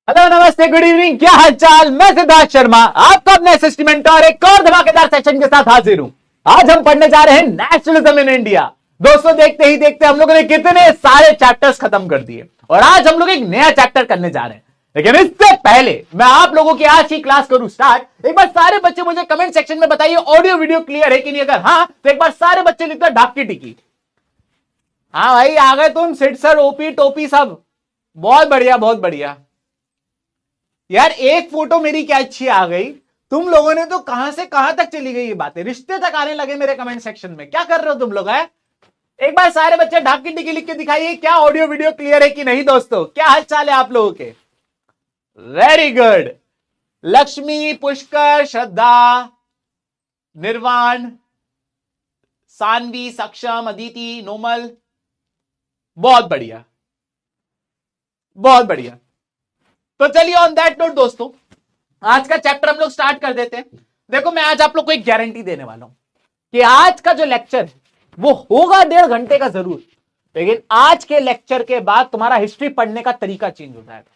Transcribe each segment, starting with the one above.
Hello नमस्ते good evening, क्या हाल चाल। मैं सिद्धार्थ शर्मा आपका अपने एसएसटी मेंटर एक और धमाकेदार सेशन के साथ हाजिर हूं। आज हम पढ़ने जा रहे हैं नेशनलिज्म इन इंडिया। दोस्तों देखते ही देखते हम लोगों ने कितने सारे चैप्टर्स खत्म कर दिए और आज हम लोग एक नया चैप्टर करने जा रहे हैं। लेकिन इससे पहले मैं आप लोगों की आज की क्लास करूं स्टार्ट, एक बार सारे बच्चे मुझे कमेंट सेक्शन में बताइए ऑडियो वीडियो क्लियर है कि नहीं। अगर हाँ तो एक बार सारे बच्चे लिखते ढाक की टिकी। हाँ भाई आ गए तुम, सिट सर ओपी टोपी सब। बहुत बढ़िया बहुत बढ़िया यार। एक फोटो मेरी क्या अच्छी आ गई, तुम लोगों ने तो कहां से कहां तक चली गई ये बातें, रिश्ते तक आने लगे मेरे कमेंट सेक्शन में। क्या कर रहे हो तुम लोग है? एक बार सारे बच्चे ढाक की टिकी लिख के दिखाइए क्या ऑडियो वीडियो क्लियर है कि नहीं। दोस्तों क्या हाल चाल है आप लोगों के? Very good. लक्ष्मी, पुष्कर, श्रद्धा, निर्वाण, सानवी, सक्षम, अदिति, नोमल, बहुत बढ़िया बहुत बढ़िया। तो चलिए ऑन दैट नोट दोस्तों आज का चैप्टर हम लोग स्टार्ट कर देते हैं। देखो मैं आज आप लोग को एक गारंटी देने वाला हूं कि आज का जो लेक्चर है वो होगा 1.5 घंटे का जरूर, लेकिन आज के लेक्चर के बाद तुम्हारा हिस्ट्री पढ़ने का तरीका चेंज हो जाएगा।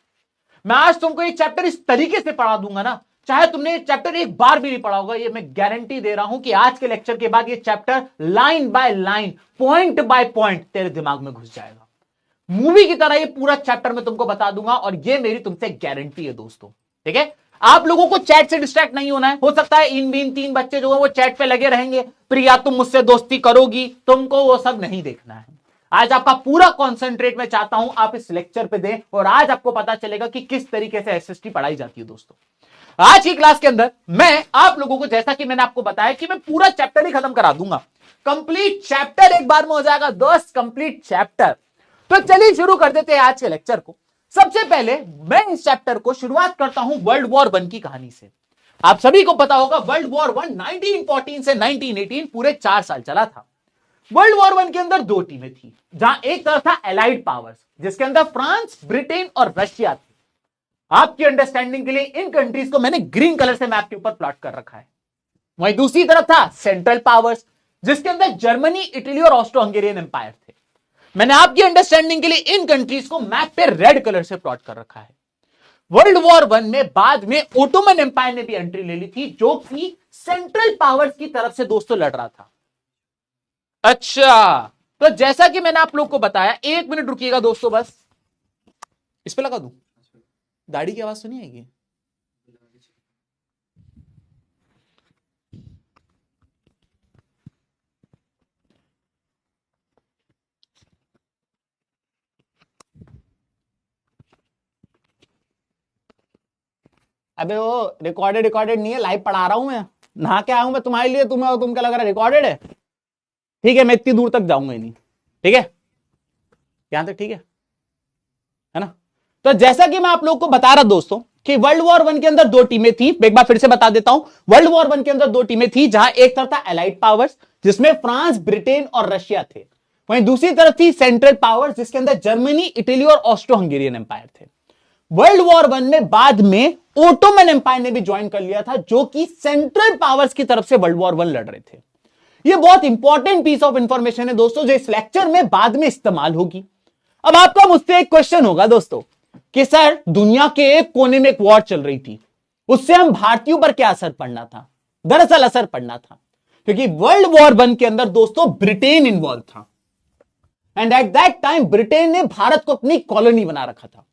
मैं आज तुमको ये चैप्टर इस तरीके से पढ़ा दूंगा ना, चाहे तुमने ये चैप्टर एक बार भी नहीं पढ़ा होगा, ये मैं गारंटी दे रहा हूं कि आज के लेक्चर के बाद ये chapter line by line, point by point तेरे दिमाग में घुस जाएगा। मूवी की तरह ये पूरा चैप्टर मैं तुमको बता दूंगा और ये मेरी तुमसे गारंटी है दोस्तों। ठीक है, आप लोगों को चैट से डिस्ट्रैक्ट नहीं होना है। हो सकता है इन बीन 3 बच्चे जो है वो चैट पे लगे रहेंगे, प्रिया तुम मुझसे दोस्ती करोगी, तुमको वो सब नहीं देखना है। आज आपका पूरा कॉन्सेंट्रेट मैं चाहता हूं आप इस लेक्चर पे दें और आज आपको पता चलेगा कि किस तरीके से एसएसटी पढ़ाई जाती है। दोस्तों आज की क्लास के अंदर मैं आप लोगों को, जैसा कि मैंने आपको बताया कि मैं पूरा चैप्टर ही खत्म करा दूंगा। कंप्लीट चैप्टर एक बार में हो जाएगा दोस्त, कंप्लीट चैप्टर। तो चलिए शुरू कर देते हैं आज के लेक्चर को। सबसे पहले मैं इस चैप्टर को शुरुआत करता हूं वर्ल्ड वॉर 1 की कहानी से। आप सभी को पता होगा वर्ल्ड वॉर 1 1914 से 1918 पूरे 4 साल चला था। वर्ल्ड वॉर 1 के अंदर 2 टीमें थी, जहां एक तरफ था एलाइड पावर्स जिसके अंदर फ्रांस, ब्रिटेन और रशिया थे। आपकी अंडरस्टैंडिंग के लिए इन कंट्रीज को मैंने ग्रीन कलर से मैप के ऊपर प्लॉट कर रखा है। वहीं दूसरी तरफ था सेंट्रल पावर्स जिसके अंदर जर्मनी, इटली और ऑस्ट्रो हंगेरियन एम्पायर थे। मैंने आपकी अंडरस्टैंडिंग के लिए इन कंट्रीज को मैप पे रेड कलर से प्लॉट कर रखा है। वर्ल्ड वॉर 1 में बाद में ओटोमन एम्पायर ने भी एंट्री ले ली थी जो कि सेंट्रल पावर्स की तरफ से दोस्तों लड़ रहा था। अच्छा तो जैसा कि मैंने आप लोग को बताया, 1 मिनट रुकिएगा दोस्तों, बस इस पे लगा दूं, दाढ़ी की आवाज तो नहीं आएगी? अबे वो रिकॉर्डेड नहीं है, लाइव पढ़ा रहा हूं मैं, नहा के आया हूं मैं तुम्हारे लिए। तुम क्या लग रहा है रिकॉर्डेड है? ठीक है मैं इतनी दूर तक जाऊंगा ही नहीं। ठीक है यहां तक ठीक है ना? तो जैसा कि मैं आप लोगों को बता रहा दोस्तों कि वर्ल्ड वॉर 1 के अंदर 2 टीमें थी। एक बार फिर से बता देता हूं, वर्ल्ड वॉर 1 के अंदर 2 टीमें थी, जहां एक तरफ था एलाइड पावर्स जिसमें फ्रांस, ब्रिटेन और रशिया थे। वहीं दूसरी तरफ थी सेंट्रल पावर्स जिसके अंदर जर्मनी, इटली और ऑस्ट्रो हंगेरियन एम्पायर थे। वर्ल्ड वॉर 1 में बाद में ओटोमन एम्पायर ने भी ज्वाइन कर लिया था जो कि सेंट्रल पावर्स की तरफ से वर्ल्ड वॉर 1 लड़ रहे थे। यह बहुत इंपॉर्टेंट पीस ऑफ इंफॉर्मेशन है दोस्तों जो इस लेक्चर में बाद में इस्तेमाल होगी। अब आपका मुझसे एक क्वेश्चन होगा दोस्तों कि सर दुनिया के एक कोने में एक वॉर चल रही थी, उससे हम भारतीयों पर क्या असर पड़ना था? दरअसल असर पड़ना था क्योंकि वर्ल्ड वॉर 1 के अंदर दोस्तों ब्रिटेन इन्वॉल्व था and eight that time Britain ने भारत को अपनी कॉलोनी बना रखा था,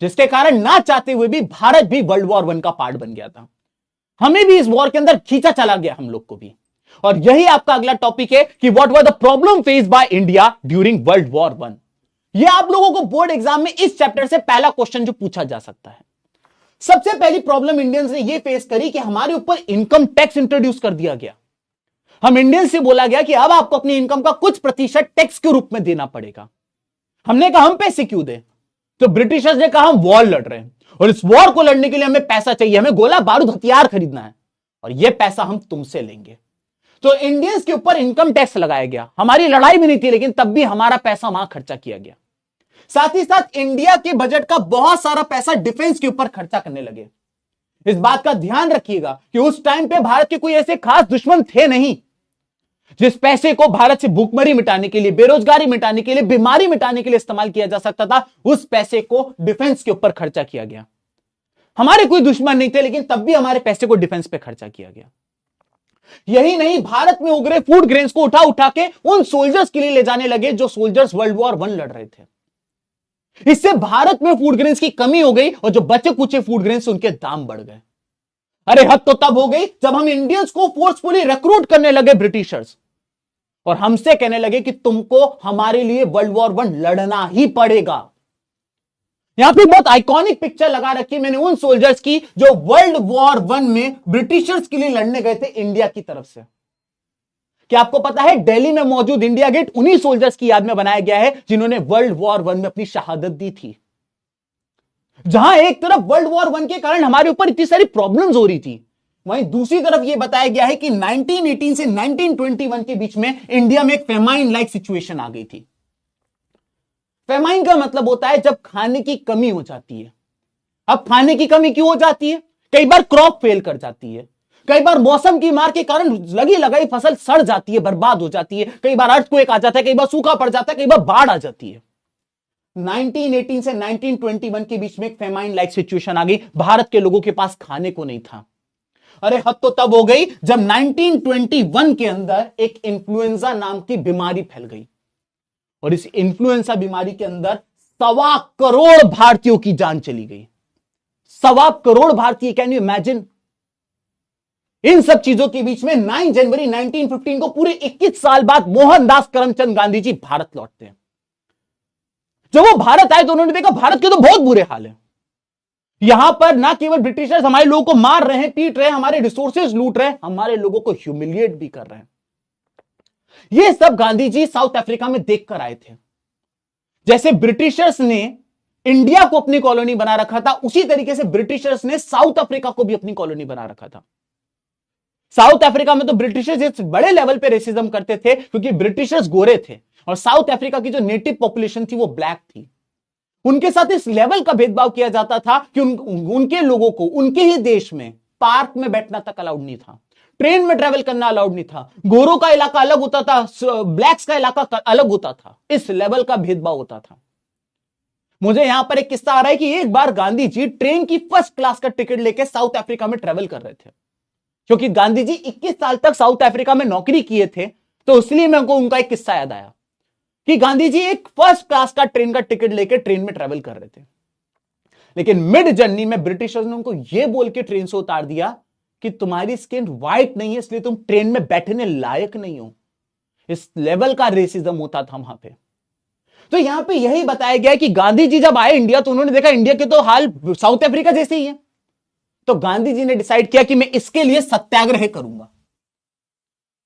जिसके कारण ना चाहते हुए भी भारत भी वर्ल्ड वॉर 1 का पार्ट बन गया था। हमें भी इस वॉर के अंदर खींचा चला गया, हम लोग को भी। और यही आपका अगला टॉपिक है कि what were the problem faced by India during world war 1। यह आप लोगों को बोर्ड एग्जाम में इस चैप्टर से पहला क्वेश्चन जो पूछा जा सकता है। सबसे पहली प्रॉब्लम इंडियंस ने यह फेस करी कि हमारे ऊपर इनकम टैक्स इंट्रोड्यूस कर दिया गया। हम इंडियंस से बोला गया कि अब आपको अपनी इनकम का कुछ प्रतिशत टैक्स के रूप में देना पड़ेगा। हमने कहा हम पैसे क्यों दें? तो ब्रिटिशर्स ने कहा हम वॉर लड़ रहे हैं और इस वॉर को लड़ने के लिए हमें पैसा चाहिए, हमें गोला बारूद हथियार खरीदना है और यह पैसा हम तुमसे लेंगे। तो इंडियंस के ऊपर इनकम टैक्स लगाया गया। हमारी लड़ाई भी नहीं थी लेकिन तब भी हमारा पैसा वहां खर्चा किया गया। साथ ही साथ इंडिया के बजट का बहुत सारा पैसा डिफेंस के ऊपर खर्चा करने लगे। इस बात का ध्यान रखिएगा कि उस टाइम पे भारत के कोई ऐसे खास दुश्मन थे नहीं। जिस पैसे को भारत से भूखमरी मिटाने के लिए, बेरोजगारी मिटाने के लिए, बीमारी मिटाने के लिए इस्तेमाल किया जा सकता था, उस पैसे को डिफेंस के ऊपर खर्चा किया गया। हमारे कोई दुश्मन नहीं थे, लेकिन तब भी हमारे पैसे को डिफेंस पे खर्चा किया गया। यही नहीं, भारत में उगरे फूड ग्रेन्स को उठा उठा के उन सोल्जर्स के लिए ले जाने लगे जो सोल्जर्स वर्ल्ड वॉर 1 लड़ रहे थे। इससे भारत में फूड ग्रेन्स की कमी हो गई और जो बचे कुचे फूड ग्रेन्स उनके दाम बढ़ गए। अरे हद तो तब हो गई जब हम इंडियंस को फोर्सफुली रिक्रूट करने लगे ब्रिटिशर्स, और हमसे कहने लगे कि तुमको हमारे लिए वर्ल्ड वॉर 1 लड़ना ही पड़ेगा। यहां पे बहुत आइकॉनिक पिक्चर लगा रखी मैंने उन सोल्जर्स की जो वर्ल्ड वॉर 1 में ब्रिटिशर्स के लिए लड़ने गए थे इंडिया की तरफ से। क्या आपको पता है दिल्ली में मौजूद इंडिया गेट उन्हीं सोल्जर्स की याद में बनाया गया है जिन्होंने वर्ल्ड वॉर 1 में अपनी शहादत दी थी। जहां एक तरफ वर्ल्ड वॉर 1 के कारण हमारे ऊपर इतनी सारी प्रॉब्लम्स हो रही थी, वहीं दूसरी तरफ यह बताया गया है कि 1918 से 1921 के बीच में इंडिया में एक फेमाइन लाइक सिचुएशन आ गई थी। फेमाइन का मतलब होता है जब खाने की कमी हो जाती है। अब खाने की कमी क्यों हो जाती है? कई बार क्रॉप फेल कर जाती है, कई बार मौसम की मार के कारण लगी लगाई फसल सड़ जाती है, बर्बाद हो जाती है, कई बार अर्थक्वेक आ जाता है, कई बार सूखा पड़ जाता है, कई बार बाढ़ आ जाती है। 1918 से 1921 के बीच में एक फेमाइन लाइक सिचुएशन आ गई। भारत के लोगों के पास खाने को नहीं था। अरे हद तो तब हो गई जब 1921 के अंदर एक इन्फ्लुएंजा नाम की बीमारी फैल गई, और इस इन्फ्लुएंजा बीमारी के अंदर 1.25 करोड़ भारतीयों की जान चली गई। 1.25 करोड़ भारतीय, कैन यू इमेजिन? इन सब चीजों के बीच में 9 जनवरी 1915 को पूरे 21 साल बाद मोहनदास करमचंद गांधी जी भारत लौटते हैं। जब वो भारत आए तो उन्होंने देखा भारत के तो बहुत बुरे हाल है। यहां पर ना केवल ब्रिटिशर्स हमारे लोगों को मार रहे हैं, पीट रहे हैं, हमारे रिसोर्सेज लूट रहे हैं, हमारे लोगों को ह्यूमिलिएट भी कर रहे हैं। यह सब गांधी जी साउथ अफ्रीका में देखकर आए थे। जैसे ब्रिटिशर्स ने इंडिया को अपनी कॉलोनी बना रखा था, उसी तरीके से ब्रिटिशर्स ने साउथ अफ्रीका को भी अपनी कॉलोनी बना रखा था। साउथ अफ्रीका में तो ब्रिटिशर्स बड़े लेवल पे रेसिज्म करते थे क्योंकि ब्रिटिशर्स गोरे थे और साउथ अफ्रीका की जो नेटिव पॉपुलेशन थी वो ब्लैक थी। उनके साथ इस लेवल का भेदभाव किया जाता था कि उनके लोगों को उनके ही देश में पार्क में बैठना तक अलाउड नहीं था, ट्रेन में ट्रेवल करना अलाउड नहीं था, गोरों का इलाका अलग होता था, ब्लैक्स का इलाका अलग होता था। इस लेवल का भेदभाव होता था। मुझे यहां पर एक किस्सा आ रहा है कि एक बार गांधी जी ट्रेन की फर्स्ट क्लास का टिकट लेकर साउथ अफ्रीका में ट्रेवल कर रहे थे, क्योंकि गांधी जी 21 साल तक साउथ अफ्रीका में नौकरी किए थे, तो इसलिए मेरे को उनका एक किस्सा याद आया कि गांधी जी एक फर्स्ट क्लास का ट्रेन का टिकट लेकर ट्रेन में ट्रेवल कर रहे थे, लेकिन मिड जर्नी में ब्रिटिशर्स ने उनको यह बोल के ट्रेन से उतार दिया कि तुम्हारी स्किन व्हाइट नहीं है इसलिए तुम ट्रेन में बैठने लायक नहीं हो। इस लेवल का रेसिज्म होता था वहां पे। तो यहां पे यही बताया गया कि गांधी जी जब आए इंडिया तो उन्होंने देखा इंडिया के तो हाल साउथ अफ्रीका जैसे ही है, तो गांधी जी ने डिसाइड किया कि मैं इसके लिए सत्याग्रह करूंगा।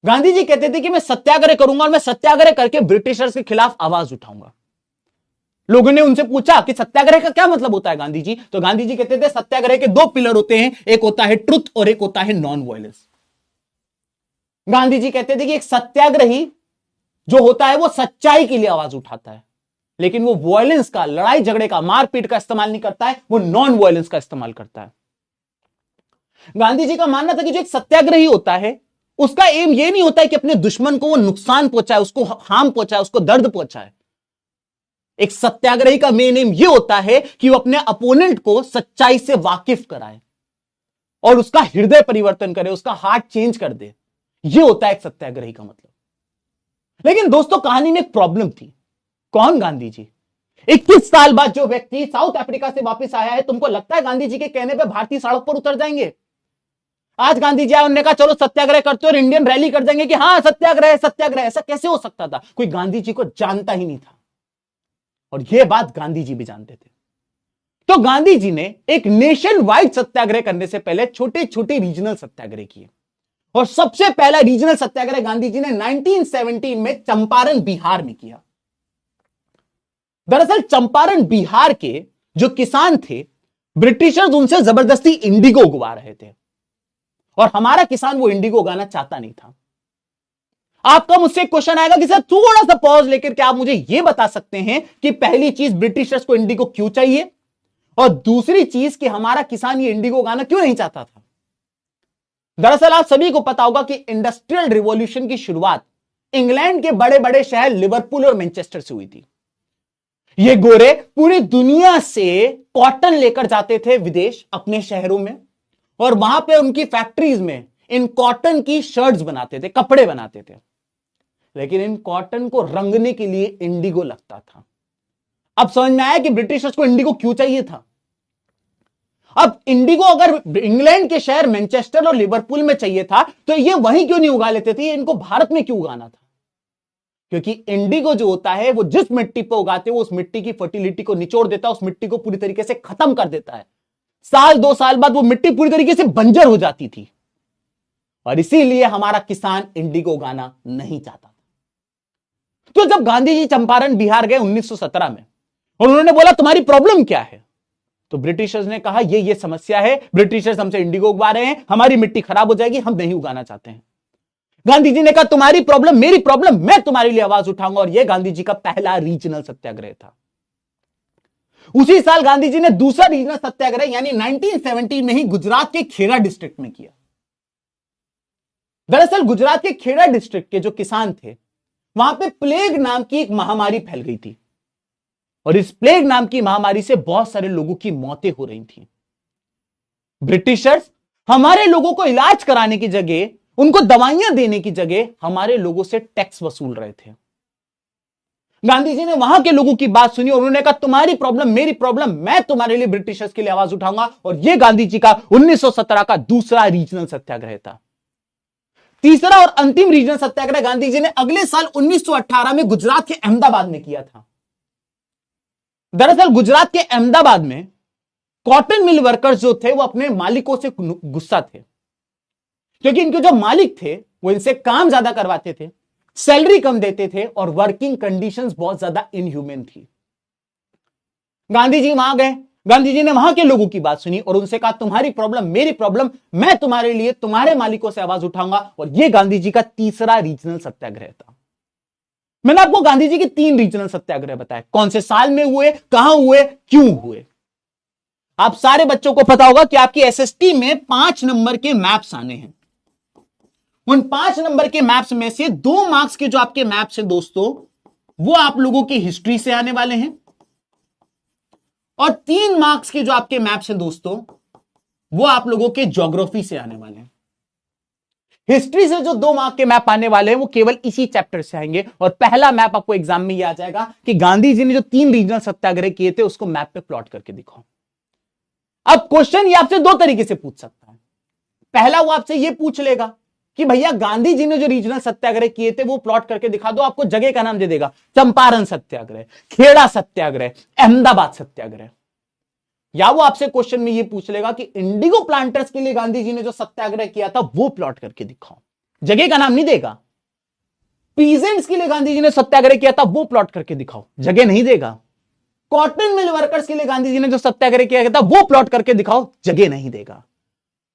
गांधी जी कहते थे कि मैं सत्याग्रह करूंगा और मैं सत्याग्रह करके ब्रिटिशर्स के खिलाफ आवाज उठाऊंगा। लोगों ने उनसे पूछा कि सत्याग्रह का क्या मतलब होता है गांधी जी, तो गांधी जी कहते थे सत्याग्रह के 2 पिलर होते हैं, एक होता है ट्रुथ और एक होता है नॉन वायलेंस। गांधी जी कहते थे कि एक सत्याग्रही जो होता है वो सच्चाई के लिए आवाज उठाता है, लेकिन वो वायलेंस का, लड़ाई झगड़े का, मारपीट का इस्तेमाल नहीं करता है, वो नॉन वायलेंस का इस्तेमाल करता है। गांधी जी का मानना था कि जो एक सत्याग्रही होता है उसका एम ये नहीं होता है कि अपने दुश्मन को वो नुकसान पहुंचाए, उसको हार्म पहुंचाए, उसको दर्द पहुंचाए। एक सत्याग्रही का मेन एम ये होता है कि वो अपने अपोनेंट को सच्चाई से वाकिफ कराए और उसका हृदय परिवर्तन करे, उसका हार्ट चेंज कर दे। ये होता है एक सत्याग्रही का मतलब। लेकिन दोस्तों कहानी में एक प्रॉब्लम थी। कौन? गांधी जी। 21 साल बाद जो व्यक्ति साउथ अफ्रीका से वापस आया है, तुमको लगता है गांधी जी के कहने पे भारतीय सड़क पर उतर जाएंगे? आज गांधी जी आए, उन्होंने कहा चलो सत्याग्रह करते हो और इंडियन रैली कर देंगे कि हां सत्याग्रह सत्याग्रह। ऐसा कैसे हो सकता था? कोई गांधी जी को जानता ही नहीं था, और यह बात गांधी जी भी जानते थे। तो गांधी जी ने एक नेशन वाइड सत्याग्रह करने से पहले छोटे छोटे रीजनल सत्याग्रह किए, और सबसे पहला रीजनल सत्याग्रह गांधी जी ने 1917 में चंपारण बिहार में किया। दरअसल चंपारण बिहार के जो किसान थे, ब्रिटिशर्स उनसे जबरदस्ती इंडिगो उगवा रहे थे, और हमारा किसान वो इंडिगो उगाना चाहता नहीं था। आपका मुझसे क्वेश्चन आएगा कि सर थोड़ा सा पॉज लेकर क्या आप मुझे यह बता सकते हैं कि पहली चीज ब्रिटिशर्स को इंडिगो क्यों चाहिए, और दूसरी चीज कि हमारा किसान ये इंडिगो उगाना क्यों नहीं चाहता था? दरअसल आप सभी को पता होगा कि इंडस्ट्रियल रिवॉल्यूशन की शुरुआत इंग्लैंड के बड़े बड़े शहर लिवरपूल और मैनचेस्टर से हुई थी। ये गोरे पूरी दुनिया से कॉटन लेकर जाते थे विदेश अपने शहरों में, और वहां पे उनकी फैक्ट्रीज में इन कॉटन की शर्ट्स बनाते थे, कपड़े बनाते थे। लेकिन इन कॉटन को रंगने के लिए इंडिगो लगता था। अब समझ में आया कि ब्रिटिशर्स को इंडिगो क्यों चाहिए था। अब इंडिगो अगर इंग्लैंड के शहर मैनचेस्टर और लिवरपूल में चाहिए था तो ये वहीं क्यों नहीं उगा लेते थे, इनको भारत में क्यों उगाना था? क्योंकि इंडिगो जो होता है वो जिस मिट्टी पर उगाते हैं वो उस मिट्टी की फर्टिलिटी को निचोड़ देता है, उस मिट्टी को पूरी तरीके से खत्म कर देता है। साल 2 साल बाद वो मिट्टी पूरी तरीके से बंजर हो जाती थी, और इसीलिए हमारा किसान इंडिगो उगाना नहीं चाहता था। तो जब गांधी जी चंपारण बिहार गए 1917 में, और उन्होंने बोला तुम्हारी प्रॉब्लम क्या है, तो ब्रिटिशर्स ने कहा ये समस्या है, ब्रिटिशर्स हमसे इंडिगो उगा रहे हैं, हमारी मिट्टी खराब हो जाएगी, हम नहीं उगाना चाहते हैं। गांधी जी ने कहा तुम्हारी प्रॉब्लम मेरी प्रॉब्लम, मैं तुम्हारे लिए आवाज उठाऊंगा, और यह गांधी जी का पहला रीजनल सत्याग्रह था। उसी साल गांधी जी ने दूसरा रीजनल सत्याग्रह यानी 1970 में ही गुजरात के खेड़ा डिस्ट्रिक्ट में किया। दरअसल गुजरात के खेड़ा डिस्ट्रिक्ट के जो किसान थे वहां पे प्लेग नाम की एक महामारी फैल गई थी, और इस प्लेग नाम की महामारी से बहुत सारे लोगों की मौतें हो रही थी। ब्रिटिशर्स हमारे लोगों को इलाज कराने की जगह, उनको दवाइयां देने की जगह हमारे लोगों से टैक्स वसूल रहे थे। गांधी जी ने वहां के लोगों की बात सुनी और उन्होंने कहा तुम्हारी प्रॉब्लम मेरी प्रॉब्लम, मैं तुम्हारे लिए ब्रिटिशर्स के लिए आवाज उठाऊंगा, और यह गांधी जी का 1917 का दूसरा रीजनल सत्याग्रह था। तीसरा और अंतिम रीजनल सत्याग्रह गांधी जी ने अगले साल 1918 में गुजरात के अहमदाबाद में किया था। दरअसल गुजरात के अहमदाबाद में कॉटन मिल वर्कर्स जो थे वो अपने मालिकों से गुस्सा थे, क्योंकि इनके जो मालिक थे वो इनसे काम ज्यादा करवाते थे, सैलरी कम देते थे, और वर्किंग कंडीशंस बहुत ज्यादा इनह्यूमन थी। गांधी जी वहां गए, गांधी जी ने वहां के लोगों की बात सुनी और उनसे कहा तुम्हारी प्रॉब्लम मेरी प्रॉब्लम, मैं तुम्हारे लिए तुम्हारे मालिकों से आवाज उठाऊंगा, और यह गांधी जी का तीसरा रीजनल सत्याग्रह था। मैंने आपको गांधी जी के 3 रीजनल सत्याग्रह बताए, कौन से साल में हुए, कहां हुए, क्यों हुए। आप सारे बच्चों को पता होगा कि आपकी एसएसटी में 5 नंबर के मैप्स आने हैं। उन 5 नंबर के मैप्स में से 2 मार्क्स के जो आपके मैप्स हैं दोस्तों, वो आप लोगों की हिस्ट्री से आने वाले हैं, और 3 मार्क्स के जो आपके मैप्स हैं दोस्तों, वो आप लोगों के ज्योग्राफी से आने वाले हैं। हिस्ट्री से जो 2 मार्क के मैप आने वाले हैं वो केवल इसी चैप्टर से आएंगे, और पहला मैप आपको एग्जाम में ये आ जाएगा कि गांधी जी ने जो 3 रीजनल सत्याग्रह किए थे उसको मैप पे प्लॉट करके दिखाओ। अब क्वेश्चन ये आपसे 2 तरीके से पूछ सकता है। पहला वो आपसे ये पूछ लेगा कि भैया गांधी जी ने जो रीजनल सत्याग्रह किए थे वो प्लॉट करके दिखा दो, आपको जगह का नाम दे देगा, चंपारण सत्याग्रह, खेड़ा सत्याग्रह, अहमदाबाद सत्याग्रह। या वो आपसे क्वेश्चन में ये पूछ लेगा कि इंडिगो प्लांटर्स के लिए गांधी जी ने जो सत्याग्रह किया था वो प्लॉट करके दिखाओ, जगह का नाम नहीं देगा। पीजेंट्स के लिए गांधी जी ने सत्याग्रह किया था वो प्लॉट करके दिखाओ, जगह नहीं देगा। कॉटन मिल वर्कर्स के लिए गांधी जी ने जो सत्याग्रह किया था वो प्लॉट करके दिखाओ, जगह नहीं देगा।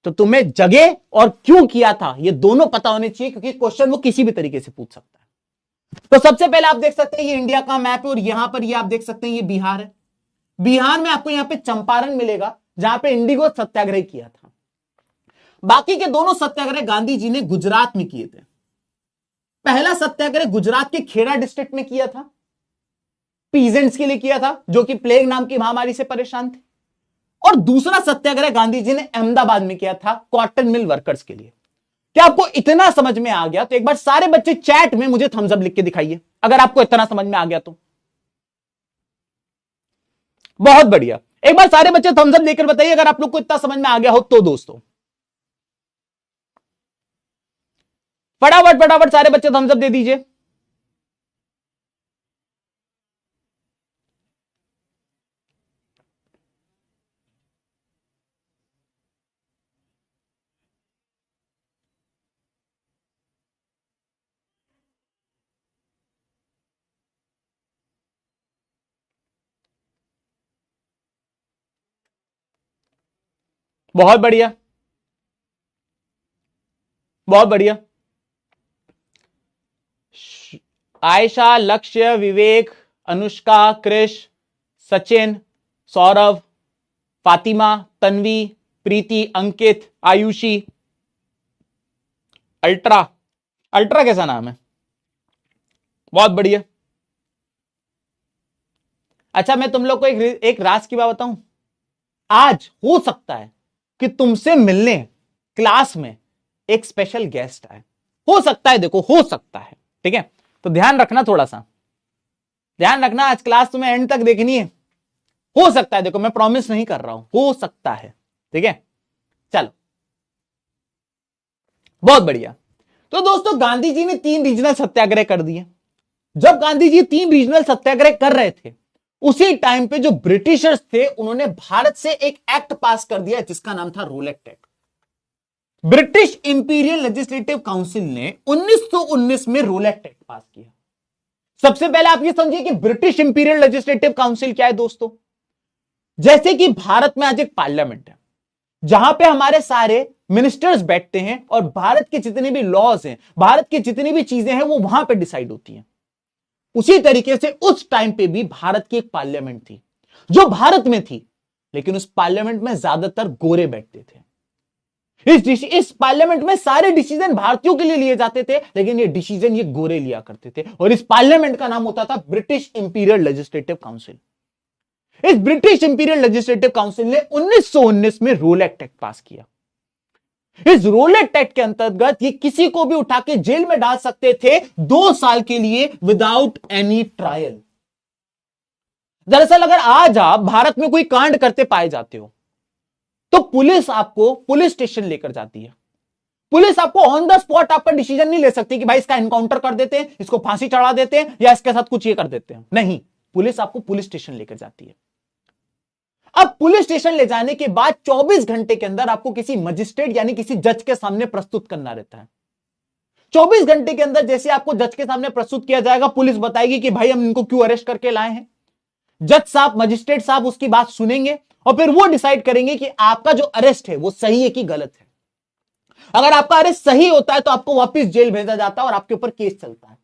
तो तुम्हें जगह और क्यों किया था ये दोनों पता होने चाहिए, क्योंकि क्वेश्चन वो किसी भी तरीके से पूछ सकता है। तो सबसे पहले आप देख सकते हैं ये इंडिया का मैप है, और यहां पर ये आप देख सकते हैं ये बिहार है। बिहार में आपको यहां पे चंपारण मिलेगा जहां पे इंडिगो सत्याग्रह किया था। बाकी के दोनों सत्याग्रह गांधी जी ने गुजरात में किए थे। पहला सत्याग्रह गुजरात के खेड़ा डिस्ट्रिक्ट में किया था, पीजेंट्स के लिए किया था जो कि प्लेग नाम की महामारी से परेशान थे, और दूसरा सत्याग्रह गांधी जी ने अहमदाबाद में किया था कॉटन मिल वर्कर्स के लिए। क्या आपको इतना समझ में आ गया? तो एक बार सारे बच्चे चैट में मुझे थम्स अप लिख के दिखाइए अगर आपको इतना समझ में आ गया तो। बहुत बढ़िया, एक बार सारे बच्चे थम्स अप लेकर बताइए अगर आप लोग को इतना समझ में आ गया हो तो। दोस्तों फटाफट फटाफट सारे बच्चे थम्स अप दे दीजिए। बहुत बढ़िया, बहुत बढ़िया। आयशा, लक्ष्य, विवेक, अनुष्का, कृष, सचिन, सौरभ, फातिमा, तन्वी, प्रीति, अंकित, आयुषी, अल्ट्रा। अल्ट्रा कैसा नाम है, बहुत बढ़िया। अच्छा मैं तुम लोग को एक राज की बात बताऊं, आज हो सकता है कि तुमसे मिलने क्लास में एक स्पेशल गेस्ट आए, हो सकता है, देखो हो सकता है, ठीक है, तो ध्यान रखना, थोड़ा सा ध्यान रखना, आज क्लास तुम्हें एंड तक देखनी है, हो सकता है, देखो मैं प्रॉमिस नहीं कर रहा हूं, हो सकता है, ठीक है। चलो बहुत बढ़िया। तो दोस्तों गांधी जी ने 3 रीजनल सत्याग्रह कर दिए। जब गांधी जी 3 रीजनल सत्याग्रह कर रहे थे, उसी टाइम पे जो ब्रिटिशर्स थे उन्होंने भारत से एक एक्ट पास कर दिया जिसका नाम था Rowlatt Act. British Imperial Legislative Council ने 1919 में रोलेट एक्ट पास किया। सबसे पहले आप ये समझिए कि ब्रिटिश इंपीरियल लेजिस्लेटिव काउंसिल क्या है दोस्तों। जैसे कि भारत में आज एक पार्लियामेंट है जहां पे हमारे सारे मिनिस्टर्स बैठते हैं और भारत के जितने भी लॉज हैं, भारत की जितनी भी चीजें हैं वो वहां पे डिसाइड होती हैं। उसी तरीके से उस टाइम पे भी भारत की एक पार्लियामेंट थी जो भारत में थी, लेकिन उस पार्लियामेंट में ज्यादातर गोरे बैठते थे। इस पार्लियामेंट में सारे डिसीजन भारतीयों के लिए लिए जाते थे, लेकिन ये डिसीजन ये गोरे लिया करते थे, और इस पार्लियामेंट का नाम होता था ब्रिटिश इंपीरियल लेजिस्लेटिव काउंसिल। इस ब्रिटिश इंपीरियल लेजिस्लेटिव काउंसिल ने 1919 में रोलेट एक्ट पास किया। इस रोलेट एक्ट के अंतर्गत ये किसी को भी उठा के जेल में डाल सकते थे 2 साल के लिए विदाउट एनी ट्रायल। दरअसल अगर आज आप भारत में कोई कांड करते पाए जाते हो तो पुलिस आपको पुलिस स्टेशन लेकर जाती है। पुलिस आपको ऑन द स्पॉट आपका डिसीजन नहीं ले सकती कि भाई इसका एनकाउंटर कर देते हैं, इसको फांसी चढ़ा देते हैं, या इसके साथ कुछ ये कर देते हैं। नहीं, पुलिस आपको पुलिस स्टेशन लेकर जाती है। अब पुलिस स्टेशन ले जाने के बाद 24 घंटे के अंदर आपको किसी मजिस्ट्रेट यानी किसी जज के सामने प्रस्तुत करना रहता है। 24 घंटे के अंदर जैसे आपको जज के सामने प्रस्तुत किया जाएगा, पुलिस बताएगी कि भाई हम इनको क्यों अरेस्ट करके लाए हैं। जज साहब, मजिस्ट्रेट साहब उसकी बात सुनेंगे और फिर वो डिसाइड करेंगे कि आपका जो अरेस्ट है वो सही है कि गलत है। अगर आपका अरेस्ट सही होता है तो आपको वापस जेल भेजा जाता है और आपके ऊपर केस चलता है,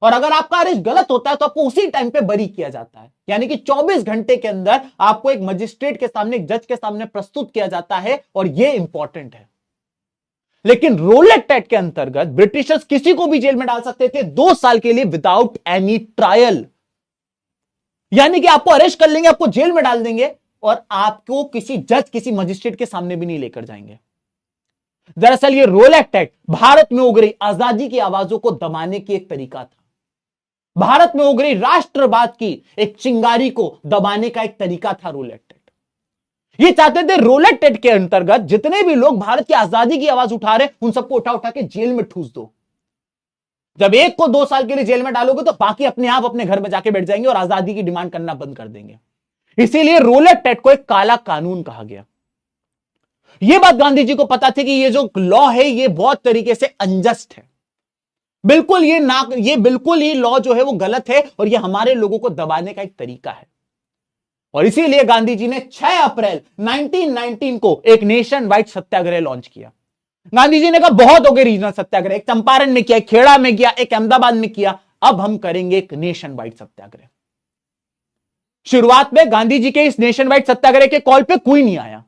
और अगर आपका अरेस्ट गलत होता है तो आपको उसी टाइम पे बरी किया जाता है। यानी कि 24 घंटे के अंदर आपको एक मजिस्ट्रेट के सामने, एक जज के सामने प्रस्तुत किया जाता है, और यह इंपॉर्टेंट है। लेकिन रोलेट एक्ट के अंतर्गत ब्रिटिशर्स किसी को भी जेल में डाल सकते थे 2 साल के लिए विदाउट एनी ट्रायल। यानी कि आपको अरेस्ट कर लेंगे, आपको जेल में डाल देंगे, और आपको किसी जज, किसी मजिस्ट्रेट के सामने भी नहीं लेकर जाएंगे। दरअसल ये रोलेट एक्ट भारत में उग रही आजादी की आवाजों को दबाने की एक तरीका था। भारत में उग रही राष्ट्रवाद की एक चिंगारी को दबाने का एक तरीका था रोलेट एक्ट। ये चाहते थे रोलेट एक्ट के अंतर्गत जितने भी लोग भारत की आजादी की आवाज उठा रहे उन सबको उठा उठा के जेल में ठूस दो। जब एक को 2 साल के लिए जेल में डालोगे तो बाकी अपने आप अपने घर में जाके बैठ जाएंगे और आजादी की डिमांड करना बंद कर देंगे। इसीलिए रोलेट एक्ट को एक काला कानून कहा गया। यह बात गांधी जी को पता थी कि ये जो लॉ है ये बहुत तरीके से अनजस्ट है, बिल्कुल ये बिल्कुल ही लॉ जो है वो गलत है, और ये हमारे लोगों को दबाने का एक तरीका है। और इसीलिए गांधी जी ने 6 अप्रैल 1919 को एक नेशन वाइड सत्याग्रह लॉन्च किया। गांधी जी ने कहा बहुत हो गए रीजनल सत्याग्रह, एक चंपारण में किया, एक खेड़ा में किया, एक अहमदाबाद में किया, अब हम करेंगे एक नेशन वाइड सत्याग्रह। शुरुआत में गांधी जी के इस नेशन वाइड सत्याग्रह के कॉल पे कोई नहीं आया।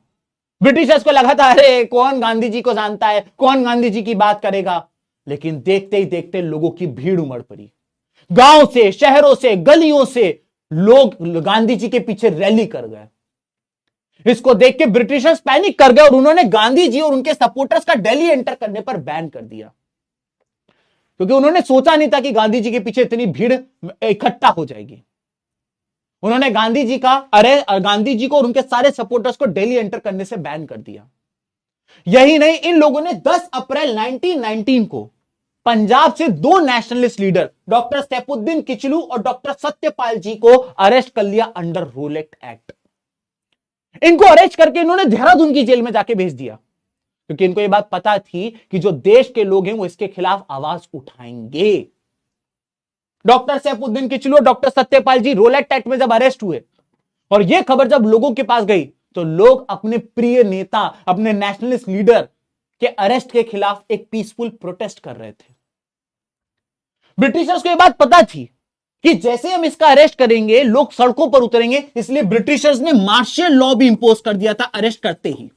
ब्रिटिशर्स को लगा था अरे कौन गांधी जी को जानता है, कौन गांधी जी की बात करेगा। लेकिन देखते ही देखते लोगों की भीड़ उमड़ पड़ी। गांव से, शहरों से, गलियों से लोग गांधी जी के पीछे रैली कर गए। इसको देख के ब्रिटिशर्स पैनिक कर गए और उन्होंने गांधी जी और उनके सपोर्टर्स का दिल्ली एंटर करने पर बैन कर दिया, क्योंकि उन्होंने सोचा नहीं था कि गांधी जी के पीछे इतनी भीड़ इकट्ठा हो जाएगी। उन्होंने गांधी जी को और उनके सारे सपोर्टर्स को दिल्ली एंटर करने से बैन कर दिया। यही नहीं, इन लोगों ने 10 अप्रैल 1919 को पंजाब से 2 nationalist leader doctor Saifuddin Kitchlew और डॉक्टर सत्यपाल जी को अरेस्ट कर लिया अंडर रोलेट एक्ट। इनको अरेस्ट करके इन्होंने देहरादून की जेल में जाके भेज दिया, क्योंकि इनको यह बात पता थी कि जो देश के लोग हैं वो इसके खिलाफ आवाज उठाएंगे। डॉक्टर सैफुद्दीन किचलू और डॉक्टर सत्यपाल जी रोलेट एक्ट में जब अरेस्ट हुए और यह खबर जब लोगों के पास गई तो लोग अपने प्रिय नेता, अपने नेशनलिस्ट लीडर के अरेस्ट के खिलाफ एक पीसफुल प्रोटेस्ट कर रहे थे। ब्रिटिशर्स को यह बात पता थी कि जैसे हम इसका अरेस्ट करेंगे लोग सड़कों पर उतरेंगे, इसलिए ब्रिटिशर्स ने मार्शल लॉ भी इंपोज कर दिया था अरेस्ट करते ही।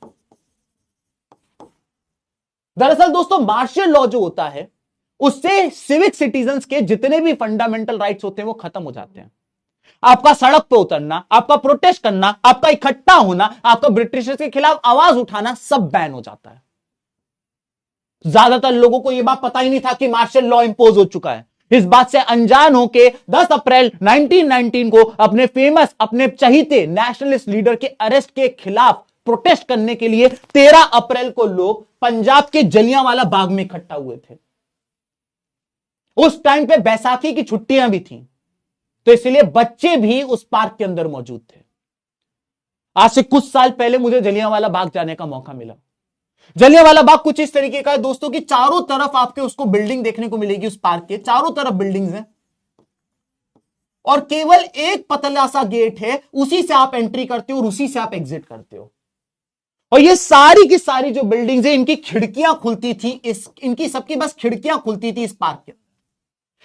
दरअसल दोस्तों मार्शल लॉ जो होता है उससे सिविक सिटीजन्स के जितने भी फंडामेंटल राइट्स होते हैं वो खत्म हो जाते हैं। आपका सड़क पे उतरना, आपका प्रोटेस्ट करना, आपका इकट्ठा होना, आपका ब्रिटिशर्स के खिलाफ आवाज उठाना सब बैन हो जाता है। ज्यादातर लोगों को यह बात पता ही नहीं था कि मार्शल लॉ इंपोज हो चुका है। इस बात से अनजान होकर 10 अप्रैल 1919 को अपने फेमस, अपने चहीते नेशनलिस्ट लीडर के अरेस्ट के खिलाफ प्रोटेस्ट करने के लिए 13 अप्रैल को लोग पंजाब के जलियांवाला बाग में इकट्ठा हुए थे। उस टाइम पे बैसाखी की छुट्टियां भी थी, तो इसलिए बच्चे भी उस पार्क के अंदर मौजूद थे। आज से कुछ साल पहले मुझे जलियांवाला बाग जाने का मौका मिला। जलियांवाला बाग कुछ इस तरीके का है दोस्तों कि चारों तरफ आपके उसको बिल्डिंग देखने को मिलेगी, उस पार्क के चारों तरफ बिल्डिंग्स हैं और केवल एक पतला सा गेट है, उसी से आप एंट्री करते हो और उसी से आप एग्जिट करते हो। और ये सारी की सारी जो बिल्डिंग्स है, इनकी खिड़कियां खुलती थी, इनकी सबकी बस खिड़कियां खुलती थी इस पार्क के अंदर।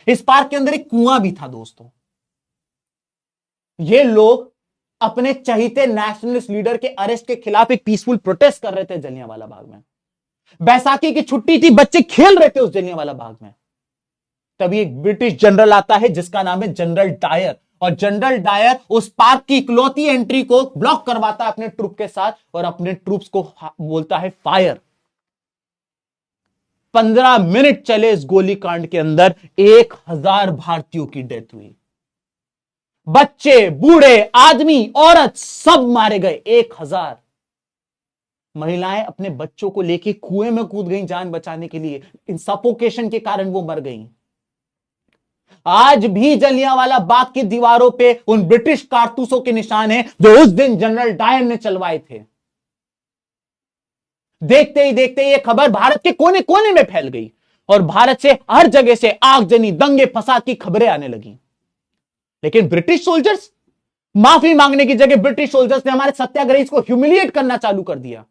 इस पार्क के अंदर एक कुआं भी था दोस्तों। ये लोग अपने चहीते नेशनलिस्ट लीडर के अरेस्ट के खिलाफ एक पीसफुल प्रोटेस्ट कर रहे थे जलियांवाला बाग में। बैसाखी की छुट्टी थी, बच्चे खेल रहे थे उस जलियांवाला बाग में। तभी एक ब्रिटिश जनरल आता है जिसका नाम है जनरल डायर, और जनरल डायर उस पार्क की इकलौती एंट्री को ब्लॉक करवाता है अपने ट्रूप के साथ और अपने ट्रूप्स को बोलता है फायर। 15 मिनट चले इस गोलीकांड के अंदर 1000 भारतीयों की डेथ हुई। बच्चे, बूढ़े, आदमी, औरत सब मारे गए। 1000। महिलाएं अपने बच्चों को लेके कुएं में कूद गई जान बचाने के लिए। इन सफोकेशन के कारण वो मर गई। आज भी जलियांवाला बाग की दीवारों पे उन ब्रिटिश कारतूसों के निशान हैं जो उस दिन जनरल डायर ने चलवाए थे। देखते ही देखते ये खबर भारत के कोने कोने में फैल गई और भारत से हर जगह से आगजनी, दंगे फसाद की खबरें आने लगी। लेकिन ब्रिटिश सोल्जर्स, माफी मांगने की जगह ब्रिटिश सोल्जर्स ने हमारे सत्याग्रही को ह्यूमिलिएट करना चालू कर दिया।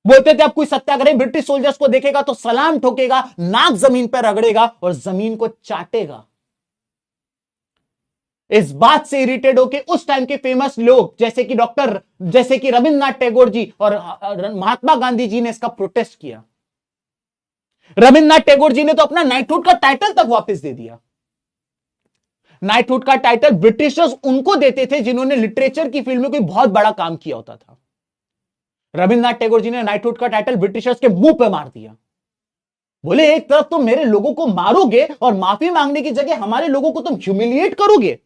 बोलते थे अब कोई सत्याग्रही ब्रिटिश सोल्जर्स को देखेगा तो सलाम ठोकेगा, नाक जमीन पर रगड़ेगा और जमीन को चाटेगा। इस बात से इरिटेट होकर उस टाइम के फेमस लोग जैसे कि रविंद्रनाथ टैगोर जी और महात्मा गांधी जी ने इसका प्रोटेस्ट किया। रविंद्रनाथ टैगोर जी ने तो अपना नाइटहुड का टाइटल तक वापस दे दिया। नाइटहुड का टाइटल ब्रिटिशर्स उनको देते थे जिन्होंने लिटरेचर की फील्ड में कोई बहुत बड़ा काम किया होता था। रविंद्रनाथ टैगोर जी ने नाइटहुड का टाइटल ब्रिटिशर्स के मुंह पे मार दिया। बोले एक तरफ तुम मेरे लोगों को मारोगे और माफी मांगने की जगह हमारे लोगों को तुम ह्यूमिलिएट करोगे।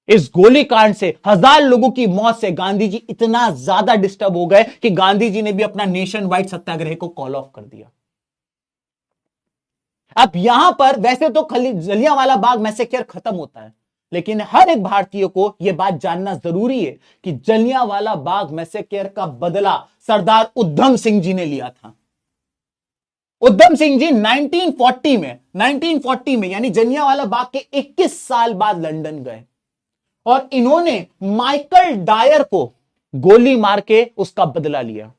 इस गोलीकांड से 1000 लोगों की मौत से गांधी जी इतना ज्यादा डिस्टर्ब हो गए कि गांधी जी ने भी अपना नेशन वाइड सत्याग्रह को कॉल ऑफ कर दिया। अब यहां पर वैसे तो जलियांवाला बाग मैसेकर खत्म होता है, लेकिन हर एक भारतीय को यह बात जानना जरूरी है कि जलियांवाला बाग मैसेकर का बदला सरदार उधम सिंह जी ने लिया था। उधम सिंह जी 1940 में यानी जलियांवाला बाग के 21 साल बाद लंदन गए और इन्होंने माइकल डायर को गोली मार के उसका बदला लिया।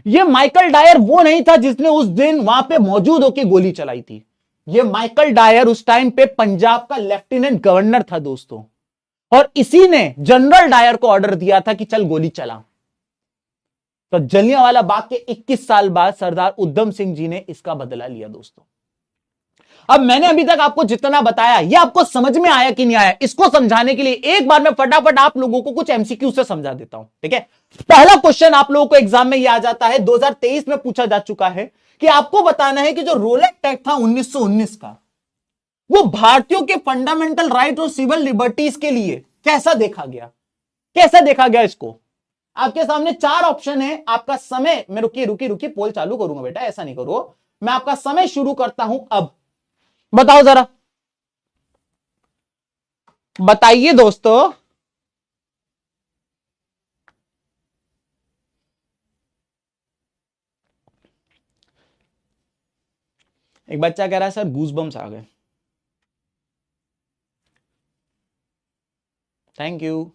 यह माइकल डायर वो नहीं था जिसने उस दिन वहां पे मौजूद होकर गोली चलाई थी। यह माइकल डायर उस टाइम पे पंजाब का लेफ्टिनेंट गवर्नर था दोस्तों, और इसी ने जनरल डायर को ऑर्डर दिया था कि चल गोली चला। तो जलियांवाला बाग के 21 साल बाद सरदार उधम सिंह जी ने इसका बदला लिया दोस्तों। अब मैंने अभी तक आपको जितना बताया यह आपको समझ में आया कि नहीं आया, इसको समझाने के लिए एक बार मैं फटाफट आप लोगों को कुछ एमसीक्यू से समझा देता हूं। ठीक है, पहला क्वेश्चन आप लोगों को एग्जाम में यह आ जाता है, 2023 में पूछा जा चुका है कि आपको बताना है कि जो रोलेट एक्ट था 1919 का, वो भारतीयों के फंडामेंटल राइट और सिविल लिबर्टीज के लिए कैसा देखा गया, कैसा देखा गया। इसको आपके सामने 4 ऑप्शन है। आपका समय, मैं रुकी पोल चालू करूंगा बेटा, ऐसा नहीं करो। मैं आपका समय शुरू करता हूं अब। बताओ जरा, बताइए दोस्तों। एक बच्चा कह रहा है सर गूज़बम्स आ गए। Thank you.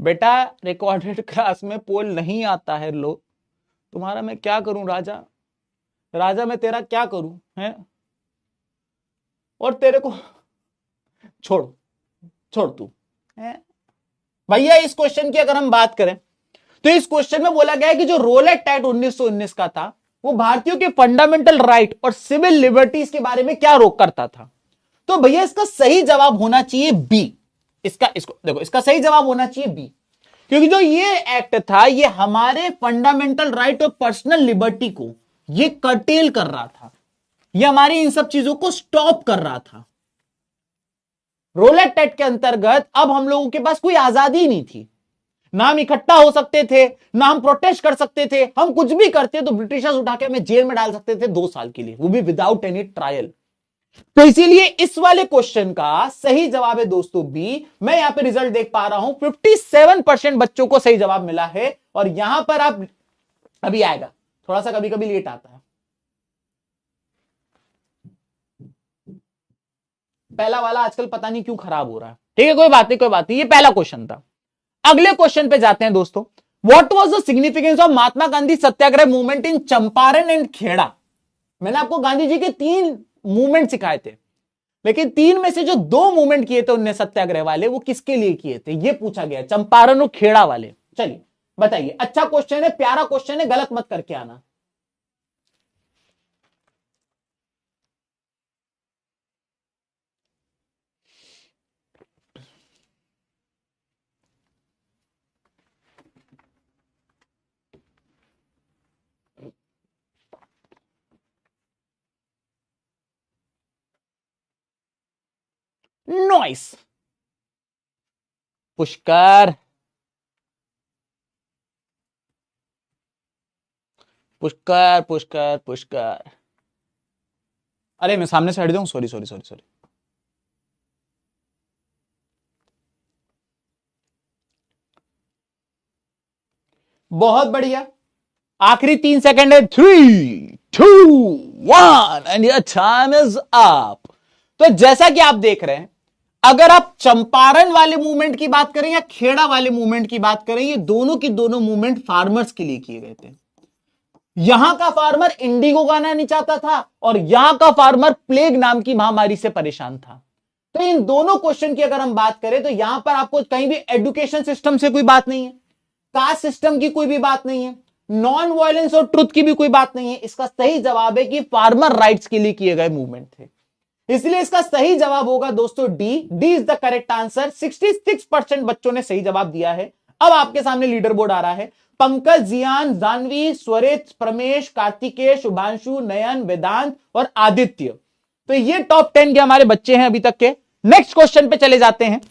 बेटा रिकॉर्डेड क्लास में पोल नहीं आता है। लो तुम्हारा मैं क्या करूं राजा, राजा मैं तेरा क्या करूं है। और तेरे को छोड़ छोड़ तू है भैया। इस क्वेश्चन की अगर हम बात करें तो इस क्वेश्चन में बोला गया है कि जो रोलेट एक्ट 1919 का था वो भारतीयों के फंडामेंटल राइट और सिविल लिबर्टीज के बारे में क्या रोक करता था। तो भैया इसका सही जवाब होना चाहिए बी। इसको देखो, इसका सही जवाब होना चाहिए बी, क्योंकि जो ये एक्ट था ये हमारे फंडामेंटल राइट और पर्सनल लिबर्टी को ये कर्टेल कर रहा था, ये हमारी इन सब चीजों को स्टॉप कर रहा था। रोलेट एक्ट के अंतर्गत अब हम लोगों के पास कोई आजादी नहीं थी, ना हम इकट्ठा हो सकते थे, ना हम प्रोटेस्ट कर सकते थे। हम कुछ भी करते तो ब्रिटिशर्स उठा के हमें जेल में डाल सकते थे 2 साल के लिए, वो भी विदाउट एनी ट्रायल। तो इसीलिए इस वाले क्वेश्चन का सही जवाब है दोस्तों बी। मैं यहां पे रिजल्ट देख पा रहा हूं 57% बच्चों को सही जवाब मिला है। और यहां पर आप अभी आएगा, थोड़ा सा कभी कभी लेट आता है। पहला वाला आजकल पता नहीं क्यों खराब हो रहा है। ठीक है, कोई बात नहीं कोई बात नहीं, ये पहला क्वेश्चन था। अगले क्वेश्चन पे जाते हैं दोस्तों। What was the significance of Mahatma Gandhi satyagraha movement in Champaran and Kheda. मैंने आपको गांधी जी के 3 मूवमेंट सिखाए थे, लेकिन 3 में से जो 2 मूवमेंट किए थे उनने सत्याग्रह वाले, वो किसके लिए किए थे ये पूछा गया, चंपारण और खेड़ा वाले। चलिए बताइए। अच्छा क्वेश्चन है, प्यारा क्वेश्चन है, गलत मत करके आना। नॉइस। पुष्कर पुष्कर पुष्कर पुष्कर, अरे मैं सामने से हट जाऊं, सॉरी सॉरी सॉरी सॉरी। बहुत बढ़िया। आखिरी 3 सेकंड है। 3, 2, 1 and your time is up. तो जैसा कि आप देख रहे हैं, अगर आप चंपारण वाले मूवमेंट की बात करें या खेड़ा वाले मूवमेंट की बात करें, ये दोनों की दोनों मूवमेंट फार्मर्स के लिए किए गए थे। यहां का फार्मर इंडिगो गाना नहीं चाहता था और यहां का फार्मर प्लेग नाम की महामारी से परेशान था। तो इन दोनों क्वेश्चन की अगर हम बात करें तो यहां पर आपको कहीं भी एजुकेशन सिस्टम से कोई बात नहीं है, कास्ट सिस्टम की कोई भी बात नहीं है, नॉन वायलेंस और ट्रुथ की भी कोई बात नहीं है। इसका सही जवाब है कि फार्मर राइट्स के लिए किए गए मूवमेंट थे। इसलिए इसका सही जवाब होगा दोस्तों D. D is the correct answer. 66% बच्चों ने सही जवाब दिया है। अब आपके सामने लीडर बोर्ड आ रहा है। पंकज, जियान, जानवी, स्वरित, प्रमेश, कार्तिकेय, शुभांशु, नयन, वेदांत और आदित्य। तो ये टॉप 10 के हमारे बच्चे हैं अभी तक के। नेक्स्ट क्वेश्चन पे चले जाते हैं।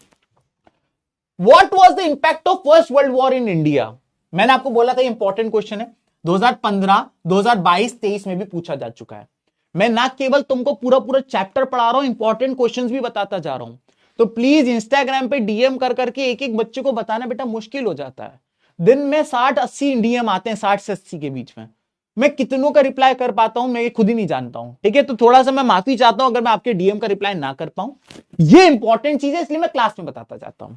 What was the impact of first world war in India. मैंने आपको बोला था इंपॉर्टेंट क्वेश्चन है, 2015, 2022, 23 में भी पूछा जा चुका है। मैं ना केवल तुमको पूरा पूरा चैप्टर पढ़ा रहा हूं, इंपॉर्टेंट क्वेश्चंस भी बताता जा रहा हूं। तो प्लीज इंस्टाग्राम पे डीएम कर करके एक एक बच्चे को बताना बेटा मुश्किल हो जाता है। दिन में 60-80 डीएम आते हैं, 60 से 80 के बीच में। मैं कितनों का रिप्लाई कर पाता हूं मैं ये खुद ही नहीं जानता हूं। ठीक है, तो थोड़ा सा मैं माफी चाहता हूं अगर मैं आपके डीएम का रिप्लाई ना कर पाऊं। ये इंपॉर्टेंट चीज है, इसलिए मैं क्लास में बताता जाता हूं।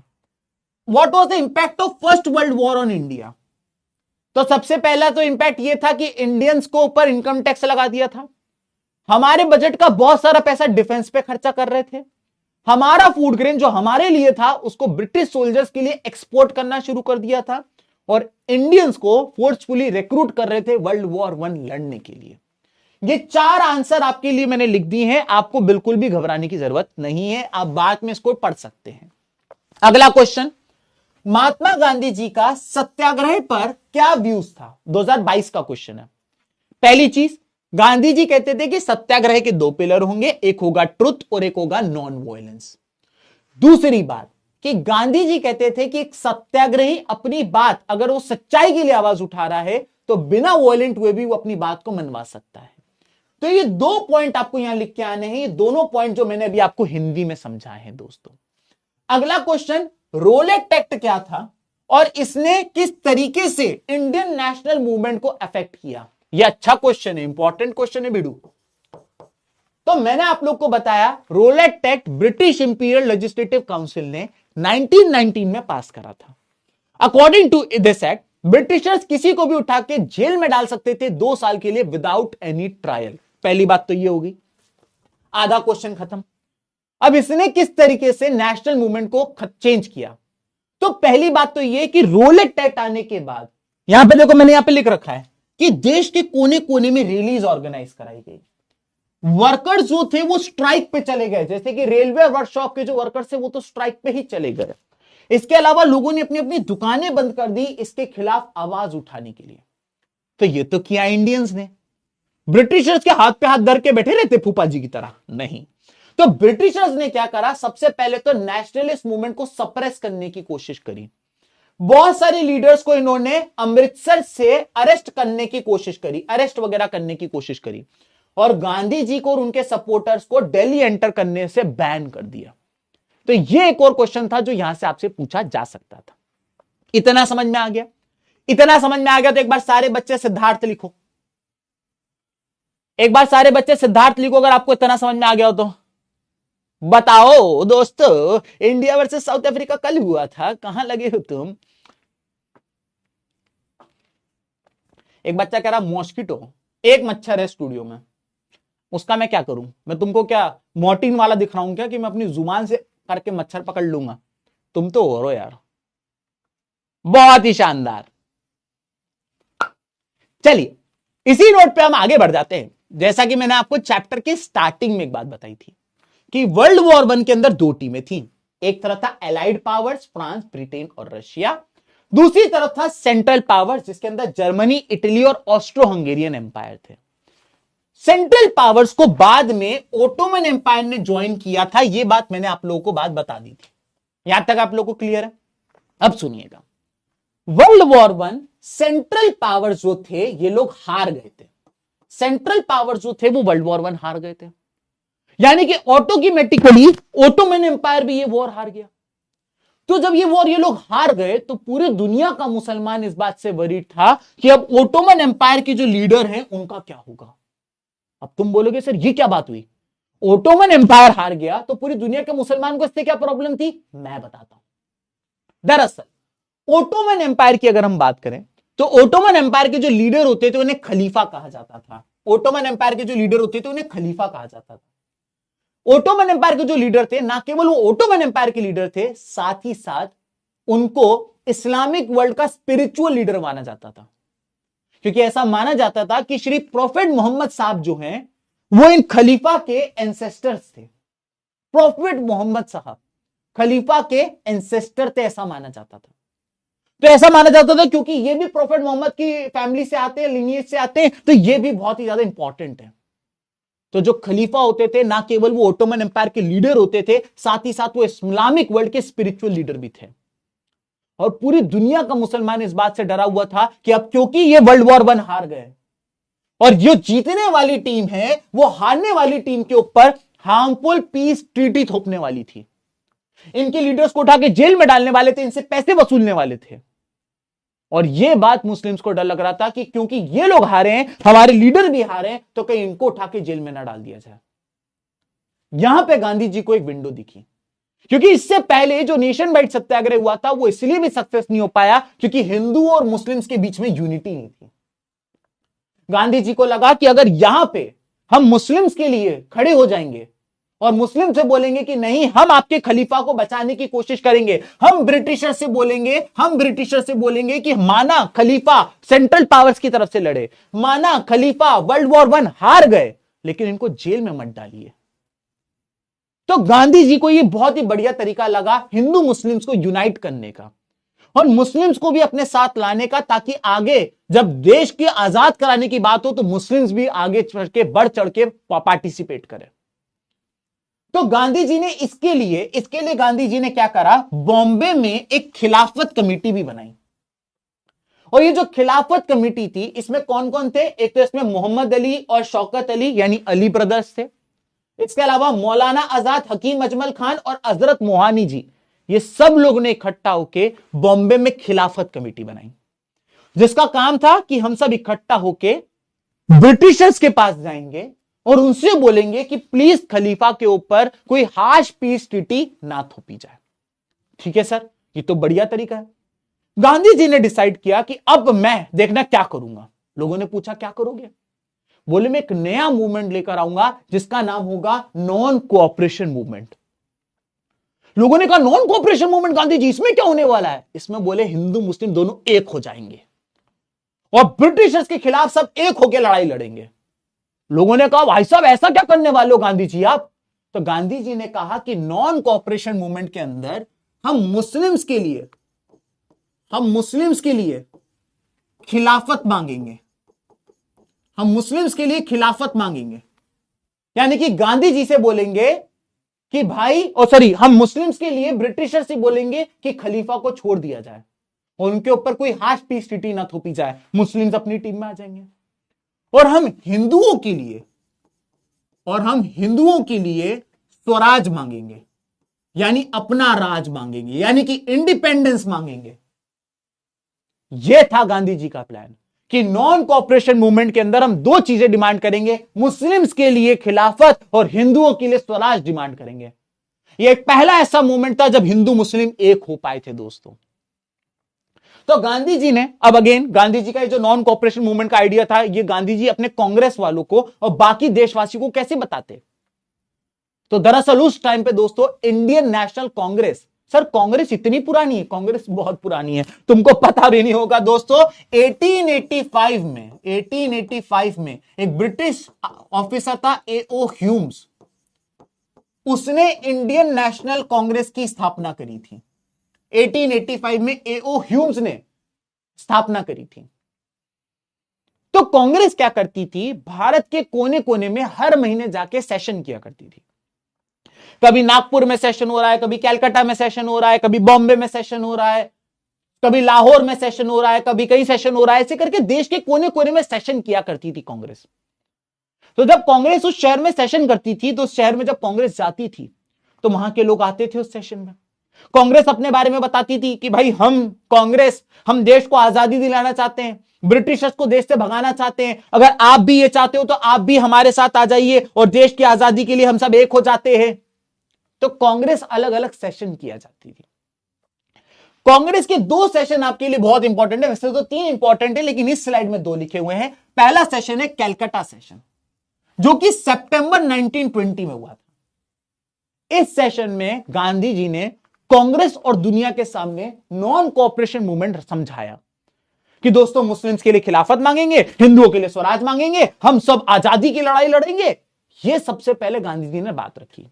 What was the impact of first world war on India. तो सबसे पहला तो इंपैक्ट ये था कि इंडियंस को ऊपर इनकम टैक्स लगा दिया था। हमारे बजट का बहुत सारा पैसा डिफेंस पे खर्चा कर रहे थे। हमारा फूड ग्रेन जो हमारे लिए था उसको ब्रिटिश सोल्जर्स के लिए एक्सपोर्ट करना शुरू कर दिया था और इंडियंस को फोर्सफुली रिक्रूट कर रहे थे वर्ल्ड वॉर 1 लड़ने के लिए। ये 4 आंसर आपके लिए मैंने लिख दी हैं। आपको बिल्कुल भी घबराने की जरूरत नहीं है, आप बाद में इसको पढ़ सकते हैं। अगला क्वेश्चन, महात्मा गांधी जी का सत्याग्रह पर क्या व्यूज था। 2022 का क्वेश्चन है। पहली चीज, गांधी जी कहते थे कि सत्याग्रह के 2 पिलर होंगे, एक होगा ट्रुथ और एक होगा नॉन वायलेंस। दूसरी बात कि गांधी जी कहते थे कि एक सत्याग्रही अपनी बात अगर वो सच्चाई के लिए आवाज उठा रहा है तो बिना वायलेंट हुए भी वो अपनी बात को मनवा सकता है। तो ये 2 पॉइंट आपको यहां लिख के आने हैं, ये दोनों पॉइंट जो मैंने अभी आपको हिंदी में समझाए हैं दोस्तों। अगला क्वेश्चन, रोलेट एक्ट क्या था और इसने किस तरीके से इंडियन नेशनल मूवमेंट को अफेक्ट किया। यह अच्छा क्वेश्चन है, इंपॉर्टेंट क्वेश्चन है बिडू। तो मैंने आप लोग को बताया Rowlatt Act British Imperial Legislative Council ने 1919 में पास करा था। According to this act Britishers किसी को भी उठा के जेल में डाल सकते थे 2 साल के लिए विदाउट एनी ट्रायल। पहली बात तो ये होगी, आधा क्वेश्चन खत्म। अब इसने किस तरीके से नेशनल मूवमेंट को चेंज किया? तो पहली बात तो ये कि रोलेट एक्ट आने के बाद, यहां पे देखो मैंने यहां पे लिख रखा है कि देश के कोने कोने में रैलीज ऑर्गेनाइज कराई गई। वर्कर्स जो थे वो स्ट्राइक पे चले गए, जैसे कि रेलवे वर्कशॉप के जो वर्कर्स थे वो तो स्ट्राइक पे ही चले गए। इसके अलावा लोगों ने अपनी अपनी दुकानें बंद कर दी इसके खिलाफ आवाज उठाने के लिए। तो ये तो किया इंडियंस ने। ब्रिटिशर्स के हाथ पे हाथ धर के बैठे रहते फूफा जी की तरह? नहीं। तो ब्रिटिशर्स ने क्या करा, सबसे पहले तो नेशनलिस्ट मूवमेंट को सप्रेस करने की कोशिश करी। बहुत सारे लीडर्स को इन्होंने अमृतसर से अरेस्ट करने की कोशिश करी, अरेस्ट वगैरह करने की कोशिश करी, और गांधी जी को और उनके सपोर्टर्स को दिल्ली एंटर करने से बैन कर दिया। तो ये एक और क्वेश्चन था जो यहां से आपसे पूछा जा सकता था। इतना समझ में आ गया? इतना समझ में आ गया तो एक बार सारे बच्चे सिद्धार्थ लिखो। एक बार सारे बच्चे सिद्धार्थ लिखो अगर आपको इतना समझ में आ गया हो तो। बताओ दोस्तों, इंडिया वर्सेस साउथ अफ्रीका कल हुआ था, कहां लगे हो तुम? एक बच्चा कह रहा मॉस्किटो, एक मच्छर है स्टूडियो में, उसका मैं क्या करूं? मैं तुमको क्या मॉर्टिन वाला दिख रहा हूं क्या कि मैं अपनी जुबान से करके मच्छर पकड़ लूंगा? तुम तो हो यार, बहुत ही शानदार। चलिए इसी नोट पे हम आगे बढ़ जाते हैं। जैसा कि मैंने आपको चैप्टर के स्टार्टिंग में एक बात बताई थी कि वर्ल्ड वॉर 1 के अंदर 2 टीमें थी। एक तरफ था एलाइड पावर्स, फ्रांस, ब्रिटेन और रशिया। दूसरी तरफ था सेंट्रल पावर्स, जिसके अंदर जर्मनी, इटली और ऑस्ट्रो हंगेरियन एम्पायर थे। सेंट्रल पावर्स को बाद में ओटोमन एम्पायर ने ज्वाइन किया था, यह बात मैंने आप लोगों को बात बता दी थी। यहां तक आप लोगों को क्लियर है? अब सुनिएगा, वर्ल्ड वॉर 1 सेंट्रल पावर्स जो थे ये लोग हार गए थे। सेंट्रल पावर्स जो थे वो वर्ल्ड वॉर 1 हार गए थे, यानी कि ऑटोमेटिकली ओटोमन एम्पायर भी ये वॉर हार गया। तो जब ये वॉर ये लोग हार गए तो पूरी दुनिया का मुसलमान इस बात से वरीड था कि अब ओटोमन एम्पायर के जो लीडर हैं उनका क्या होगा। अब तुम बोलोगे सर ये क्या बात हुई, ओटोमन एम्पायर हार गया तो पूरी दुनिया के मुसलमान को इससे क्या प्रॉब्लम थी? मैं बताता हूं। दरअसल ओटोमन एम्पायर की अगर हम बात करें तो ओटोमन एम्पायर के जो लीडर होते थे उन्हें खलीफा कहा जाता था। ओटोमन एम्पायर के जो लीडर होते थे उन्हें खलीफा कहा जाता था। ओटोमन एम्पायर के जो लीडर थे, ना केवल वो ओटोमन एम्पायर के लीडर थे, साथ ही साथ उनको इस्लामिक वर्ल्ड का स्पिरिचुअल लीडर माना जाता था, क्योंकि ऐसा माना जाता था कि श्री प्रोफेट मोहम्मद साहब जो हैं वो इन खलीफा के एंसेस्टर्स थे। प्रोफेट मोहम्मद साहब खलीफा के एंसेस्टर थे, ऐसा माना जाता था। तो ऐसा माना जाता था क्योंकि ये भी प्रोफेट मोहम्मद की फैमिली से आते हैं, लिनिएज से आते हैं, तो ये भी बहुत ही ज्यादा इंपॉर्टेंट है। तो जो खलीफा होते थे ना केवल वो ओटोमन एम्पायर के लीडर होते थे, साथ ही साथ वो इस्लामिक वर्ल्ड के स्पिरिचुअल लीडर भी थे। और पूरी दुनिया का मुसलमान इस बात से डरा हुआ था कि अब क्योंकि ये वर्ल्ड वॉर 1 हार गए और जो जीतने वाली टीम है वो हारने वाली टीम के ऊपर हार्मफुल पीस ट्रीटी थोपने वाली थी। इनके लीडर्स को उठा के जेल में डालने वाले थे, इनसे पैसे वसूलने वाले थे। और यह बात मुस्लिम्स को डर लग रहा था कि क्योंकि ये लोग हारे हैं, हमारे लीडर भी हारे हैं, तो कहीं इनको उठा के जेल में ना डाल दिया जाए। यहां पे गांधी जी को एक विंडो दिखी, क्योंकि इससे पहले जो नेशन वाइड सत्याग्रह हुआ था वो इसलिए भी सक्सेस नहीं हो पाया क्योंकि हिंदू और मुस्लिम्स के बीच में यूनिटी नहीं थी। गांधी जी को लगा कि अगर यहां पे हम मुस्लिम्स के लिए खड़े हो जाएंगे और मुस्लिम से बोलेंगे कि नहीं हम आपके खलीफा को बचाने की कोशिश करेंगे, हम ब्रिटिशर से बोलेंगे कि माना खलीफा सेंट्रल पावर्स की तरफ से लड़े, माना खलीफा वर्ल्ड वॉर 1 हार गए, लेकिन इनको जेल में मत डालिए। तो गांधी जी को यह बहुत ही बढ़िया तरीका लगा हिंदू मुस्लिम्स को यूनाइट करने का और मुस्लिम्स को भी अपने साथ लाने का, ताकि आगे जब देश के आजाद कराने की बात हो तो मुस्लिम्स भी आगे चढ़ के बढ़ चढ़ के पार्टिसिपेट करें। तो गांधी जी ने इसके लिए गांधी जी ने क्या करा, बॉम्बे में एक खिलाफत कमेटी भी बनाई। और ये जो खिलाफत कमेटी थी इसमें कौन कौन थे? एक तो इसमें मोहम्मद अली और शौकत अली यानी अली ब्रदर्स थे। इसके अलावा मौलाना आजाद, हकीम अजमल खान और हजरत मोहानी जी, ये सब लोग ने इकट्ठा होकर बॉम्बे में खिलाफत कमेटी बनाई, जिसका काम था कि हम सब इकट्ठा होकर ब्रिटिशर्स के पास जाएंगे और उनसे बोलेंगे कि प्लीज खलीफा के ऊपर कोई हार्श पीस ट्रीटी ना थोपी जाए। ठीक है सर, ये तो बढ़िया तरीका है। गांधी जी ने डिसाइड किया कि अब मैं देखना क्या करूंगा। लोगों ने पूछा क्या करोगे? बोले मैं एक नया मूवमेंट लेकर आऊंगा जिसका नाम होगा नॉन कोऑपरेशन मूवमेंट। लोगों ने कहा non cooperation movement Gandhi ji, इसमें क्या होने वाला है? इसमें बोले हिंदू मुस्लिम दोनों एक हो जाएंगे और ब्रिटिशर्स के खिलाफ सब एक होकर लड़ाई लड़ेंगे। लोगों ने कहा भाई साहब ऐसा क्या करने वाले हो गांधी जी आप? तो गांधी जी ने कहा कि नॉन कोऑपरेशन मूवमेंट के अंदर हम मुस्लिम्स के लिए खिलाफत मांगेंगे। हम मुस्लिम्स के लिए खिलाफत मांगेंगे, यानी कि गांधी जी से बोलेंगे कि भाई हम मुस्लिम्स के लिए ब्रिटिशर से बोलेंगे कि खलीफा को छोड़ दिया जाए और उनके ऊपर कोई हाश पीस ट्रीटी ना थोपी जाए, मुस्लिम्स अपनी टीम में आ जाएंगे। और हम हिंदुओं के लिए स्वराज मांगेंगे, यानी अपना राज मांगेंगे, यानी कि इंडिपेंडेंस मांगेंगे। यह था गांधी जी का प्लान कि नॉन कोऑपरेशन मूवमेंट के अंदर हम दो चीजें डिमांड करेंगे, मुस्लिम्स के लिए खिलाफत और हिंदुओं के लिए स्वराज डिमांड करेंगे। यह एक पहला ऐसा मूवमेंट था जब हिंदू मुस्लिम एक हो पाए थे दोस्तों। तो गांधी जी ने गांधी जी का ये जो नॉन कोऑपरेशन मूवमेंट का आइडिया था, ये गांधी जी अपने कांग्रेस वालों को और बाकी देशवासियों को कैसे बताते? तो दरअसल उस टाइम पे दोस्तों Indian national Congress, sir Congress इतनी पुरानी है? कांग्रेस बहुत पुरानी है, तुमको पता भी नहीं होगा दोस्तों। 1885 में एक ब्रिटिश ऑफिसर था A.O. ह्यूम्स, उसने इंडियन नेशनल कांग्रेस की स्थापना करी थी। 1885 में A.O. ह्यूम्स ने स्थापना करी थी। तो कांग्रेस क्या करती थी, भारत के कोने कोने में हर महीने जाके सेशन किया करती थी। कभी नागपुर में सेशन हो रहा है, कभी कलकत्ता में सेशन हो रहा है, कभी बॉम्बे में सेशन हो रहा है, कभी लाहौर में सेशन हो रहा है, कभी कहीं सेशन हो रहा है। ऐसे करके देश के कोने कोने में सेशन किया करती थी कांग्रेस। तो जब कांग्रेस उस शहर में सेशन करती थी, तो उस शहर में जब कांग्रेस जाती थी तो वहां के लोग आते थे उस सेशन में। कांग्रेस अपने बारे में बताती थी कि भाई हम देश को आजादी दिलाना चाहते हैं, ब्रिटिशर्स को देश से भगाना चाहते हैं, अगर आप भी ये चाहते हो तो आप भी हमारे साथ आ जाइए और देश की आजादी के लिए हम सब एक हो जाते हैं। तो कांग्रेस अलग अलग सेशन किया जाती थी। कांग्रेस के दो सेशन आपके लिए बहुत इंपॉर्टेंट है, वैसे तो तीन इंपॉर्टेंट है लेकिन इस स्लाइड में दो लिखे हुए हैं। पहला सेशन है कलकत्ता सेशन, जो कि सितंबर 1920 में हुआ था। इस सेशन में गांधी जी ने कांग्रेस और दुनिया के सामने नॉन कोऑपरेशन मूवमेंट समझाया कि दोस्तों मुस्लिम्स के लिए खिलाफत मांगेंगे, हिंदुओं के लिए स्वराज मांगेंगे, हम सब आजादी की लड़ाई लड़ेंगे। यह सबसे पहले गांधी जी ने बात रखी।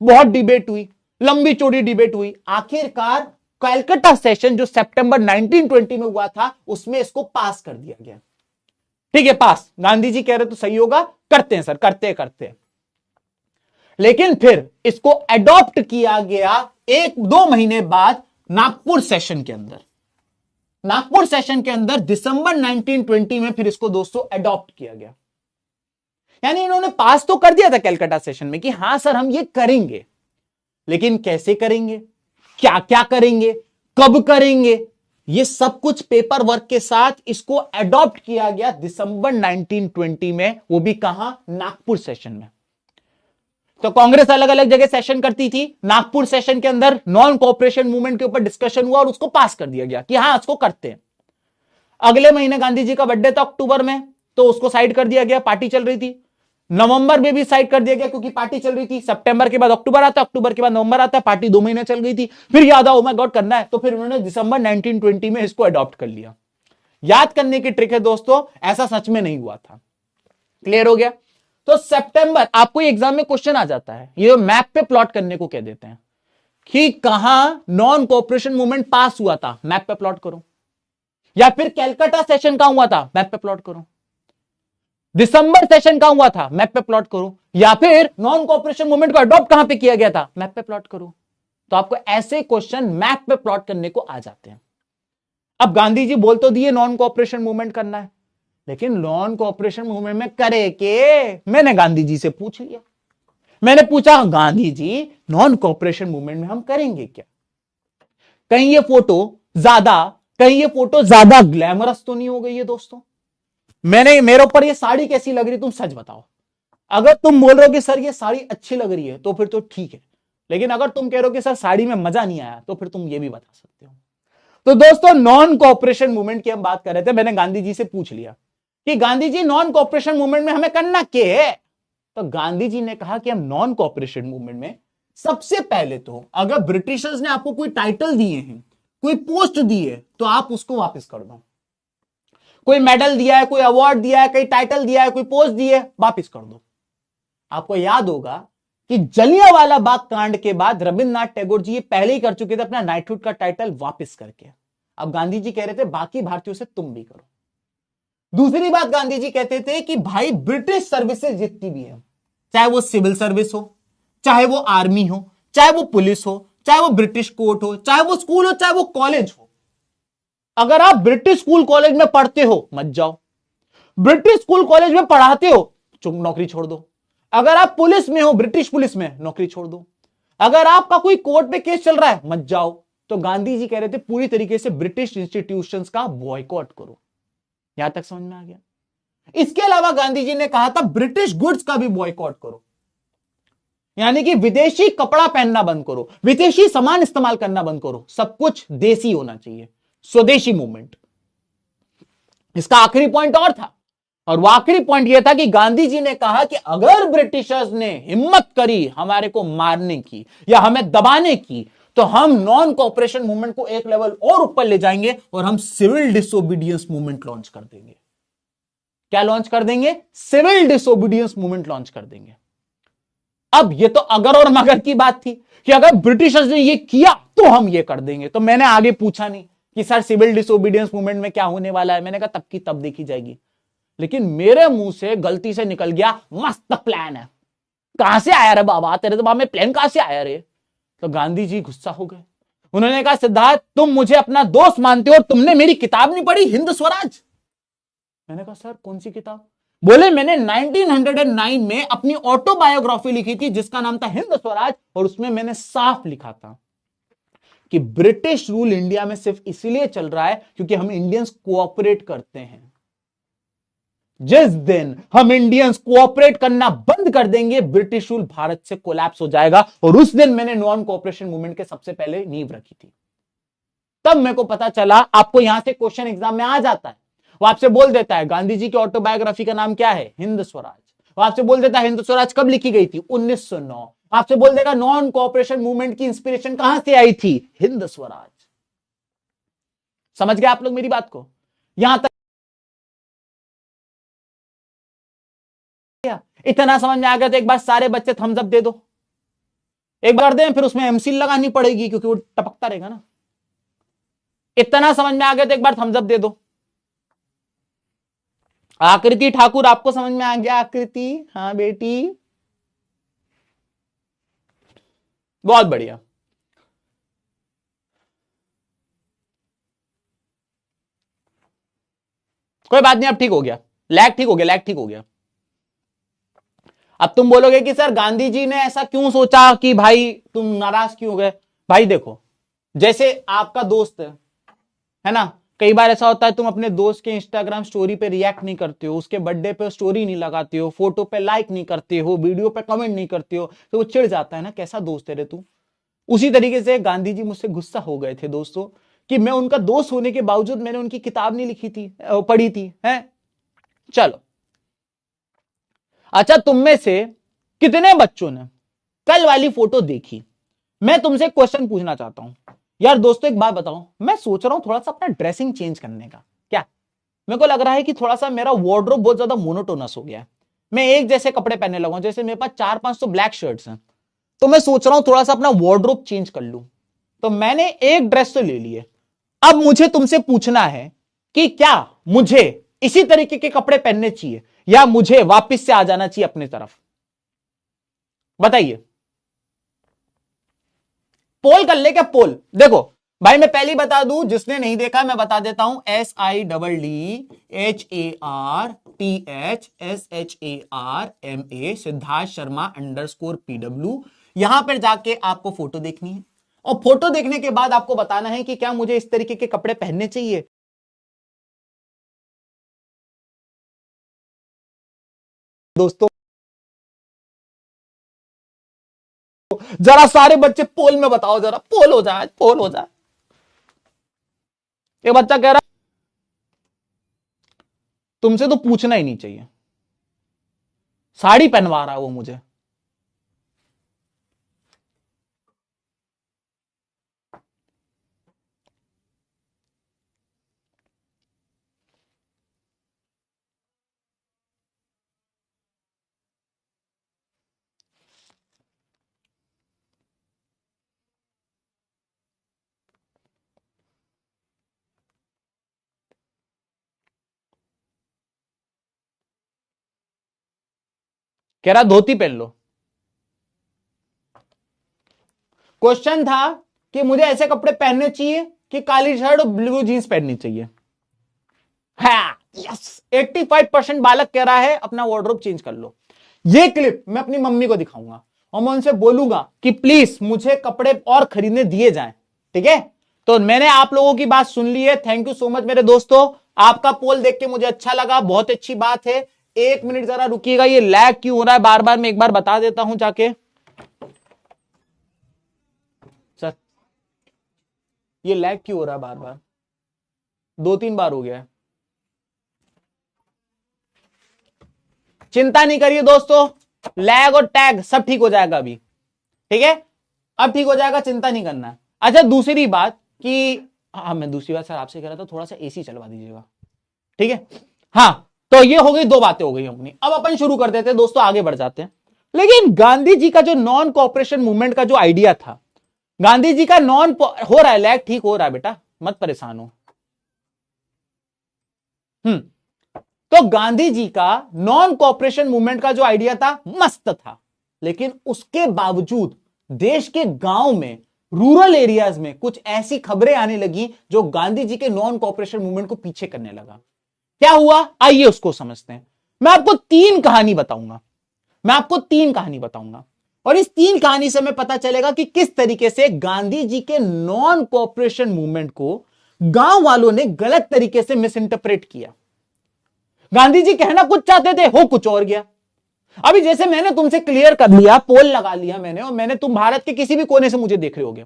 बहुत डिबेट हुई, लंबी चौड़ी डिबेट हुई। आखिरकार कलकत्ता सेशन जो सितंबर 1920 में हुआ था, उसमें इसको पास कर दिया गया। ठीक है, पास। गांधी जी कह रहे तो सही होगा, करते हैं सर, करते। लेकिन फिर इसको एडॉप्ट किया गया 1-2 महीने बाद नागपुर सेशन के अंदर दिसंबर 1920 में फिर इसको दोस्तों एडॉप्ट किया गया। यानी इन्होंने पास तो कर दिया था कलकत्ता सेशन में कि हां सर हम ये करेंगे, लेकिन कैसे करेंगे, क्या क्या करेंगे, कब करेंगे, ये सब कुछ पेपर वर्क के साथ इसको एडॉप्ट किया गया दिसंबर 1920 में, वो भी कहां, नागपुर सेशन में। तो कांग्रेस अलग अलग जगह सेशन करती थी। नागपुर सेशन के अंदर नॉन कोऑपरेशन मूवमेंट के ऊपर डिस्कशन हुआ और उसको पास कर दिया गया कि हां इसको करते हैं। अगले महीने गांधी जी का बर्थडे था अक्टूबर में, तो उसको साइड कर दिया गया, पार्टी चल रही थी। नवंबर में भी साइड कर दिया गया क्योंकि पार्टी चल रही थी। सितंबर के बाद अक्टूबर आता, अक्टूबर के बाद नवंबर आता, पार्टी 2 महीने चल गई थी। फिर याद आओ माय गॉड करना है, तो फिर उन्होंने दिसंबर 1920 में इसको अडॉप्ट कर लिया। याद करने की ट्रिक है दोस्तों, ऐसा सच में नहीं हुआ था। क्लियर हो गया? तो सितंबर, आपको एग्जाम में क्वेश्चन आ जाता है, ये मैप पे प्लॉट करने को कह देते हैं कि कहां नॉन कोऑपरेशन मूवमेंट पास हुआ था, मैप पे प्लॉट करो, या फिर कलकत्ता सेशन कहां हुआ था, मैप पे प्लॉट करो, दिसंबर सेशन कहां हुआ था, मैप पे प्लॉट करो, या फिर नॉन कोऑपरेशन मूवमेंट को अडॉप्ट कहां पे किया गया था, मैप पे प्लॉट करो। तो आपको ऐसे क्वेश्चन मैप पे प्लॉट करने को आ जाते हैं। अब गांधी जी बोल तो दिए नॉन कोऑपरेशन मूवमेंट करना है, लेकिन नॉन कोऑपरेशन मूवमेंट में करे के, मैंने गांधी जी से पूछ लिया। मैंने पूछा Gandhi ji non cooperation movement में हम करेंगे क्या? कहीं ये फोटो ज्यादा ग्लैमरस तो नहीं हो गई है दोस्तों? मेरे ऊपर ये साड़ी कैसी लग रही, तुम सच बताओ। अगर तुम बोल रहे हो कि सर ये साड़ी अच्छी लग रही है तो फिर तो ठीक है, लेकिन अगर तुम कह रहे हो कि सर साड़ी में मजा नहीं आया, तो फिर तुम ये भी बता सकते हो। तो दोस्तों नॉन कोऑपरेशन मूवमेंट की हम बात कर रहे थे। मैंने गांधी जी से पूछ लिया कि Gandhi ji non cooperation movement में हमें करना क्या है। तो गांधी जी ने कहा कि हम नॉन कोऑपरेशन मूवमेंट में सबसे पहले तो अगर ब्रिटिशर्स ने आपको कोई टाइटल दिए हैं, कोई पोस्ट दी है, तो आप उसको वापस कर दो। कोई मेडल दिया है, कोई अवार्ड दिया है, कोई टाइटल दिया है, कोई पोस्ट दी है, वापस कर दो। आपको याद होगा कि जलियांवाला बाग कांड के बाद रविंद्रनाथ टैगोर जी ये पहले ही कर चुके थे अपना नाइटहुड का टाइटल वापस करके। अब गांधी जी कह रहे थे बाकी भारतीयों से तुम भी करो। दूसरी बात गांधी जी कहते थे कि भाई ब्रिटिश सर्विसेज जितनी भी है, चाहे वो सिविल सर्विस हो, चाहे वो आर्मी हो, चाहे वो पुलिस हो, चाहे वो ब्रिटिश कोर्ट हो, चाहे वो स्कूल हो, चाहे वो कॉलेज हो, अगर आप ब्रिटिश स्कूल कॉलेज में पढ़ते हो मत जाओ। ब्रिटिश स्कूल कॉलेज में पढ़ाते हो नौकरी छोड़ दो। अगर आप पुलिस में हो, ब्रिटिश पुलिस में, नौकरी छोड़ दो। अगर आपका कोई कोर्ट में केस चल रहा है मत जाओ। तो गांधी जी कह रहे थे पूरी तरीके से ब्रिटिश इंस्टीट्यूशंस का बॉयकॉट करो। यहां तक समझ में आ गया। इसके अलावा गांधी जी ने कहा था ब्रिटिश गुड्स का भी बॉयकॉट करो, यानी कि विदेशी कपड़ा पहनना बंद करो, विदेशी सामान इस्तेमाल करना बंद करो, सब कुछ देसी होना चाहिए, स्वदेशी मूवमेंट। इसका आखिरी पॉइंट और था, और वो आखिरी पॉइंट यह था कि गांधी जी ने कहा कि अगर ब्रिटिशर्स ने हिम्मत करी हमारे को मारने की या हमें दबाने की, तो हम नॉन कोऑपरेशन मूवमेंट को एक लेवल और ऊपर ले जाएंगे और हम सिविल डिसोबीडियंस मूवमेंट लॉन्च कर देंगे। क्या लॉन्च कर देंगे? सिविल डिसोबीडियंस मूवमेंट लॉन्च कर देंगे। अब ये तो अगर और मगर की बात थी कि अगर ब्रिटिशर्स ने ये किया तो हम ये कर देंगे। तो मैंने आगे पूछा नहीं कि सर सिविल डिसोबीडियंस मूवमेंट में क्या होने वाला है। मैंने कहा तब की तब देखी जाएगी। लेकिन मेरे मुंह से गलती से निकल गया मस्त प्लान है। कहां से आया रे बाबा, तेरे दिमाग में प्लान कहां से आया रे? तो गांधी जी गुस्सा हो गए। उन्होंने कहा सिद्धार्थ तुम मुझे अपना दोस्त मानते हो और तुमने मेरी किताब नहीं पढ़ी हिंद स्वराज। मैंने कहा सर कौन सी किताब? बोले मैंने 1909 में अपनी ऑटोबायोग्राफी लिखी थी जिसका नाम था हिंद स्वराज, और उसमें मैंने साफ लिखा था कि ब्रिटिश रूल इंडिया में सिर्फ इसलिए चल रहा है क्योंकि हम इंडियंस कोऑपरेट करते हैं। जिस दिन हम इंडियंस कोऑपरेट करना बंद कर देंगे ब्रिटिश रूल भारत से कोलैप्स हो जाएगा। और उस दिन मैंने नॉन कोऑपरेशन मूवमेंट के सबसे पहले नींव रखी थी। तब मेरे को पता चला, आपको यहां से क्वेश्चन एग्जाम में आ जाता है, वो आपसे बोल देता है गांधी जी की ऑटोबायोग्राफी का नाम क्या है? हिंद स्वराज। वो आपसे बोल देता है हिंद स्वराज कब लिखी गई थी? 1909। आपसे बोल देगा नॉन कोऑपरेशन मूवमेंट की इंस्पिरेशन कहां से आई थी? हिंद स्वराज। समझ गए आप लोग मेरी बात को? यहां तक इतना समझ में आ गया तो एक बार सारे बच्चे थम्स अप दे दो। एक बार दें, फिर उसमें एमसील लगानी पड़ेगी क्योंकि वो टपकता रहेगा ना। इतना समझ में आ गया तो एक बार थम्स अप दे दो। आकृति ठाकुर आपको समझ में आ गया? आकृति, हाँ बेटी, बहुत बढ़िया। कोई बात नहीं, अब ठीक हो गया, लैग ठीक हो गया, लैग ठीक हो गया। अब तुम बोलोगे कि सर गांधी जी ने ऐसा क्यों सोचा कि भाई तुम नाराज क्यों हो गए? भाई देखो, जैसे आपका दोस्त है ना, कई बार ऐसा होता है तुम अपने दोस्त के इंस्टाग्राम स्टोरी पे रिएक्ट नहीं करते हो, उसके बर्थडे पे स्टोरी नहीं लगाते हो, फोटो पे लाइक नहीं करते हो, वीडियो पे कमेंट नहीं करते हो, तो वो चिढ़ जाता है ना, कैसा दोस्त है रे तू। उसी तरीके से गांधी जी मुझसे गुस्सा हो गए थे दोस्तों कि मैं उनका दोस्त होने के बावजूद मैंने उनकी किताब नहीं लिखी थी, पढ़ी थी है। चलो अच्छा, तुम में से कितने बच्चों ने कल वाली फोटो देखी? मैं तुमसे क्वेश्चन पूछना चाहता हूं यार दोस्तों, एक बात बताओ, मैं सोच रहा हूं थोड़ा सा अपना ड्रेसिंग चेंज करने का। क्या मेरे को लग रहा है कि थोड़ा सा मेरा वार्डरोब बहुत ज्यादा मोनोटोनस हो गया है। मैं एक जैसे कपड़े पहनने लगा हूं, जैसे मेरे पास 4-5 तो ब्लैक शर्ट्स हैं, तो मैं सोच रहा हूं थोड़ा सा अपना वार्डरोब चेंज कर लूं। तो मैंने एक ड्रेस तो ले लिए। अब मुझे तुमसे पूछना है कि क्या मुझे इसी तरीके के कपड़े पहनने चाहिए या मुझे वापस से आ जाना चाहिए अपनी तरफ? बताइए, पोल कर ले क्या? पोल देखो भाई, मैं पहले बता दूं, जिसने नहीं देखा मैं बता देता हूं, SIDDHARTHSHARMA सिद्धार्थ शर्मा _PW। यहां पर जाके आपको फोटो देखनी है और फोटो देखने के बाद आपको बताना है कि क्या मुझे इस तरीके के कपड़े पहनने चाहिए। दोस्तों जरा सारे बच्चे पोल में बताओ, जरा पोल हो जाए, पोल हो जाए। एक बच्चा कह रहा तुमसे तो पूछना ही नहीं चाहिए, साड़ी पहनवा रहा है वो मुझे। कह रहा धोती पहन लो। क्वेश्चन था कि मुझे ऐसे कपड़े पहनने चाहिए कि काली शर्ट और ब्लू जींस पहननी चाहिए। हाँ, यस, 85% बालक कह रहा है अपना वार्डरोब चेंज कर लो। ये क्लिप मैं अपनी मम्मी को दिखाऊंगा और मैं उनसे बोलूंगा कि प्लीज मुझे कपड़े और खरीदने दिए जाएं। ठीक है, तो मैंने आप लोगों की बात सुन ली है। थैंक यू सो मच मेरे दोस्तों, आपका पोल देख के मुझे अच्छा लगा, बहुत अच्छी बात है। 1 मिनट जरा रुकिएगा, ये लैग क्यों हो रहा है बार बार, मैं एक बार बता देता हूं जाके। सर ये लैग क्यों हो रहा है बार बार, 2-3 बार हो गया है। चिंता नहीं करिए दोस्तों, लैग और टैग सब ठीक हो जाएगा अभी। ठीक है, अब ठीक हो जाएगा, चिंता नहीं करना। अच्छा दूसरी बात कि हाँ, मैं दूसरी बात सर आपसे कह रहा था थोड़ा सा एसी चलवा दीजिएगा। ठीक है, हाँ, तो ये हो गई, 2 बातें हो गई अपनी। अब अपन शुरू कर देते हैं दोस्तों, आगे बढ़ जाते हैं। लेकिन गांधी जी का जो नॉन कोऑपरेशन मूवमेंट का जो आइडिया था, गांधी जी का नॉन हो रहा है, लैग ठीक हो रहा है बेटा, मत परेशान हो। तो गांधी जी का नॉन कोऑपरेशन मूवमेंट का जो आइडिया था मस्त था, लेकिन उसके बावजूद देश के गांव में, रूरल एरियाज में कुछ ऐसी खबरें आने लगी जो गांधी जी के नॉन कोऑपरेशन मूवमेंट को पीछे करने लगा। क्या हुआ, आइए उसको समझते हैं। मैं आपको 3 कहानी बताऊंगा, और इस 3 कहानी से हमें पता चलेगा कि किस तरीके से गांधी जी के नॉन कोऑपरेशन मूवमेंट को गांव वालों ने गलत तरीके से मिस इंटरप्रेट किया। गांधी जी कहना कुछ चाहते थे, हो कुछ और गया। अभी जैसे मैंने तुमसे क्लियर कर लिया, पोल लगा लिया मैंने, और मैंने, तुम भारत के किसी भी कोने से मुझे देख रहे होगे,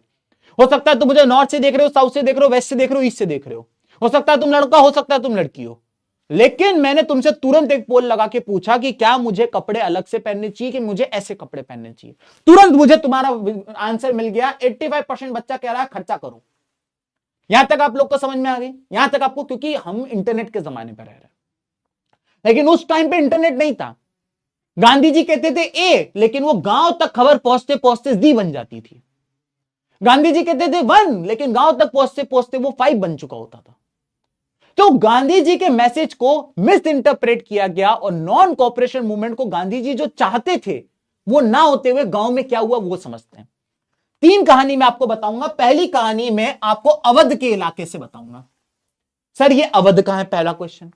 हो सकता है तुम मुझे नॉर्थ से देख रहे हो, साउथ से देख रहे हो, वेस्ट से देख रहे हो, ईस्ट से देख रहे हो सकता है तुम लड़का, हो सकता है तुम लड़की हो, लेकिन मैंने तुमसे तुरंत एक पोल लगा के पूछा कि क्या मुझे कपड़े अलग से पहनने चाहिए कि मुझे ऐसे कपड़े पहनने चाहिए। तुरंत मुझे तुम्हारा आंसर मिल गया। 85% बच्चा कह रहा है खर्चा करो। यहां तक आप लोग को समझ में आ गई, यहां तक आपको, क्योंकि हम इंटरनेट के जमाने पर रह रहे हैं, लेकिन उस टाइम पे इंटरनेट नहीं था। गांधी जी कहते थे ए, लेकिन वो गांव तक खबर पहुंचते पहुंचते जी बन जाती थी। गांधी जी कहते थे 1, लेकिन गांव तक पहुंचते पहुंचते वो 5 बन चुका होता था। तो गांधी जी के मैसेज को मिस इंटरप्रेट किया गया, और नॉन कोऑपरेशन मूवमेंट को गांधी जी जो चाहते थे वो ना होते हुए गांव में क्या हुआ वो समझते हैं। 3 कहानी मैं आपको बताऊंगा। पहली कहानी में आपको अवध के इलाके से बताऊंगा। सर ये अवध कहां है, पहला क्वेश्चन।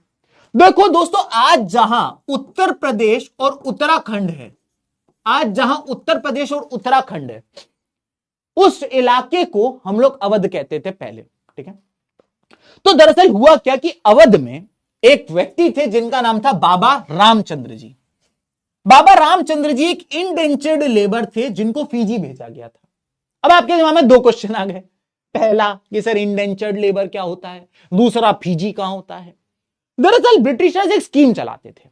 देखो दोस्तों, आज जहां उत्तर प्रदेश और उत्तराखंड है, उस इलाके को हम लोग अवध कहते थे पहले। ठीक है, तो दरअसल हुआ क्या कि अवध में एक व्यक्ति थे जिनका नाम था बाबा रामचंद्र जी। बाबा रामचंद्र जी एक इंडेंचर्ड लेबर थे जिनको फीजी भेजा गया था। अब आपके दिमाग में 2 क्वेश्चन आ गए। पहला कि सर इंडेंचर्ड लेबर क्या होता है, दूसरा फीजी कहां होता है। दरअसल ब्रिटिशर्स एक स्कीम चलाते थे,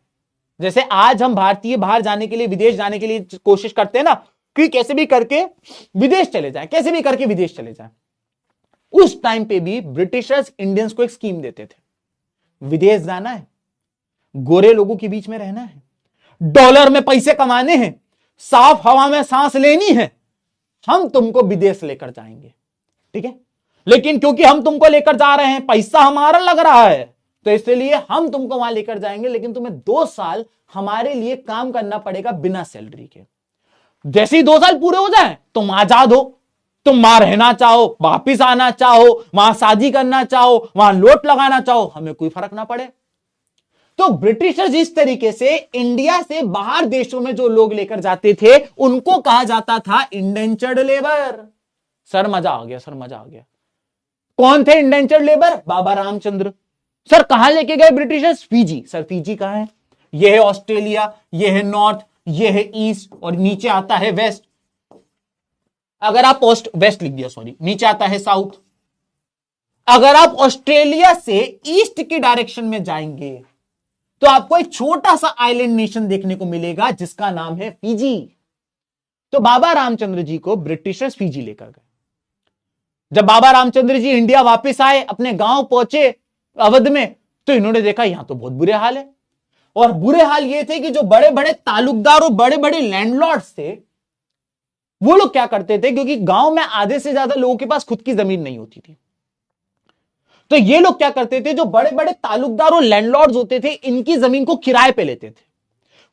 जैसे आज हम भारतीय बाहर जाने के लिए, विदेश जाने के लिए कोशिश करते हैं ना, कि कैसे भी करके विदेश चले जाएं, उस टाइम पे भी ब्रिटिशर्स इंडियंस को एक स्कीम देते थे। विदेश जाना है, गोरे लोगों के बीच में रहना है, डॉलर में पैसे कमाने हैं, साफ हवा में सांस लेनी है, हम तुमको विदेश लेकर जाएंगे। ठीक है, लेकिन क्योंकि हम तुमको लेकर जा रहे हैं, पैसा हमारा लग रहा है, तो इसलिए हम तुमको वहां लेकर जाएंगे, लेकिन तुम्हें 2 साल हमारे लिए काम करना पड़ेगा बिना सैलरी के। जैसे ही 2 साल पूरे हो जाए तुम आजाद हो, तुम वहां रहना चाहो, वापिस आना चाहो, वहां शादी करना चाहो, वहां लोट लगाना चाहो, हमें कोई फर्क ना पड़े। तो ब्रिटिशर्स इस तरीके से इंडिया से बाहर देशों में जो लोग लेकर जाते थे उनको कहा जाता था इंडेंचर्ड लेबर। सर मजा आ गया। कौन थे इंडेंचर्ड लेबर? बाबा रामचंद्र। सर कहां लेके गए ब्रिटिशर्स? फीजी। सर फीजी कहां है? यह है ऑस्ट्रेलिया, यह है नॉर्थ, यह है ईस्ट, और नीचे आता है वेस्ट। अगर आप वेस्ट लिख दिया, सॉरी, नीचे आता है साउथ। अगर आप ऑस्ट्रेलिया से ईस्ट की डायरेक्शन में जाएंगे तो आपको एक छोटा सा आइलैंड नेशन देखने को मिलेगा जिसका नाम है फिजी। तो बाबा रामचंद्र जी को ब्रिटिशर्स फिजी लेकर गए। जब बाबा रामचंद्र जी इंडिया वापस आए, अपने गांव पहुंचे अवध में, तो इन्होंने देखा यहां तो बहुत बुरे हाल है। और बुरे हाल ये थे कि जो बड़े बड़े तालुकदार और बड़े बड़े लैंडलॉर्ड्स थे, वो लोग क्या करते थे, क्योंकि गांव में आधे से ज्यादा लोगों के पास खुद की जमीन नहीं होती थी, तो ये लोग क्या करते थे, जो बड़े बड़े तालुकदार और लैंडलॉर्ड्स होते थे, इनकी जमीन को किराए पे लेते थे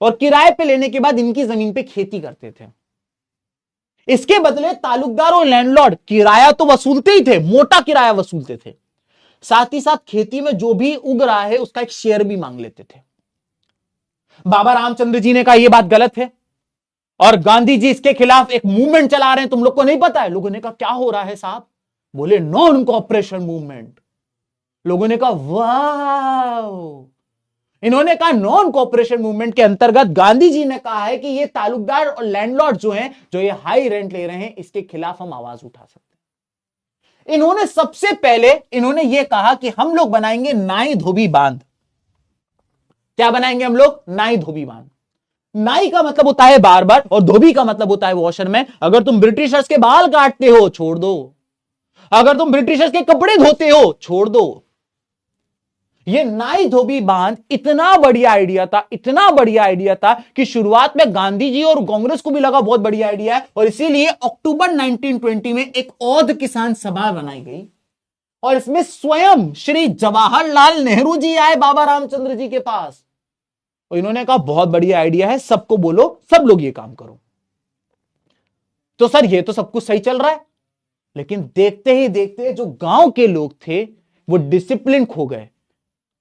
और किराए पे लेने के बाद इनकी जमीन पे खेती करते थे। इसके बदले तालुकदार और लैंडलॉर्ड किराया तो वसूलते ही थे, मोटा किराया वसूलते थे, साथ ही साथ खेती में जो भी उग रहा है उसका एक शेयर भी मांग लेते थे। बाबा रामचंद्र जी ने कहा यह बात गलत है और गांधी जी इसके खिलाफ एक मूवमेंट चला रहे हैं, तुम लोग को नहीं पता है। लोगों ने कहा क्या हो रहा है साहब? बोले नॉन कोऑपरेशन मूवमेंट। लोगों ने कहा वाह। इन्होंने कहा नॉन कोऑपरेशन मूवमेंट के अंतर्गत गांधी जी ने कहा है कि ये तालुकदार और लैंडलॉर्ड जो हैं, जो ये हाई रेंट ले रहे हैं, इसके खिलाफ हम आवाज उठा सकते हैं। इन्होंने सबसे पहले इन्होंने ये कहा कि हम लोग बनाएंगे नाई धोबी बांध। क्या बनाएंगे हम लोग? नाई धोबी बांध। नाई का मतलब होता है बार्बर और धोबी का मतलब होता है वॉशरमैन। अगर तुम ब्रिटिशर्स के बाल काटते हो छोड़ दो, अगर तुम ब्रिटिशर्स के कपड़े धोते हो छोड़ दो। ये नाई धोबी बांध इतना बढ़िया आइडिया था, इतना बढ़िया आइडिया था कि शुरुआत में गांधी जी और कांग्रेस को भी लगा बहुत बढ़िया आइडिया है, और इसीलिए अक्टूबर 1920 में एक औध किसान सभा बनाई गई और इसमें स्वयं श्री जवाहरलाल नेहरू जी आए बाबा रामचंद्र जी के पास और इन्होंने कहा बहुत बढ़िया आइडिया है, सबको बोलो, सब लोग ये काम करो। तो सर ये तो सब कुछ सही चल रहा है, लेकिन देखते ही देखते जो गांव के लोग थे वो डिसिप्लिन खो गए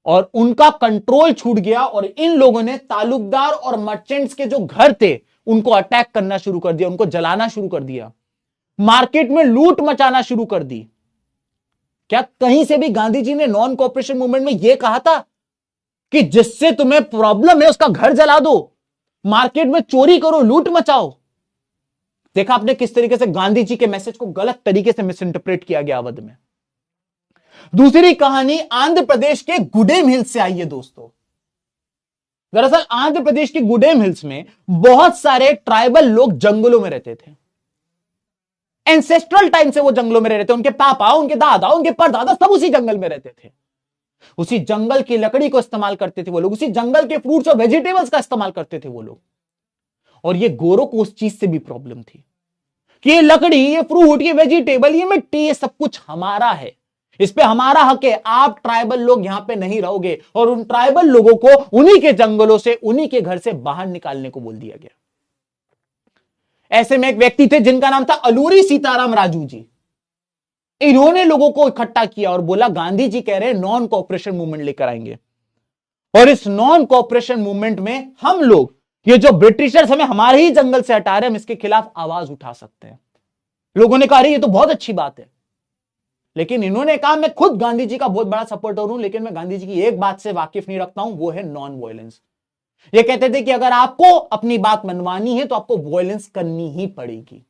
और उनका कंट्रोल छूट गया और इन लोगों ने तालुकदार और मर्चेंट्स के जो घर थे उनको अटैक करना शुरू कर दिया, उनको जलाना शुरू कर दिया, मार्केट में लूट मचाना शुरू कर दी। क्या कहीं से भी गांधी जी ने नॉन कोऑपरेशन मूवमेंट में यह कहा था कि जिससे तुम्हें प्रॉब्लम है उसका घर जला दो, मार्केट में चोरी करो, लूट मचाओ? देखा आपने किस तरीके से गांधी जी के मैसेज को गलत तरीके से मिस इंटरप्रेट किया गया अवध में। दूसरी कहानी आंध्र प्रदेश के गुडेम हिल्स से आई है दोस्तों। दरअसल आंध्र प्रदेश के गुडेम हिल्स में बहुत सारे ट्राइबल लोग जंगलों में रहते थे। एंसेस्ट्रल टाइम से वो जंगलों में रहते थे, उनके पापा, उनके दादा, उनके परदादा सब उसी जंगल में रहते थे। उसी जंगल की लकड़ी को इस्तेमाल करते थे वो लोग, उसी जंगल के फ्रूट्स और वेजिटेबल्स का इस्तेमाल करते थे वो लोग। और ये गोरों को उस चीज से भी प्रॉब्लम थी कि ये लकड़ी, ये फ्रूट, ये वेजिटेबल, ये मिट्टी, ये सब कुछ हमारा है, इस पे हमारा हक है, आप ट्राइबल लोग यहां पे नहीं रहोगे। और उन ट्राइबल लोगों को उन्हीं के जंगलों से, उन्हीं के घर से बाहर निकालने को बोल दिया गया। ऐसे में एक व्यक्ति थे जिनका नाम था अलूरी सीताराम राजू जी। इन्होंने लोगों को इकट्ठा किया और बोला गांधी जी कह रहे हैं नॉन कोऑपरेशन मूवमेंट लेकर आएंगे, और इस नॉन कोऑपरेशन मूवमेंट में हम लोग, ये जो ब्रिटिशर्स हमें हमारे ही जंगल से हटा रहे हैं, हम इसके खिलाफ आवाज उठा सकते हैं। लोगों ने कहा ये तो बहुत अच्छी बात है, लेकिन इन्होंने कहा मैं खुद गांधी जी का बहुत बड़ा सपोर्टर हूं, लेकिन मैं गांधी जी की एक बात से वाकिफ नहीं रखता हूं, वो है नॉन वायलेंस। ये कहते थे कि अगर आपको अपनी बात मनवानी है तो आपको वायलेंस करनी ही पड़ेगी।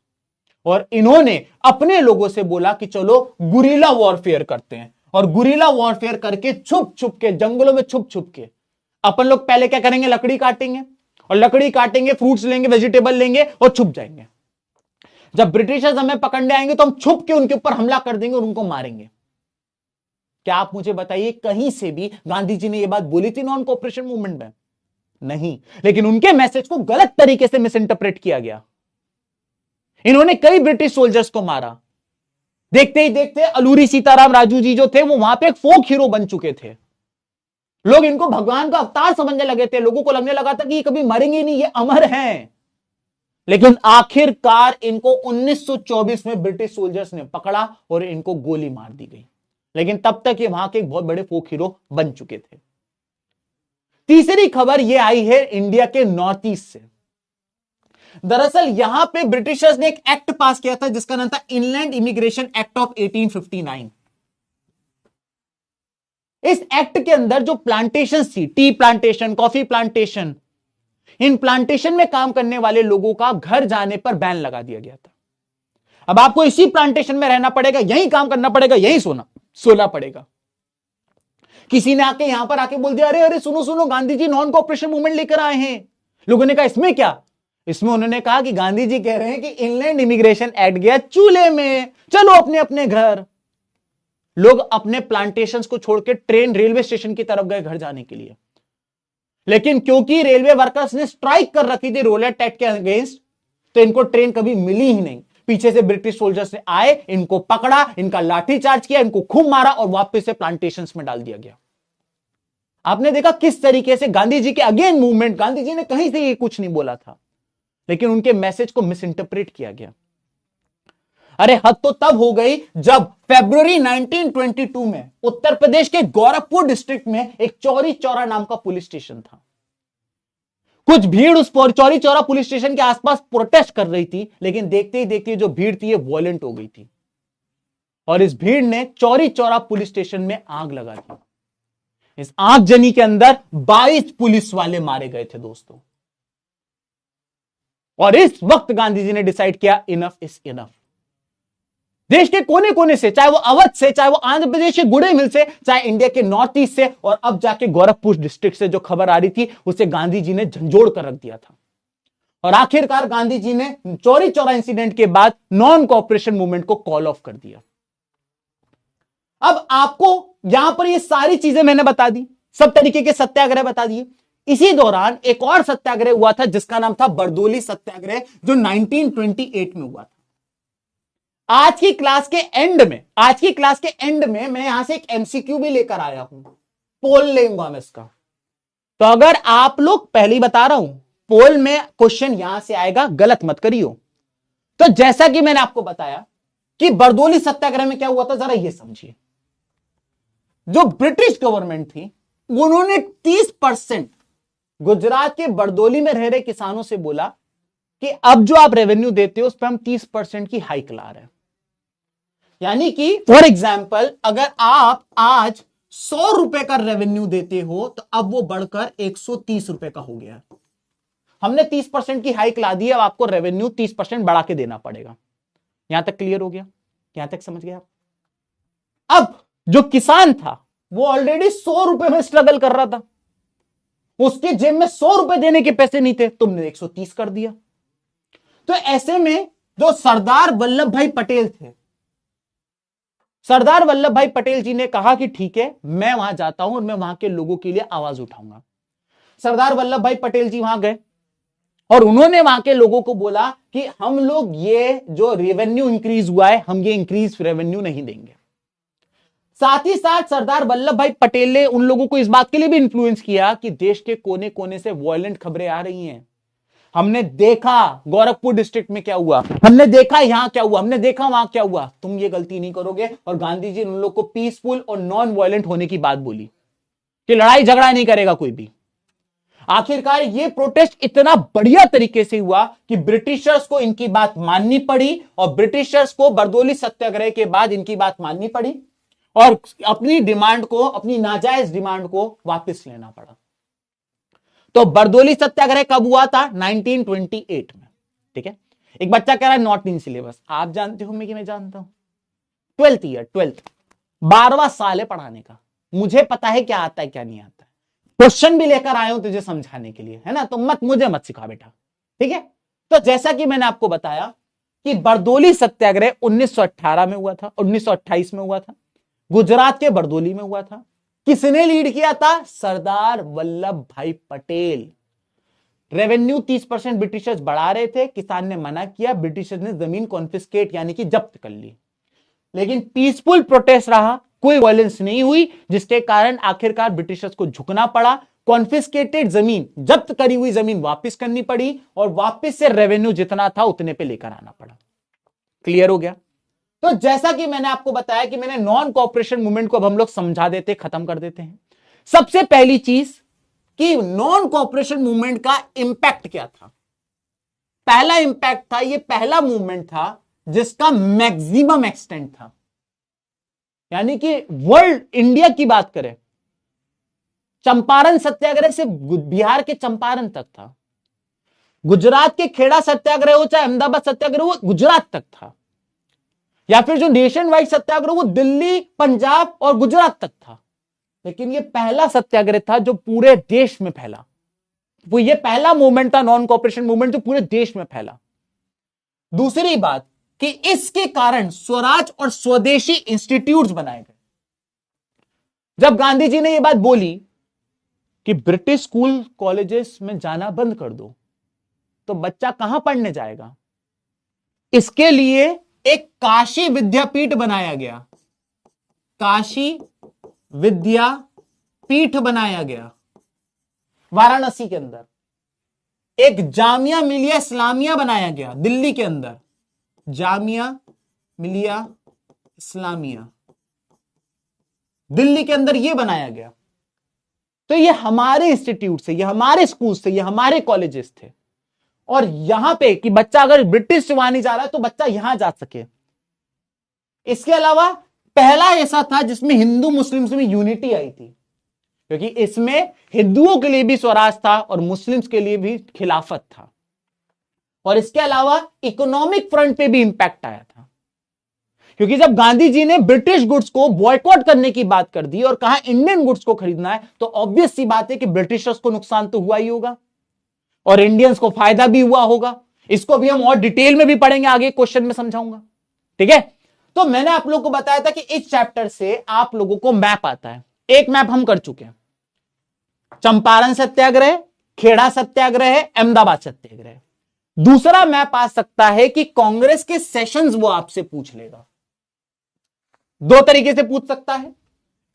और इन्होंने अपने लोगों से बोला कि चलो गुरिल्ला वॉरफेयर करते हैं, और गुरिल्ला वॉरफेयर करके छुप छुप के जंगलों में छुप छुप के अपन लोग पहले क्या करेंगे, लकड़ी काटेंगे, और लकड़ी काटेंगे, फ्रूट्स लेंगे, वेजिटेबल लेंगे और छुप जाएंगे। जब ब्रिटिशर्स हमें पकड़ने आएंगे तो हम छुप के उनके ऊपर हमला कर देंगे और उनको मारेंगे। क्या आप मुझे बताइए कहीं से भी गांधी जी ने यह बात बोली थी नॉन कोऑपरेशन मूवमेंट में? नहीं, लेकिन उनके मैसेज को गलत तरीके से मिस इंटरप्रेट किया गया। इन्होंने कई ब्रिटिश सोल्जर्स को मारा। देखते ही देखते अलूरी सीताराम राजू जी जो थे वो वहां पे एक फोक हीरो बन चुके थे। लोग इनको भगवान का अवतार समझने लगे थे, लोगों को लगने लगा था कि ये कभी मरेंगे नहीं, ये अमर हैं। लेकिन आखिरकार इनको 1924 में ब्रिटिश सोल्जर्स ने पकड़ा और इनको गोली मार दी गई, लेकिन तब तक ये वहां के एक बहुत बड़े फोक हीरो बन चुके थे। तीसरी खबर ये आई है इंडिया के नॉर्थ ईस्ट से। दरअसल यहां पे ब्रिटिशर्स ने एक एक्ट पास किया था जिसका नाम था इनलैंड इमिग्रेशन एक्ट ऑफ 1859। इस एक्ट के अंदर जो प्लांटेशन थी, टी प्लांटेशन, कॉफी प्लांटेशन, इन प्लांटेशन में काम करने वाले लोगों का घर जाने पर बैन लगा दिया गया था। अब आपको इसी प्लांटेशन में रहना पड़ेगा, यहीं काम करना पड़ेगा, यहीं सोना। सोना पड़ेगा। किसी ने आके यहां पर आके बोल दिया, अरे अरे सुनो सुनो, Gandhi ji non cooperation movement लेकर आए हैं। लोगों ने कहा इसमें क्या? इसमें उन्होंने कहा कि गांधी जी कह रहे हैं कि इनलैंड इमिग्रेशन एक्ट गया चूल्हे में, चलो अपने अपने घर। लोग अपने प्लांटेशंस को छोड़ के ट्रेन रेलवे स्टेशन की तरफ गए घर जाने के लिए। लेकिन क्योंकि रेलवे वर्कर्स ने स्ट्राइक कर रखी थी रोलेट एक्ट के अगेंस्ट, तो इनको ट्रेन कभी मिली ही नहीं। पीछे से ब्रिटिश सोल्जर्स ने आए, इनको पकड़ा, इनका लाठीचार्ज किया, इनको खूब मारा और वापस से प्लांटेशंस में डाल दिया गया। आपने देखा किस तरीके से गांधी जी के अगेन मूवमेंट, गांधी जी ने कहीं से ये कुछ नहीं बोला था, लेकिन उनके मैसेज को मिस इंटरप्रेट किया गया। अरे हद तो तब हो गई जब फरवरी 1922 में उत्तर प्रदेश के गोरखपुर डिस्ट्रिक्ट में एक चौरी चौरा नाम का पुलिस स्टेशन था। कुछ भीड़ उस चौरी चौरा पुलिस स्टेशन के आसपास प्रोटेस्ट कर रही थी, लेकिन देखते ही देखते जो भीड़ थी ये वॉयलेंट हो गई थी और इस भीड़ ने चौरी चौरा पुलिस स्टेशन में आग लगा दी। इस आगजनी के अंदर 22 पुलिस वाले मारे गए थे दोस्तों। और इस वक्त गांधी जी ने डिसाइड किया इनफ इज इनफ। देश के कोने कोने से, चाहे वो अवध से, चाहे वो आंध्र प्रदेश के गुड़े मिल से, चाहे इंडिया के नॉर्थ ईस्ट से, और अब जाके गोरखपुर डिस्ट्रिक्ट से जो खबर आ रही थी उसे गांधी जी ने झंझोड़ कर रख दिया था। और आखिरकार गांधी जी ने चौरी चौरा इंसिडेंट के बाद नॉन कोऑपरेशन मूवमेंट को कॉल ऑफ कर दिया। अब आपको यहां पर ये सारी चीजें मैंने बता दी, सब तरीके के सत्याग्रह बता दिए। इसी दौरान एक और सत्याग्रह हुआ था जिसका नाम था बरदोली सत्याग्रह, जो 1928 में हुआ था। आज की क्लास के एंड में मैं यहां से एक एमसीक्यू भी लेकर आया हूं, पोल लेंगे मैं इसका। तो अगर आप लोग, पहले ही बता रहा हूं, पोल में क्वेश्चन यहां से आएगा, गलत मत करियो। तो जैसा कि मैंने आपको बताया कि बरदोली सत्याग्रह में क्या हुआ था, जरा ये समझिए। जो ब्रिटिश गवर्नमेंट थी उन्होंने 30% गुजरात के बरदोली में रह रहे किसानों से बोला कि अब जो आप रेवेन्यू देते हो उस पर हम 30% की हाइक ला रहे हैं। यानी कि फॉर एग्जाम्पल अगर आप आज 100 रुपए का रेवेन्यू देते हो तो अब वो बढ़कर 130 रुपए का हो गया। हमने 30% की हाइक ला दी, अब आपको रेवेन्यू 30% बढ़ा के देना पड़ेगा। यहां तक क्लियर हो गया? यहां तक समझ गया? अब जो किसान था वो ऑलरेडी 100 रुपए में स्ट्रगल कर रहा था, उसके जेब में 100 रुपए देने के पैसे नहीं थे, तुमने 130 कर दिया। तो ऐसे में जो सरदार वल्लभ भाई पटेल थे, सरदार वल्लभ भाई पटेल जी ने कहा कि ठीक है, मैं वहां जाता हूं और मैं वहां के लोगों के लिए आवाज उठाऊंगा। सरदार वल्लभ भाई पटेल जी वहां गए और उन्होंने वहां के लोगों को बोला कि हम लोग ये जो रेवेन्यू इंक्रीज हुआ है, हम ये इंक्रीज रेवेन्यू नहीं देंगे। साथ ही साथ सरदार वल्लभ भाई पटेल ने उन लोगों को इस बात के लिए भी इन्फ्लुएंस किया कि देश के कोने कोने से वायलेंट खबरें आ रही हैं। हमने देखा गोरखपुर डिस्ट्रिक्ट में क्या हुआ, हमने देखा यहां क्या हुआ, हमने देखा वहां क्या हुआ, तुम ये गलती नहीं करोगे। और गांधी जी ने उन लोग को पीसफुल और नॉन वायलेंट होने की बात बोली कि लड़ाई झगड़ा नहीं करेगा कोई भी। आखिरकार ये प्रोटेस्ट इतना बढ़िया तरीके से हुआ कि ब्रिटिशर्स को इनकी बात माननी पड़ी और ब्रिटिशर्स को बरदोली सत्याग्रह के बाद इनकी बात माननी पड़ी और अपनी डिमांड को, अपनी नाजायज डिमांड को वापस लेना पड़ा। तो बरदोली सत्याग्रह कब हुआ था? 1928 में। ठीक है, एक बच्चा कह रहा है नॉट इन सिलेबस। आप जानते हो मैं जानता हूं, 12th ईयर, 12वां साल है पढ़ाने का, मुझे पता है क्या आता है क्या नहीं आता है। क्वेश्चन भी लेकर आया हूं तुझे समझाने के लिए, है ना, तो मुझे मत सिखा बेटा। ठीक है, तो जैसा कि मैंने आपको बताया कि बरदोली सत्याग्रह 1918 में हुआ था, 1928 में हुआ था, गुजरात के बरदोली में हुआ था। किसने लीड किया था? सरदार वल्लभ भाई पटेल। रेवेन्यू 30% ब्रिटिशर्स बढ़ा रहे थे, किसान ने मना किया, ब्रिटिशर्स ने जमीन कॉन्फिस्केट यानी कि जब्त कर ली। लेकिन पीसफुल प्रोटेस्ट रहा, कोई वायलेंस नहीं हुई, जिसके कारण आखिरकार ब्रिटिशर्स को झुकना पड़ा। कॉन्फिस्केटेड जमीन, जब्त करी हुई जमीन वापस करनी पड़ी और वापस से रेवेन्यू जितना था उतने पे लेकर आना पड़ा। क्लियर हो गया? तो जैसा कि मैंने आपको बताया कि मैंने नॉन कोऑपरेशन मूवमेंट को अब हम लोग समझा देते, खत्म कर देते हैं। सबसे पहली चीज कि नॉन कोऑपरेशन मूवमेंट का इंपैक्ट क्या था। पहला इंपैक्ट था, ये पहला मूवमेंट था जिसका मैक्सिमम एक्सटेंट था, यानी कि वर्ल्ड, इंडिया की बात करें, चंपारण सत्याग्रह से बिहार के चंपारण तक था, गुजरात के खेड़ा सत्याग्रह हो चाहे अहमदाबाद सत्याग्रह हो, गुजरात तक था। या फिर जो नेशन वाइड सत्याग्रह वो दिल्ली, पंजाब और गुजरात तक था, लेकिन ये पहला सत्याग्रह था जो पूरे देश में फैला। वो ये पहला मूवमेंट था, नॉन कॉपरेशन मूवमेंट, जो पूरे देश में फैला। दूसरी बात कि इसके कारण स्वराज और स्वदेशी इंस्टीट्यूट्स बनाए गए। जब गांधी जी ने यह बात बोली कि ब्रिटिश स्कूल कॉलेजेस में जाना बंद कर दो, तो बच्चा कहां पढ़ने जाएगा? इसके लिए एक काशी विद्यापीठ बनाया गया, काशी विद्यापीठ बनाया गया वाराणसी के अंदर। एक जामिया मिलिया इस्लामिया बनाया गया दिल्ली के अंदर, जामिया मिलिया इस्लामिया दिल्ली के अंदर यह बनाया गया। तो ये हमारे इंस्टीट्यूट से, ये हमारे स्कूल से, ये हमारे कॉलेजेस थे। और यहां पे कि बच्चा अगर ब्रिटिश से वहां नहीं जा रहा है तो बच्चा यहां जा सके। इसके अलावा पहला ऐसा था जिसमें हिंदू मुस्लिम्स में यूनिटी आई थी, क्योंकि इसमें हिंदुओं के लिए भी स्वराज था और मुस्लिम्स के लिए भी खिलाफत था। और इसके अलावा इकोनॉमिक फ्रंट पे भी इंपैक्ट आया था, क्योंकि जब गांधी जी ने ब्रिटिश गुड्स को बॉयकॉट करने की बात कर दी और कहा इंडियन गुड्स को खरीदना है, तो ऑब्वियस सी बात है कि ब्रिटिशर्स को नुकसान तो हुआ ही होगा और इंडियंस को फायदा भी हुआ होगा। इसको भी हम और डिटेल में भी पढ़ेंगे, आगे क्वेश्चन में समझाऊंगा। ठीक है, तो मैंने आप लोगों को बताया था कि इस चैप्टर से आप लोगों को मैप आता है। एक मैप हम कर चुके हैं, चंपारण सत्याग्रह, खेड़ा सत्याग्रह, अहमदाबाद सत्याग्रह। दूसरा मैप आ सकता है कि कांग्रेस के सेशंस वो आपसे पूछ लेगा। दो तरीके से पूछ सकता है।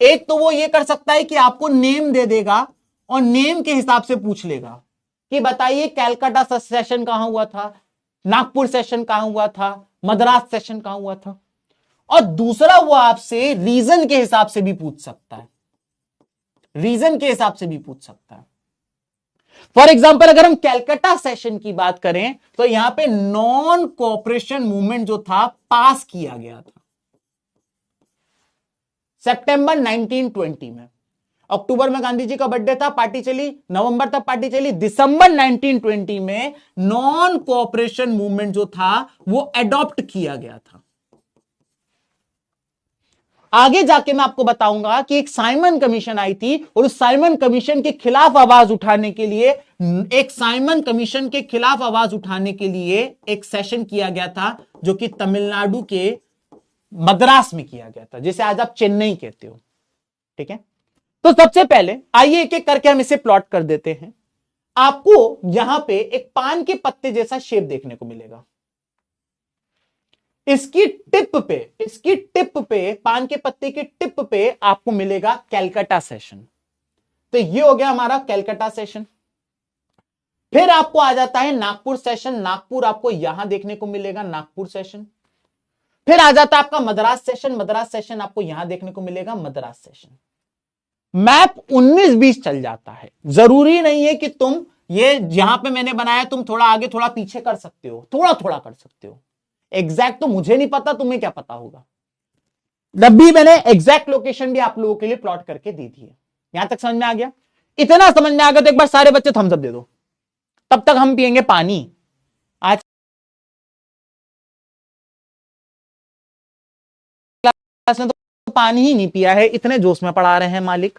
एक तो वो ये कर सकता है कि आपको नेम दे देगा और नेम के हिसाब से पूछ लेगा कि बताइए कैलकाटा सेशन कहां हुआ था, नागपुर सेशन कहां हुआ था, मद्रास सेशन कहां हुआ था। और दूसरा वो आपसे रीजन के हिसाब से भी पूछ सकता है, रीजन के हिसाब से भी पूछ सकता है। फॉर एग्जाम्पल अगर हम कैलकाटा सेशन की बात करें तो यहां पे नॉन कोऑपरेशन मूवमेंट जो था पास किया गया था सितंबर 1920 में। अक्टूबर में गांधी जी का बर्थडे था, पार्टी चली, नवंबर तक पार्टी चली, दिसंबर 1920 में नॉन कोऑपरेशन मूवमेंट जो था वो अडॉप्ट किया गया था। आगे जाके मैं आपको बताऊंगा कि एक साइमन कमीशन आई थी और उस साइमन कमीशन के खिलाफ आवाज उठाने के लिए, एक साइमन कमीशन के खिलाफ आवाज उठाने के लिए एक सेशन किया गया था जो कि तमिलनाडु के मद्रास में किया गया था, जिसे आज आप चेन्नई कहते हो। ठीक है, तो सबसे पहले आइए एक एक करके हम इसे प्लॉट कर देते हैं। आपको यहां पे एक पान के पत्ते जैसा शेप देखने को मिलेगा। इसकी टिप पे पान के पत्ते की टिप पे आपको मिलेगा कैलकाटा सेशन। तो ये हो गया हमारा कैलकाटा सेशन। फिर आपको आ जाता है नागपुर सेशन, नागपुर आपको यहां देखने को मिलेगा, नागपुर सेशन। फिर आ जाता है आपका मद्रास सेशन, मद्रास सेशन आपको यहां देखने को मिलेगा, मद्रास सेशन। मैप 19-20 चल जाता है। जरूरी नहीं है कि तुम ये जहां पे मैंने बनाया तुम थोड़ा आगे थोड़ा पीछे कर सकते हो, थोड़ा थोड़ा कर सकते हो। एग्जैक्ट तो मुझे नहीं पता, तुम्हें क्या पता होगा। जब भी मैंने एग्जैक्ट लोकेशन भी आप लोगों के लिए प्लॉट करके दी थी। यहां तक समझ में आ गया? इतना समझ में आ गया तो एक बार सारे बच्चे थम्स अप दे दो, तब तक हम पिएंगे पानी। आज क्लास में तो पानी ही नहीं पिया है, इतने जोश में पढ़ा रहे हैं मालिक।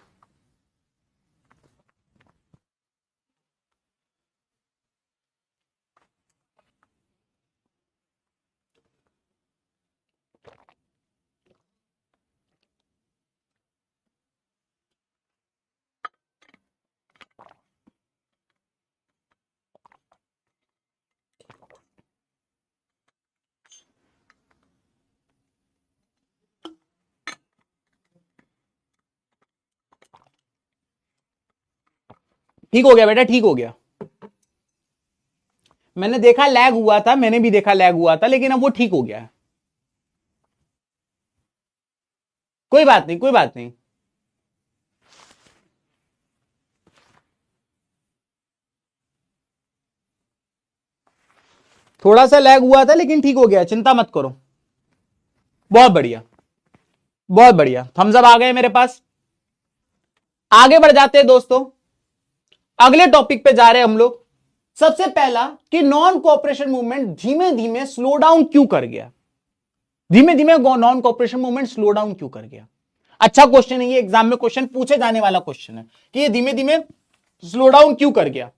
ठीक हो गया बेटा, ठीक हो गया। मैंने देखा लैग हुआ था, मैंने भी देखा लैग हुआ था, लेकिन अब वो ठीक हो गया है। कोई बात नहीं, कोई बात नहीं। थोड़ा सा लैग हुआ था लेकिन ठीक हो गया, चिंता मत करो। बहुत बढ़िया, बहुत बढ़िया, थम्स अप आ गए मेरे पास। आगे बढ़ जाते हैं दोस्तों, अगले टॉपिक पे जा रहे हैं हम लोग। सबसे पहला कि नॉन कोऑपरेशन मूवमेंट धीमे धीमे स्लो डाउन क्यों कर गया। धीमे धीमे non cooperation movement slow down क्यों कर गया? अच्छा क्वेश्चन है ये, एग्जाम में क्वेश्चन पूछे जाने वाला क्वेश्चन है कि ये धीमे धीमे स्लो डाउन क्यों कर गया।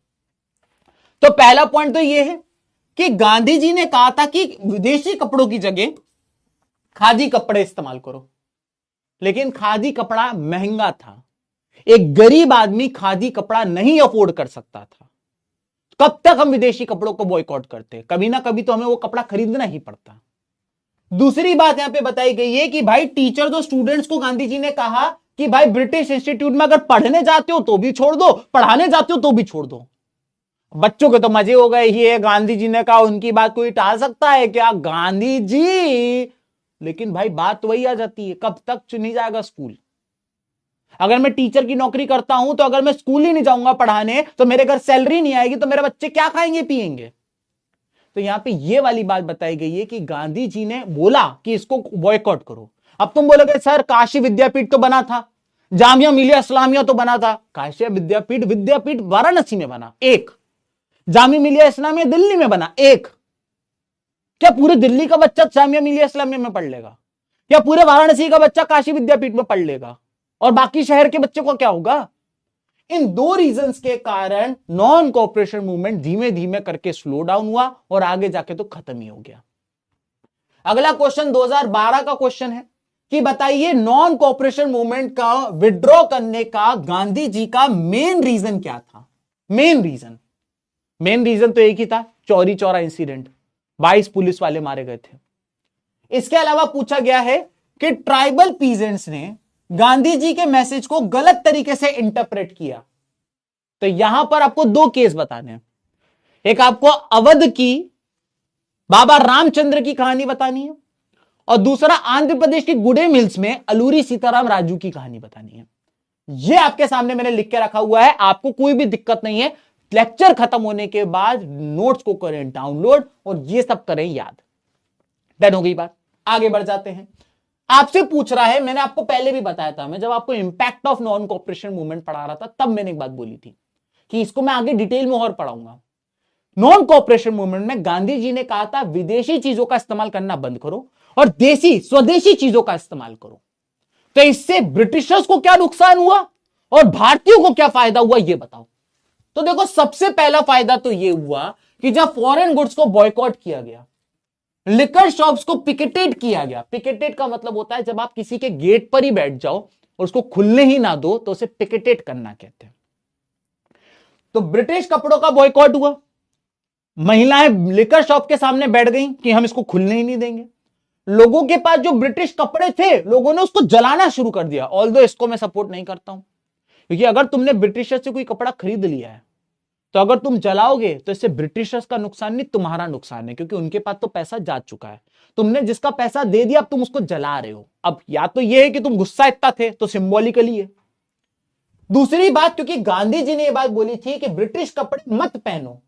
तो पहला पॉइंट तो ये है कि गांधी जी ने कहा था कि विदेशी कपड़ों की जगह खादी कपड़े इस्तेमाल करो, लेकिन खादी कपड़ा महंगा था, एक गरीब आदमी खादी कपड़ा नहीं अफोर्ड कर सकता था। कब तक हम विदेशी कपड़ों को बॉयकॉट करते? कभी ना कभी तो हमें वो कपड़ा खरीदना ही पड़ता। दूसरी बात यहां पे बताई गई है कि भाई टीचर और स्टूडेंट्स को गांधी जी ने कहा कि भाई ब्रिटिश इंस्टीट्यूट में अगर पढ़ने जाते हो तो भी छोड़ दो, पढ़ाने जाते हो तो भी छोड़ दो। बच्चों के तो मजे हो गए, ये गांधी जी ने कहा, उनकी बात कोई टाल सकता है क्या? गांधी जी। लेकिन भाई बात वही आ जाती है, कब तक चुनी जाएगा स्कूल? अगर मैं टीचर की नौकरी करता हूं तो अगर मैं स्कूल ही नहीं जाऊंगा पढ़ाने तो मेरे घर सैलरी नहीं आएगी, तो मेरे बच्चे क्या खाएंगे पिएंगे? तो यहां पे ये वाली बात बताई गई है कि गांधी जी ने बोला कि इसको बॉयकॉट करो। अब तुम बोलोगे सर काशी विद्यापीठ तो बना था, जामिया मिलिया इस्लामिया तो बना था। काशी विद्यापीठ विद्यापीठ वाराणसी में बना एक, जामिया मिलिया इस्लामिया दिल्ली में बना एक। क्या पूरे दिल्ली का बच्चा जामिया मिलिया इस्लामिया में पढ़ लेगा? या पूरे वाराणसी का बच्चा काशी विद्यापीठ में पढ़ लेगा? और बाकी शहर के बच्चों को क्या होगा? इन दो रीजंस के कारण नॉन कोऑपरेशन मूवमेंट धीमे धीमे करके स्लो डाउन हुआ और आगे जाके तो खत्म ही हो गया। अगला क्वेश्चन 2012 का क्वेश्चन है कि बताइए नॉन कोऑपरेशन मूवमेंट का विड्रॉ करने का गांधी जी का मेन रीजन क्या था? मेन रीजन तो एक ही था, चौरी चौरा इंसिडेंट, 22 पुलिस वाले मारे गए थे। इसके अलावा पूछा गया है कि ट्राइबल पीजेंट्स ने गांधी जी के मैसेज को गलत तरीके से इंटरप्रेट किया। तो यहां पर आपको दो केस बताने हैं, एक आपको अवध की बाबा रामचंद्र की कहानी बतानी है और दूसरा आंध्र प्रदेश के गुडे मिल्स में अलूरी सीताराम राजू की कहानी बतानी है। यह आपके सामने मैंने लिख के रखा हुआ है, आपको कोई भी दिक्कत नहीं है। लेक्चर खत्म होने के बाद नोट्स को करें डाउनलोड और ये सब करें याद। डन हो गई बात, आगे बढ़ जाते हैं। आपसे पूछ रहा है, मैंने आपको पहले भी बताया था, मैं जब आपको impact of non cooperation movement पढ़ा रहा था तब मैंने एक बात बोली थी कि इसको मैं आगे डिटेल में और पढ़ाऊंगा। नॉन कोऑपरेशन मूवमेंट में गांधी जी ने कहा था विदेशी चीजों का इस्तेमाल करना बंद करो और देसी स्वदेशी चीजों का इस्तेमाल करो। तो इससे ब्रिटिशर्स को क्या नुकसान हुआ और भारतीयों को क्या फायदा हुआ ये बताओ। तो देखो सबसे पहला फायदा तो ये हुआ कि जब फॉरेन गुड्स को बॉयकॉट किया गया, लिकर शॉप्स को पिकेटेड किया गया। पिकेटेड का मतलब होता है जब आप किसी के गेट पर ही बैठ जाओ और उसको खुलने ही ना दो तो उसे पिकेटेड करना कहते हैं। तो ब्रिटिश कपड़ों का बॉयकॉट हुआ, महिलाएं लिकर शॉप के सामने बैठ गई कि हम इसको खुलने ही नहीं देंगे। लोगों के पास जो ब्रिटिश कपड़े थे लोगों ने उसको जलाना शुरू कर दिया। ऑल्दो इसको मैं सपोर्ट नहीं करता हूं, क्योंकि अगर तुमने ब्रिटिशर्स से कोई कपड़ा खरीद लिया है तो अगर तुम जलाओगे तो इससे ब्रिटिशर्स का नुकसान नहीं तुम्हारा नुकसान है, क्योंकि उनके पास तो पैसा जा चुका है। तुमने जिसका पैसा दे दिया अब तुम उसको जला रहे हो। अब या तो यह है कि तुम गुस्सा इतना थे तो सिंबॉलिकली है। दूसरी बात, क्योंकि गांधी जी ने यह बात बोली थी कि ब्रिटिश कपड़े मत पहनो,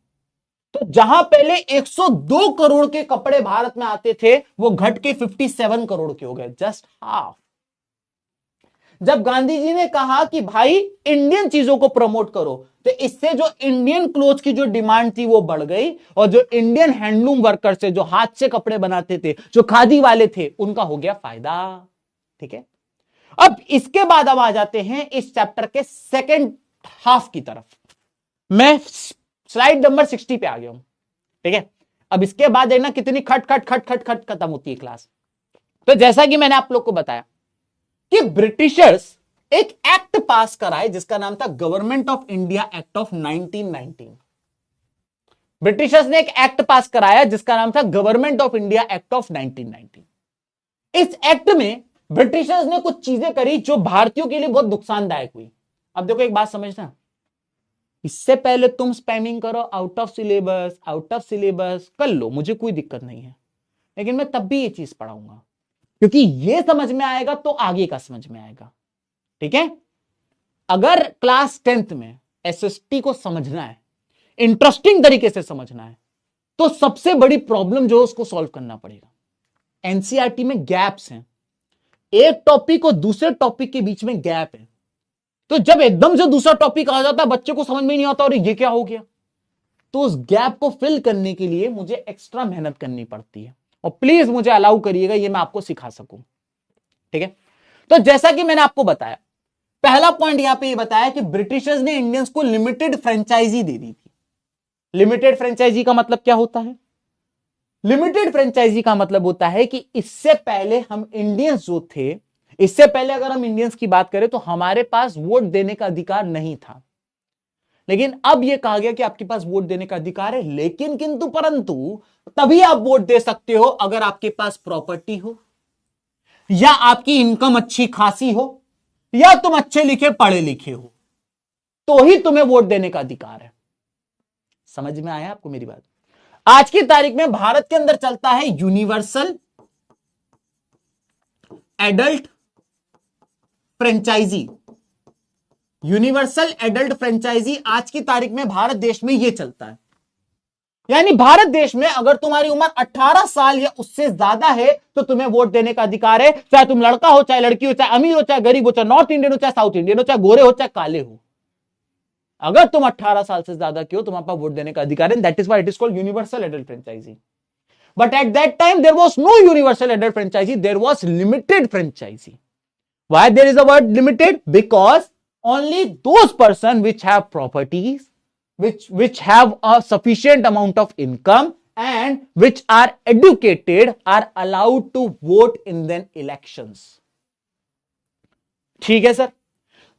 तो जहां पहले 102 करोड़ के कपड़े भारत में आते थे वो घट के 57 करोड़ के हो गए, जस्ट हाफ। जब गांधी जी ने कहा कि भाई इंडियन चीजों को प्रमोट करो तो इससे जो इंडियन क्लोथ की जो डिमांड थी वो बढ़ गई और जो इंडियन हैंडलूम वर्कर से जो हाथ से कपड़े बनाते थे, जो खादी वाले थे, उनका हो गया फायदा। ठीक है, अब इसके बाद अब आ जाते हैं इस चैप्टर के सेकेंड हाफ की तरफ। मैं स्लाइड नंबर 60 पे आ गया हूं। ठीक है, अब इसके बाद देखना कितनी खट खट खट खट खट खत्म होती है क्लास। तो जैसा कि मैंने आप लोग को बताया कि ब्रिटिशर्स एक एक्ट पास कराए जिसका नाम था government of India act of 1919। Britishers ने एक एक्ट पास कराया जिसका नाम था government of India act of 1919। इस एक्ट में ब्रिटिशर्स ने कुछ चीजें करी जो भारतीयों के लिए बहुत नुकसानदायक हुई। अब देखो एक बात समझना, इससे पहले तुम स्पैमिंग करो आउट ऑफ सिलेबस कर लो, मुझे कोई दिक्कत नहीं है, लेकिन मैं तब भी ये चीज पढ़ाऊंगा क्योंकि ये समझ में आएगा तो आगे का समझ में आएगा। ठीक है, अगर क्लास 10th में एसएसटी को समझना है, इंटरेस्टिंग तरीके से समझना है, तो सबसे बड़ी प्रॉब्लम जो है उसको सॉल्व करना पड़ेगा। एनसीईआरटी में गैप्स हैं, एक टॉपिक और दूसरे टॉपिक के बीच में गैप है। तो जब एकदम से दूसरा टॉपिक आ जाता है बच्चे को समझ में नहीं आता और ये क्या हो गया, तो उस गैप को फिल करने के लिए मुझे एक्स्ट्रा मेहनत करनी पड़ती है और प्लीज मुझे अलाउ करिएगा ये मैं आपको सिखा सकूं। ठीक है, तो जैसा कि मैंने आपको बताया, पहला पॉइंट यहां पे ये बताया कि ब्रिटिशर्स ने इंडियंस को लिमिटेड फ्रेंचाइजी दे दी थी। लिमिटेड फ्रेंचाइजी का मतलब क्या होता है? लिमिटेड फ्रेंचाइजी का मतलब होता है कि इससे पहले हम इंडियंस जो थे, इससे पहले अगर हम इंडियंस की बात करें तो हमारे पास वोट देने का अधिकार नहीं था। लेकिन अब यह कहा गया कि आपके पास वोट देने का अधिकार है, लेकिन किंतु परंतु तभी आप वोट दे सकते हो अगर आपके पास प्रॉपर्टी हो, या आपकी इनकम अच्छी खासी हो, या तुम अच्छे लिखे पढ़े लिखे हो, तो ही तुम्हें वोट देने का अधिकार है। समझ में आया आपको मेरी बात? आज की तारीख में भारत के अंदर चलता है universal adult franchise. Universal adult franchise आज की तारीख में भारत देश में यह चलता है। यानी भारत देश में अगर तुम्हारी उम्र 18 साल या उससे ज्यादा है तो तुम्हें वोट देने का अधिकार है, चाहे तुम लड़का हो, चाहे लड़की हो, चाहे अमीर हो, चाहे गरीब हो, चाहे नॉर्थ इंडियन हो, चाहे साउथ इंडियन हो, चाहे गोरे हो, चाहे काले हो। अगर तुम 18 साल से ज्यादा की हो तुम्हारे पास वोट देने का अधिकार है। That is why it is called universal adult franchise. But at that time there was no universal adult franchise, there was limited franchise. Why there is a word limited? Because only those person which have properties, which have a sufficient amount of income and which are educated are allowed to vote in the elections. ठीक है sir.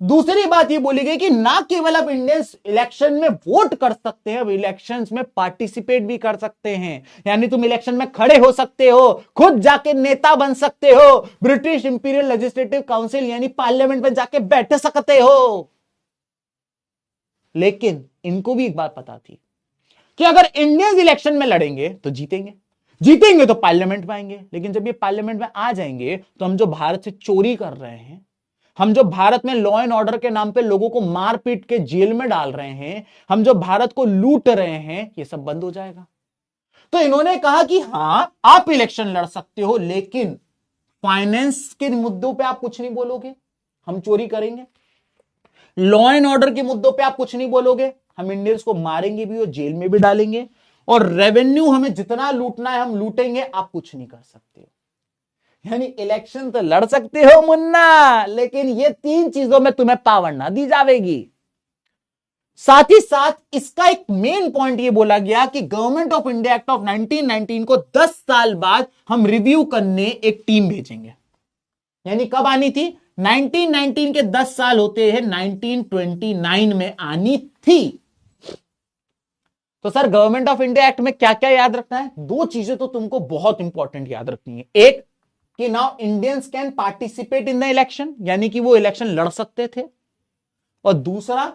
दूसरी बात ये बोली गई कि ना केवल आप इंडियंस इलेक्शन में वोट कर सकते हैं, इलेक्शंस में पार्टिसिपेट भी कर सकते हैं। यानी तुम इलेक्शन में खड़े हो सकते हो, खुद जाके नेता बन सकते हो, ब्रिटिश इंपीरियल लेजिस्लेटिव काउंसिल यानी पार्लियामेंट में जाके बैठ सकते हो। लेकिन इनको भी एक बात पता थी कि अगर इंडियंस इलेक्शन में लड़ेंगे तो जीतेंगे, जीतेंगे तो पार्लियामेंट में आएंगे, लेकिन जब ये पार्लियामेंट में आ जाएंगे तो हम जो भारत से चोरी कर रहे हैं, हम जो भारत में लॉ एंड ऑर्डर के नाम पे लोगों को मार पीट के जेल में डाल रहे हैं, हम जो भारत को लूट रहे हैं, ये सब बंद हो जाएगा। तो इन्होंने कहा कि हां आप इलेक्शन लड़ सकते हो, लेकिन फाइनेंस के मुद्दों पे आप कुछ नहीं बोलोगे, हम चोरी करेंगे। लॉ एंड ऑर्डर के मुद्दों पे आप कुछ नहीं बोलोगे, हम इंडियंस को मारेंगे भी और जेल में भी डालेंगे। और रेवेन्यू हमें जितना लूटना है हम लूटेंगे, आप कुछ नहीं कर सकते। यानी इलेक्शन तो लड़ सकते हो मुन्ना, लेकिन ये 3 चीजों में तुम्हें पावर ना दी जाएगी। साथ ही साथ इसका एक मेन पॉइंट ये बोला गया कि government of India act of 1919 को 10 साल बाद हम रिव्यू करने एक टीम भेजेंगे। यानी कब आनी थी? 1919 के 10 साल होते हैं 1929 में आनी थी। तो sir government of India act में क्या क्या याद रखना है? 2 चीजें तो तुमको बहुत इंपॉर्टेंट याद रखनी है। एक कि now Indians can participate in the election, यानी कि वो इलेक्शन लड़ सकते थे। और दूसरा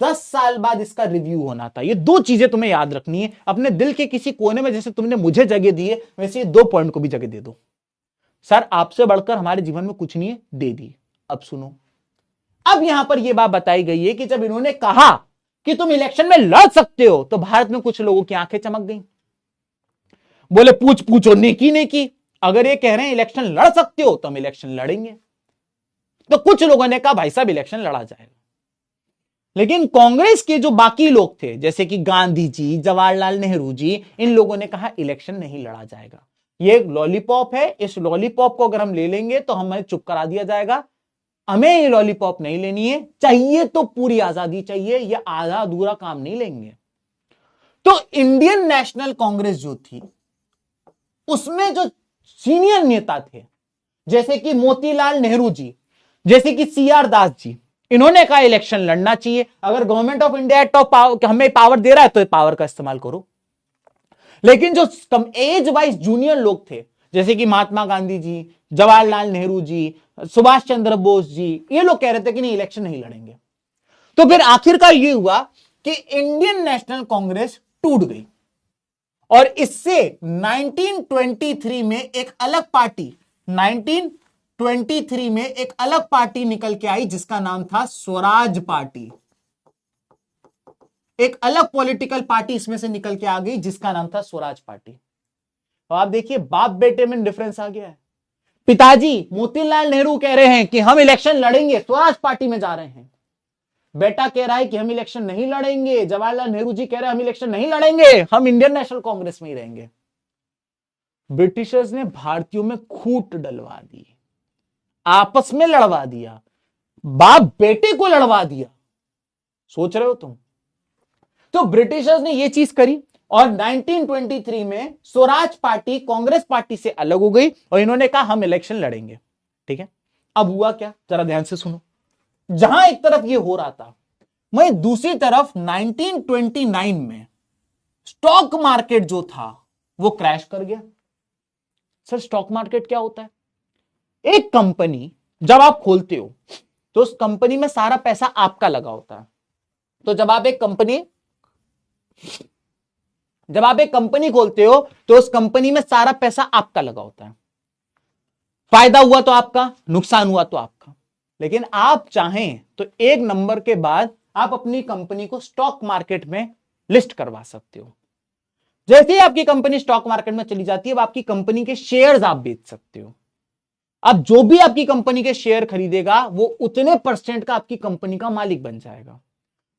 10 साल बाद इसका रिव्यू होना था। ये 2 चीजें तुम्हें याद रखनी है। अपने दिल के किसी कोने में जैसे तुमने मुझे जगह दी है, वैसे ये 2 पॉइंट को भी जगह दे दो। सर आपसे बढ़कर हमारे जीवन में कुछ नहीं है, दे दी। अब सुनो, अब यहां पर यह बात बताई गई है कि जब इन्होंने कहा कि तुम इलेक्शन में लड़ सकते हो तो भारत में कुछ लोगों की आंखें चमक गई। बोले पूछो नेकी नेकी, अगर ये कह रहे हैं इलेक्शन लड़ सकते हो तो हम इलेक्शन लड़ेंगे। तो कुछ लोगों ने कहा भाई साहब इलेक्शन लड़ा जाएगा। लेकिन कांग्रेस के जो बाकी लोग थे जैसे कि गांधी जी, जवाहरलाल नेहरू जी, इन लोगों ने कहा इलेक्शन नहीं लड़ा जाएगा। ये एक लॉलीपॉप है, इस लॉलीपॉप को अगर हम ले लेंगे तो हमें चुप करा दिया जाएगा। हमें ये लॉलीपॉप नहीं लेनी है, चाहिए तो पूरी आजादी चाहिए, ये आधा अधूरा काम नहीं लेंगे। तो इंडियन नेशनल कांग्रेस जो थी उसमें जो सीनियर नेता थे जैसे कि मोतीलाल नेहरू जी, जैसे कि सीआर दास जी, इन्होंने कहा इलेक्शन लड़ना चाहिए। अगर government of India act of हमें पावर दे रहा है तो पावर का इस्तेमाल करो। लेकिन जो कम एज वाइज जूनियर लोग थे जैसे कि महात्मा गांधी जी, जवाहरलाल नेहरू जी, सुभाष चंद्र बोस जी, ये लोग कह रहे थे कि नहीं इलेक्शन नहीं लड़ेंगे। तो फिर आखिरकार ये हुआ कि इंडियन नेशनल कांग्रेस टूट गई और इससे 1923 में एक अलग पार्टी 1923 में एक अलग पार्टी निकल के आई जिसका नाम था स्वराज पार्टी। एक अलग पॉलिटिकल पार्टी इसमें से निकल के आ गई जिसका नाम था स्वराज पार्टी। तो आप देखिए बाप बेटे में डिफरेंस आ गया है। पिताजी मोतीलाल नेहरू कह रहे हैं कि हम इलेक्शन लड़ेंगे, स्वराज पार्टी में जा रहे हैं। बेटा कह रहा है कि हम इलेक्शन नहीं लड़ेंगे, जवाहरलाल नेहरू जी कह रहे हैं हम इलेक्शन नहीं लड़ेंगे, हम इंडियन नेशनल कांग्रेस में ही रहेंगे। ब्रिटिशर्स ने भारतीयों में खूंट डलवा दी, आपस में लड़वा दिया, बाप बेटे को लड़वा दिया। सोच रहे हो तुम? तो ब्रिटिशर्स ने यह चीज करी और 1923 में स्वराज पार्टी कांग्रेस पार्टी से अलग हो गई और इन्होंने कहा हम इलेक्शन लड़ेंगे। ठीक है, अब हुआ क्या, जरा ध्यान से सुनो। जहां एक तरफ ये हो रहा था, वहीं दूसरी तरफ 1929 में स्टॉक मार्केट जो था वो क्रैश कर गया। सर स्टॉक मार्केट क्या होता है? एक कंपनी जब आप खोलते हो तो उस कंपनी में सारा पैसा आपका लगा होता है। तो जब आप एक कंपनी खोलते हो तो उस कंपनी में सारा पैसा आपका लगा होता है। फायदा हुआ तो आपका, नुकसान हुआ तो आपका। लेकिन आप चाहें तो एक नंबर के बाद आप अपनी कंपनी को स्टॉक मार्केट में लिस्ट करवा सकते हो। जैसे ही आपकी कंपनी स्टॉक मार्केट में चली जाती है, अब आपकी कंपनी के शेयर्स आप बेच सकते हो। अब जो भी आपकी कंपनी के शेयर खरीदेगा वो उतने परसेंट का आपकी कंपनी का मालिक बन जाएगा।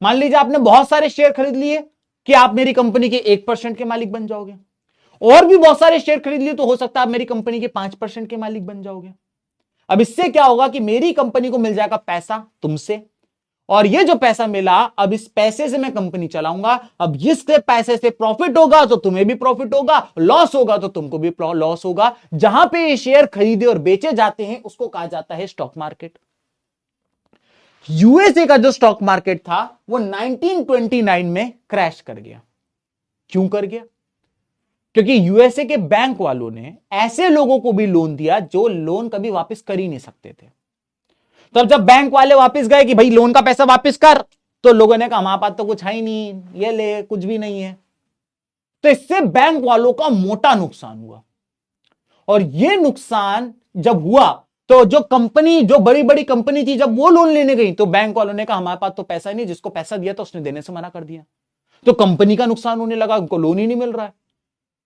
मान लीजिए आपने बहुत सारे शेयर खरीद लिए कि आप मेरी कंपनी के 1% के मालिक बन जाओगे, और भी बहुत सारे शेयर खरीद लिए तो हो सकता है आप मेरी कंपनी के 5% के मालिक बन जाओगे। अब इससे क्या होगा कि मेरी कंपनी को मिल जाएगा पैसा तुमसे, और ये जो पैसा मिला, अब इस पैसे से मैं कंपनी चलाऊंगा। अब इस पैसे से प्रॉफिट होगा तो तुम्हें भी प्रॉफिट होगा, लॉस होगा तो तुमको भी लॉस होगा। जहां पे ये शेयर खरीदे और बेचे जाते हैं उसको कहा जाता है स्टॉक मार्केट। यूएसए का जो स्टॉक मार्केट था वो 1929 में क्रैश कर गया। क्यों कर गया? क्योंकि यूएसए के बैंक वालों ने ऐसे लोगों को भी लोन दिया जो लोन कभी वापस कर ही नहीं सकते थे। तब जब बैंक वाले वापस गए कि भाई लोन का पैसा वापस कर, तो लोगों ने कहा हमारे पास तो कुछ है ही नहीं, ये ले, कुछ भी नहीं है। तो इससे बैंक वालों का मोटा नुकसान हुआ। और ये नुकसान जब हुआ तो जो बड़ी बड़ी कंपनी थी, जब वो लोन लेने गई तो बैंक वालों ने कहा हमारे पास तो पैसा ही नहीं, जिसको पैसा दिया था उसने देने से मना कर दिया। तो कंपनी का नुकसान होने लगा, उनको लोन ही नहीं मिल रहा है।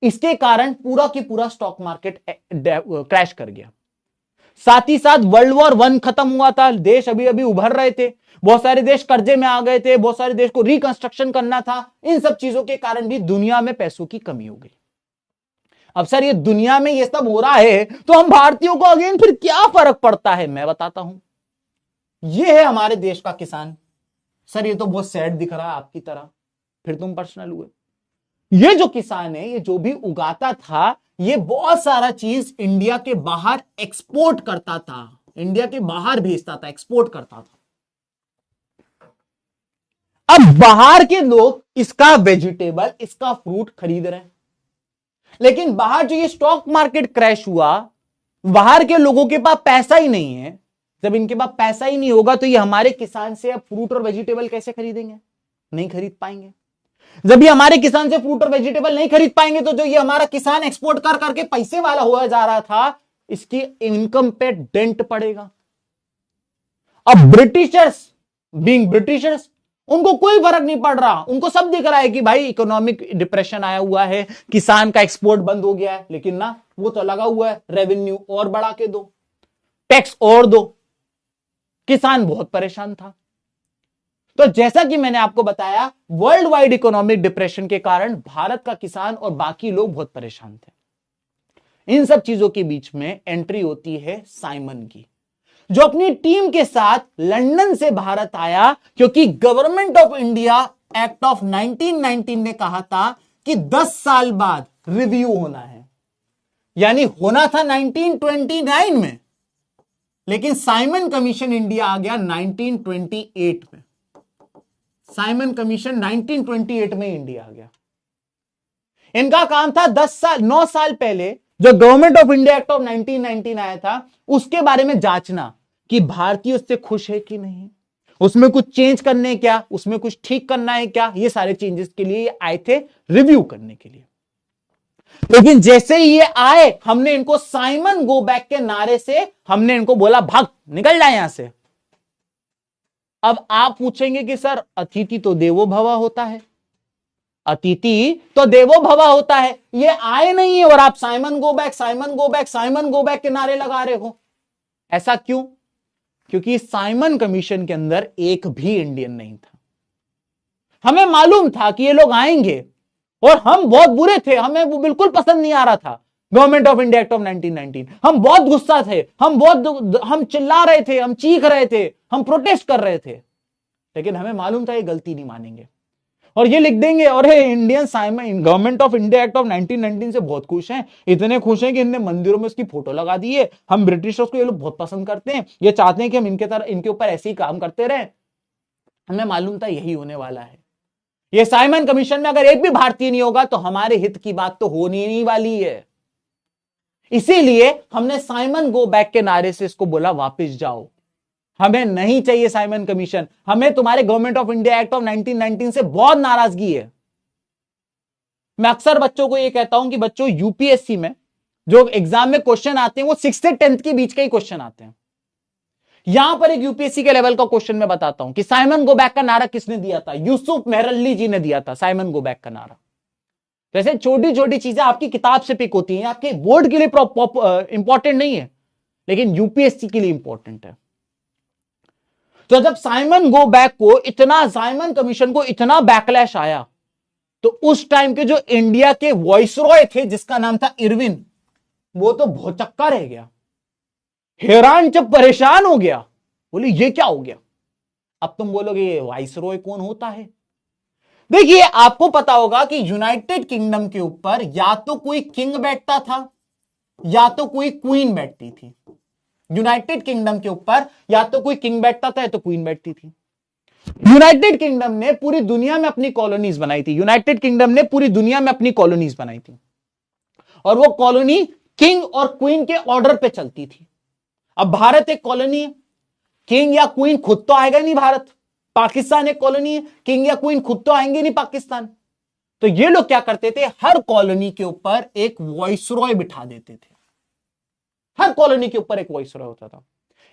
इसके कारण पूरा की पूरा स्टॉक मार्केट क्रैश कर गया। साथ ही साथ वर्ल्ड वॉर 1 खत्म हुआ था, देश अभी अभी उभर रहे थे, बहुत सारे देश कर्जे में आ गए थे, बहुत सारे देश को रिकंस्ट्रक्शन करना था। इन सब चीजों के कारण भी दुनिया में पैसों की कमी हो गई। अब सर ये दुनिया में ये सब हो रहा है तो हम भारतीयों को अगेन फिर क्या फर्क पड़ता है, मैं बताता हूं। ये है हमारे देश का किसान। सर ये तो बहुत सैड दिख रहा है आपकी तरह, फिर तुम पर्सनल हुए। ये जो किसान है, ये जो भी उगाता था, ये बहुत सारा चीज इंडिया के बाहर एक्सपोर्ट करता था, इंडिया के बाहर भेजता था, एक्सपोर्ट करता था। अब बाहर के लोग इसका वेजिटेबल, इसका फ्रूट खरीद रहे हैं, लेकिन बाहर जो ये स्टॉक मार्केट क्रैश हुआ, बाहर के लोगों के पास पैसा ही नहीं है। जब इनके पास पैसा ही नहीं होगा तो ये हमारे किसान से अब फ्रूट और वेजिटेबल कैसे खरीदेंगे? नहीं खरीद पाएंगे। जब ये हमारे किसान से फ्रूट और वेजिटेबल नहीं खरीद पाएंगे तो जो ये हमारा किसान एक्सपोर्ट कर करके पैसे वाला हुआ जा रहा था, इसकी इनकम पे डेंट पड़ेगा। अब ब्रिटिशर्स बीइंग ब्रिटिशर्स, उनको कोई फर्क नहीं पड़ रहा, उनको सब दिख रहा है कि भाई इकोनॉमिक डिप्रेशन आया हुआ है, किसान का एक्सपोर्ट बंद हो गया है, लेकिन ना वो तो लगा हुआ है रेवेन्यू और बढ़ा के दो, टैक्स और दो। किसान बहुत परेशान था। तो जैसा कि मैंने आपको बताया, वर्ल्ड वाइड इकोनॉमिक डिप्रेशन के कारण भारत का किसान और बाकी लोग बहुत परेशान थे। इन सब चीजों के बीच में एंट्री होती है साइमन की, जो अपनी टीम के साथ लंदन से भारत आया, क्योंकि government of India act of 1919 ने कहा था कि 10 साल बाद रिव्यू होना है। यानी होना था 1929 में, लेकिन साइमन कमीशन इंडिया आ गया 1928 में। साइमन कमीशन 1928 में इंडिया आ गया। इनका काम था 9 साल पहले जो government of India act of 1919 आया था, उसके बारे में जांचना कि भारतीय उससे खुश है कि नहीं, उसमें कुछ चेंज करने क्या, उसमें कुछ ठीक करना है क्या। ये सारे चेंजेस के लिए आए थे रिव्यू करने के लिए। लेकिन जैसे ही ये आए, हमने इनको साइमन गो बैक के नारे से हमने इनको बोला भाग, निकल जाए यहां से। अब आप पूछेंगे कि सर अतिथि तो देवो भव होता है, अतिथि तो देवो भव होता है, ये आए नहीं है और आप Simon go back, Simon go back, Simon go back के नारे लगा रहे हो। ऐसा क्यों? क्योंकि साइमन कमीशन के अंदर एक भी इंडियन नहीं था। हमें मालूम था कि ये लोग आएंगे और हम बहुत बुरे थे, हमें वो बिल्कुल पसंद नहीं आ रहा था, government of India act of 1919। हम बहुत गुस्सा थे, हम चिल्ला रहे थे, हम चीख रहे थे, हम प्रोटेस्ट कर रहे थे, लेकिन हमें मालूम था ये गलती नहीं मानेंगे और ये लिख देंगे। और Indian Simon government of India act of 1919 से बहुत खुश हैं, इतने खुश हैं कि इनने मंदिरों में उसकी फोटो लगा दी है। हम ब्रिटिशर्स को ये लोग बहुत पसंद करते हैं, ये चाहते हैं कि हम इनके ऊपर ऐसे ही काम करते रहे। हमें मालूम था यही होने वाला है। ये साइमन कमीशन में अगर एक भी भारतीय नहीं होगा तो हमारे हित की बात तो होनी नहीं वाली है। इसीलिए हमने साइमन गो बैक के नारे से इसको बोला वापस जाओ, हमें नहीं चाहिए साइमन कमीशन, हमें तुम्हारे government of India act of 1919 से बहुत नाराजगी है। मैं अक्सर बच्चों को यह कहता हूं कि बच्चों यूपीएससी में जो एग्जाम में क्वेश्चन आते हैं वो 6th से 10th के बीच के ही क्वेश्चन आते हैं। यहां पर एक यूपीएससी के लेवल का क्वेश्चन मैं बताता हूं कि साइमन गो बैक का नारा किसने दिया था। यूसुफ मेहरअली जी ने दिया था साइमन गो बैक का नारा। जैसे छोटी छोटी चीजें आपकी किताब से पिक होती हैं, आपके बोर्ड के लिए इंपॉर्टेंट नहीं है, लेकिन यूपीएससी के लिए इंपॉर्टेंट है। तो जब साइमन कमीशन को इतना बैकलैश आया, तो उस टाइम के जो इंडिया के वॉइसरॉय थे जिसका नाम था इरविन, वो तो भौचक्का रह गया, हैरान जब परेशान हो गया, बोले ये क्या हो गया। अब तुम बोलोगे ये वाइसरॉय कौन होता है। देखिए आपको पता होगा कि यूनाइटेड किंगडम के ऊपर या तो कोई किंग बैठता था या तो कोई क्वीन बैठती थी। यूनाइटेड किंगडम के ऊपर या तो कोई किंग बैठता था या तो क्वीन बैठती थी। यूनाइटेड किंगडम ने पूरी दुनिया में अपनी कॉलोनीज बनाई थी, और वो कॉलोनी किंग और क्वीन के ऑर्डर पे चलती थी। अब भारत एक कॉलोनी है, किंग या क्वीन खुद तो आएगा नहीं भारत। पाकिस्तान एक कॉलोनी है, किंग या क्वीन खुद तो आएंगे नहीं पाकिस्तान। तो ये लोग क्या करते थे, हर कॉलोनी के ऊपर एक वॉइसरॉय बिठा देते थे। हर कॉलोनी के ऊपर एक वॉइसरॉय होता था।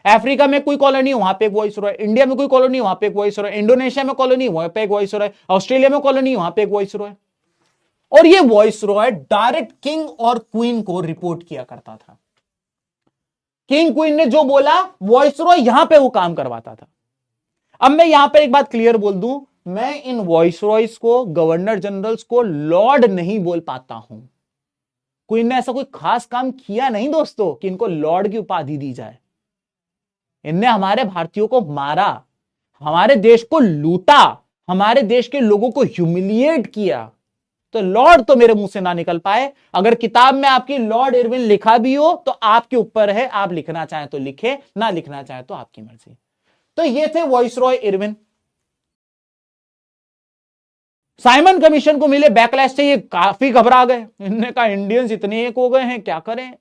अफ्रीका में कोई कॉलोनी, वहां पे एक वॉइसरॉय, इंडिया में कोई कॉलोनी, वहां पे एक वॉइसरॉय, इंडोनेशिया में कॉलोनी, वहां पे एक वॉइसरॉय, ऑस्ट्रेलिया में कॉलोनी, वहां पे एक वॉइसरॉय। और ये वॉइसरॉय डायरेक्ट किंग और क्वीन को रिपोर्ट किया करता था। किंग क्वीन ने जो बोला, वॉइसरॉय यहां पे वो काम करवाता था। अब मैं यहां पर एक बात क्लियर बोल दूं, मैं इन वॉइसरॉयज को, गवर्नर जनरल्स को लॉर्ड नहीं बोल पाता हूं। क्वीन ने ऐसा कोई खास काम किया नहीं दोस्तों कि इनको लॉर्ड की उपाधि दी जाए। इनने हमारे भारतीयों को मारा, हमारे देश को लूटा, हमारे देश के लोगों को ह्यूमिलिएट किया। तो लॉर्ड तो मेरे मुंह से ना निकल पाए। अगर किताब में आपकी लॉर्ड इरविन लिखा भी हो तो आपके ऊपर है, आप लिखना चाहें तो लिखे, ना लिखना चाहें तो आपकी मर्जी। तो ये थे वॉइसरॉय इरविन। साइमन कमीशन को मिले बैकलैश से ये काफी घबरा गए। इन्होंने कहा इंडियंस इतने एक हो गए हैं, क्या करें।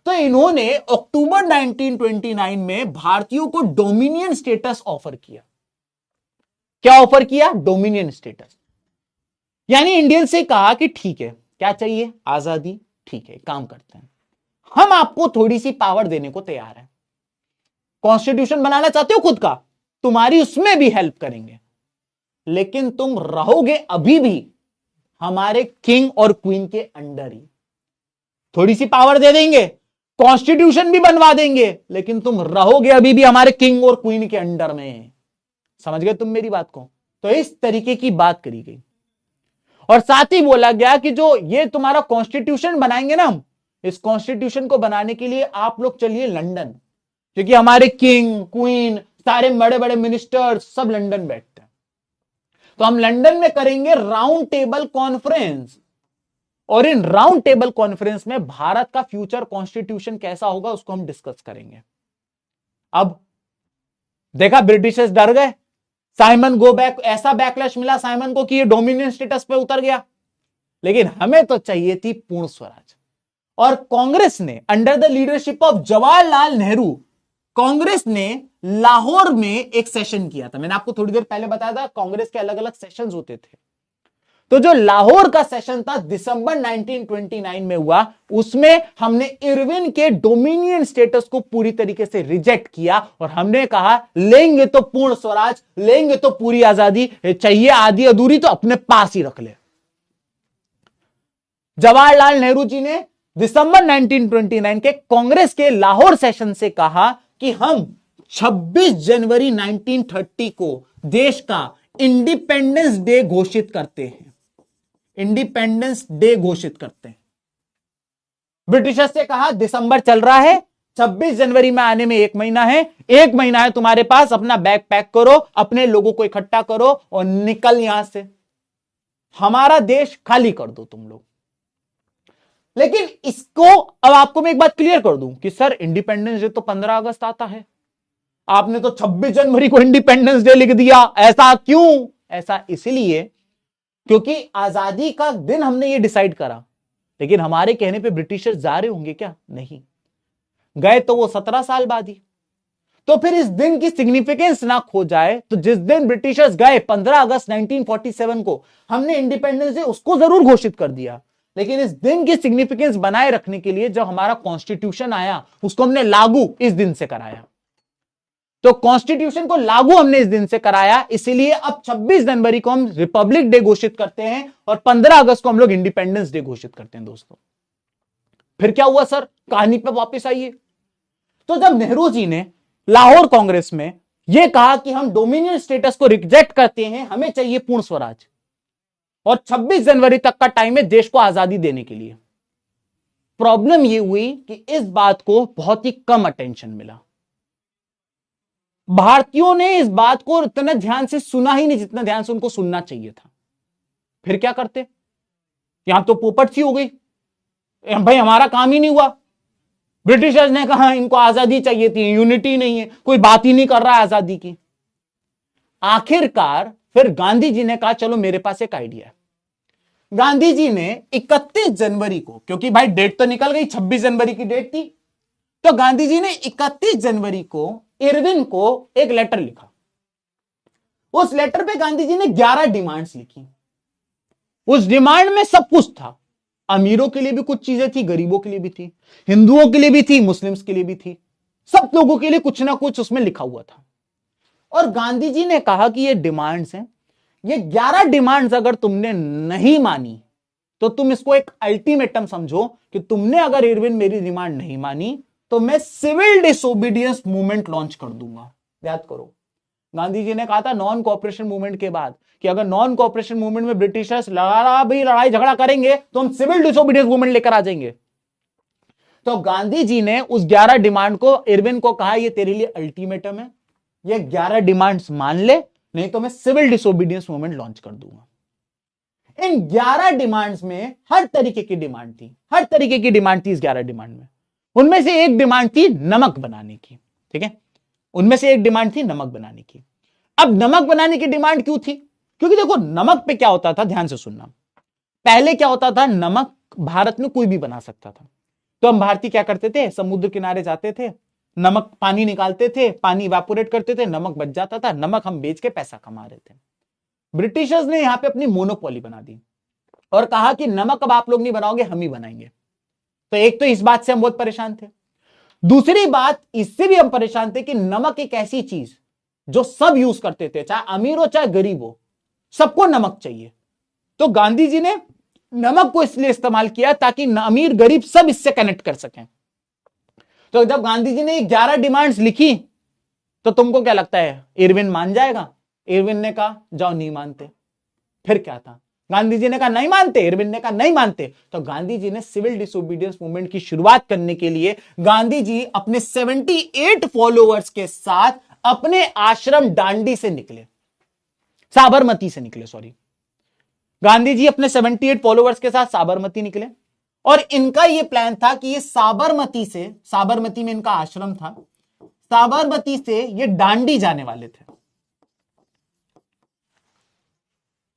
तो इन्होंने अक्टूबर 1929 में भारतीयों को डोमिनियन स्टेटस ऑफर किया। क्या ऑफर किया? Dominion status. यानी इंडियन से कहा कि ठीक है, क्या चाहिए? आजादी। ठीक है, काम करते हैं, हम आपको थोड़ी सी पावर देने को तैयार हैं। कॉन्स्टिट्यूशन बनाना चाहते हो खुद का, तुम्हारी उसमें भी हेल्प करेंगे, लेकिन तुम रहोगे अभी भी हमारे किंग और क्वीन के अंडर ही। थोड़ी सी पावर दे देंगे, कॉन्स्टिट्यूशन भी बनवा देंगे, लेकिन तुम रहोगे अभी भी हमारे किंग और क्वीन के अंडर में। समझ गए तुम मेरी बात को? तो इस तरीके की बात करी गई और साथ ही बोला गया कि जो ये तुम्हारा कॉन्स्टिट्यूशन बनाएंगे ना, हम इस कॉन्स्टिट्यूशन को बनाने के लिए आप लोग चलिए लंदन, क्योंकि हमारे किंग क्वीन सारे बड़े बड़े मिनिस्टर्स सब लंदन बैठते हैं। तो हम लंदन में करेंगे राउंड टेबल कॉन्फ्रेंस, और इन राउंड टेबल कॉन्फ्रेंस में भारत का फ्यूचर कॉन्स्टिट्यूशन कैसा होगा उसको हम डिस्कस करेंगे। अब देखा, ब्रिटिशर्स डर गए। साइमन गो बैक, ऐसा बैकलैश मिला साइमन को कि ये डोमिनियन स्टेटस पे उतर गया। लेकिन हमें तो चाहिए थी पूर्ण स्वराज। और कांग्रेस ने under the leadership of Jawaharlal Nehru, Congress ने लाहौर में एक सेशन किया था। मैंने आपको थोड़ी देर पहले बताया था कांग्रेस के अलग अलग सेशंस होते थे। तो जो लाहौर का सेशन था दिसंबर 1929 में हुआ, उसमें हमने इरविन के डोमिनियन स्टेटस को पूरी तरीके से रिजेक्ट किया और हमने कहा लेंगे तो पूर्ण स्वराज, लेंगे तो पूरी आजादी, चाहिए आधी अधूरी तो अपने पास ही रख ले। जवाहरलाल नेहरू जी ने दिसंबर 1929 के कांग्रेस के लाहौर सेशन से कहा कि हम 26 जनवरी 1930 को देश का इंडिपेंडेंस डे घोषित करते हैं। इंडिपेंडेंस डे घोषित करते हैं। ब्रिटिशर्स से कहा दिसंबर चल रहा है, 26 जनवरी में आने में 1 महीना है, 1 महीना है तुम्हारे पास, अपना बैग पैक करो, अपने लोगों को इकट्ठा करो और निकल यहां से, हमारा देश खाली कर दो तुम लोग। लेकिन इसको अब आपको मैं एक बात क्लियर कर दूं कि सर इंडिपेंडेंस डे तो 15 अगस्त आता है, आपने तो 26 जनवरी को इंडिपेंडेंस डे लिख दिया, ऐसा क्यों? ऐसा इसलिए क्योंकि आजादी का दिन हमने ये डिसाइड करा, लेकिन हमारे कहने पे ब्रिटिशर्स जा रहे होंगे क्या? नहीं गए, तो वो 17 साल बाद ही। तो फिर इस दिन की सिग्निफिकेंस ना खो जाए, तो जिस दिन ब्रिटिशर्स गए 15 अगस्त 1947 को, हमने इंडिपेंडेंस डे उसको जरूर घोषित कर दिया, लेकिन इस दिन की सिग्निफिकेंस बनाए रखने के लिए जब हमारा कॉन्स्टिट्यूशन आया उसको हमने लागू इस दिन से कराया। तो कॉन्स्टिट्यूशन को लागू हमने इस दिन से कराया, इसीलिए अब 26 जनवरी को हम रिपब्लिक डे घोषित करते हैं और 15 अगस्त को हम लोग इंडिपेंडेंस डे घोषित करते हैं दोस्तों। फिर क्या हुआ सर, कहानी पे वापस आइए। तो जब नेहरू जी ने लाहौर कांग्रेस में यह कहा कि हम डोमिनियन स्टेटस को रिजेक्ट करते हैं, हमें चाहिए पूर्ण स्वराज, और 26 जनवरी तक का टाइम है देश को आजादी देने के लिए, प्रॉब्लम यह हुई कि इस बात को बहुत ही कम अटेंशन मिला। भारतीयों ने इस बात को इतना ध्यान से सुना ही नहीं जितना ध्यान से उनको सुनना चाहिए था। फिर क्या करते, यहां तो पोपट सी हो गई, भाई हमारा काम ही नहीं हुआ, ब्रिटिशर्स ने कहा इनको आजादी चाहिए थी, यूनिटी नहीं है, कोई बात ही नहीं कर रहा है आजादी की। आखिरकार फिर गांधी जी ने कहा चलो मेरे पास एक आइडिया है। गांधी जी ने 31 जनवरी को, क्योंकि भाई डेट तो निकल गई, 26 जनवरी की डेट थी, तो गांधी जी ने 31 जनवरी को इरविन को एक लेटर लिखा। उस लेटर पे गांधी जी ने 11 डिमांड्स लिखी। उस डिमांड में सब कुछ था, अमीरों के लिए भी कुछ चीजें थी, गरीबों के लिए भी थी, हिंदुओं के लिए भी थी, मुस्लिम्स के लिए भी थी, सब लोगों के लिए कुछ ना कुछ उसमें लिखा हुआ था। और गांधी जी ने कहा कि ये डिमांड्स हैं, ये 11 डिमांड्स अगर तुमने नहीं मानी तो तुम इसको एक अल्टीमेटम समझो कि तुमने अगर इरविन मेरी डिमांड नहीं मानी तो मैं सिविल डिसोबीडियंस मूवमेंट लॉन्च कर दूंगा। याद करो, गांधी जी ने कहा था नॉन कोऑपरेशन मूवमेंट के बाद कि अगर नॉन कोऑपरेशन मूवमेंट में ब्रिटिशर्स लड़ाई झगड़ा करेंगे तो हम सिविल डिसोबीडियंस मूवमेंट लेकर आ जाएंगे। तो गांधी जी ने उस 11 डिमांड को इरविन को कहा ये तेरे लिए अल्टीमेटम है, ये 11 डिमांड्स मान ले, नहीं तो मैं सिविल डिसोबीडियंस मूवमेंट लॉन्च कर दूंगा। इन 11 डिमांड्स में हर तरीके की डिमांड थी, हर तरीके की डिमांड थी इस 11 डिमांड में। उनमें से एक डिमांड थी नमक बनाने की, ठीक है, उनमें से एक डिमांड थी नमक बनाने की। अब नमक बनाने की डिमांड क्यों थी? क्योंकि देखो नमक पे क्या होता था, ध्यान से सुनना, पहले क्या होता था, नमक भारत में कोई भी बना सकता था। तो हम भारतीय क्या करते थे, समुद्र किनारे जाते थे, नमक पानी निकालते थे, पानी इवेपोरेट करते थे, नमक बच जाता था, नमक हम बेच के पैसा कमा रहे थे। ब्रिटिशर्स ने यहां पे अपनी मोनोपोली बना दी और कहा कि नमक अब आप लोग नहीं बनाओगे, हम ही बनाएंगे। तो एक तो इस बात से हम बहुत परेशान थे, दूसरी बात इससे भी हम परेशान थे कि नमक एक ऐसी चीज जो सब यूज करते थे, चाहे अमीर हो चाहे गरीब हो, सबको नमक चाहिए। तो गांधी जी ने नमक को इसलिए इस्तेमाल किया ताकि अमीर गरीब सब इससे कनेक्ट कर सकें। तो जब गांधी जी ने 11 डिमांड्स लिखी तो तुमको क्या लगता है इरविन मान जाएगा? इरविन ने कहा जाओ नहीं मानते। फिर क्या था, गांधी जी ने कहा नहीं मानते, इरविन ने कहा नहीं मानते, तो गांधी जी ने सिविल डिसोबीडियंस मूवमेंट की शुरुआत करने के लिए गांधी जी अपने 78 फॉलोअर्स के साथ अपने आश्रम डांडी से निकले, साबरमती से निकले, सॉरी, गांधी जी अपने 78 फॉलोअर्स के साथ साबरमती निकले और इनका यह प्लान था कि ये साबरमती से, साबरमती में इनका आश्रम था, साबरमती से ये डांडी जाने वाले थे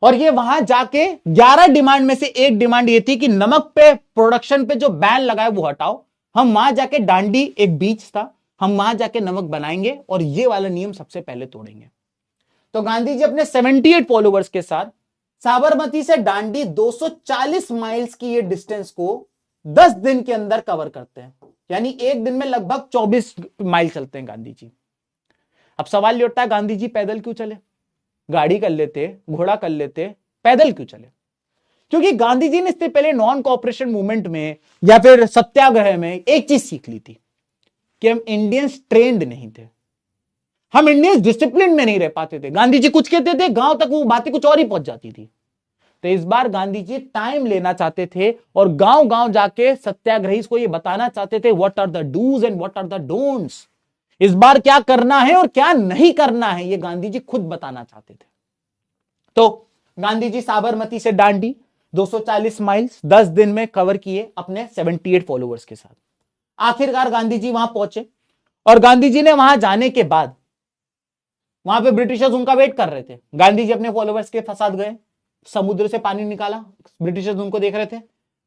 और ये वहां जाके 11 डिमांड में से एक डिमांड ये थी कि नमक पे प्रोडक्शन पे जो बैन लगाए वो हटाओ, हम वहां जाके, डांडी एक बीच था, हम वहां जाके नमक बनाएंगे और ये वाला नियम सबसे पहले तोड़ेंगे। तो गांधी जी अपने 78 फॉलोअर्स के साथ साबरमती से डांडी 240 माइल्स की ये डिस्टेंस को 10 दिन के अंदर कवर करते हैं, यानी एक दिन में लगभग 24 माइल चलते हैं गांधी जी। अब सवाल ये उठता है गांधी जी पैदल क्यों चले? गाड़ी कर लेते, घोड़ा कर लेते, पैदल क्यों चले? क्योंकि गांधी जी ने इससे पहले नॉन कोऑपरेशन मूवमेंट में या फिर सत्याग्रह में एक चीज सीख ली थी कि हम इंडियंस ट्रेंड नहीं थे, हम इंडियंस डिसिप्लिन में नहीं रह पाते थे। गांधी जी कुछ कहते थे, गांव तक वो बातें कुछ और ही पहुंच जाती थी। तो इस बार गांधी जी टाइम लेना चाहते थे और गांव गांव जाके सत्याग्रही को ये बताना चाहते थे what are the dos and what are the don'ts. इस बार क्या करना है और क्या नहीं करना है, ये गांधी जी खुद बताना चाहते थे। तो गांधी जी साबरमती से दांडी 240 माइल्स 10 दिन में कवर किए अपने 78 फॉलोअर्स के साथ। आखिरकार गांधी जी वहां पहुंचे और गांधी जी ने वहां जाने के बाद वहां पे ब्रिटिशर्स उनका वेट कर रहे थे। गांधी जी अपने फॉलोअर्स के साथ गए, समुद्र से पानी निकाला, ब्रिटिशर्स उनको देख रहे थे,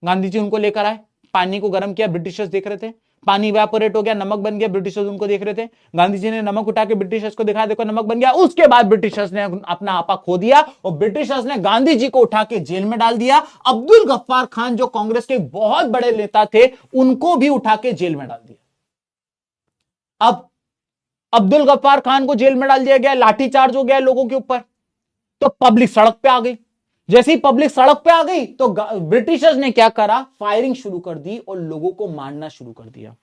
गांधी जी उनको लेकर आए, पानी को गर्म किया, ब्रिटिशर्स देख रहे थे, पानी इवेपोरेट हो गया, नमक बन गया, ब्रिटिशर्स उनको देख रहे थे, गांधी जी ने नमक उठा के ब्रिटिशर्स को दिखाया, देखो नमक बन गया। उसके बाद ब्रिटिशर्स ने अपना आपा खो दिया और ब्रिटिशर्स ने गांधी जी को उठा के जेल में डाल दिया। अब्दुल गफ्फार खान जो कांग्रेस के बहुत बड़े नेता थे उनको भी उठा के जेल में डाल दिया। अब अब्दुल गफ्फार खान को जेल में डाल दिया गया, लाठीचार्ज हो गया लोगों के ऊपर, तो पब्लिक सड़क पे आ गई। जैसे ही पब्लिक सड़क पे आ गई तो ब्रिटिशर्स ने क्या करा, फायरिंग शुरू कर दी और लोगों को मारना शुरू कर दिया।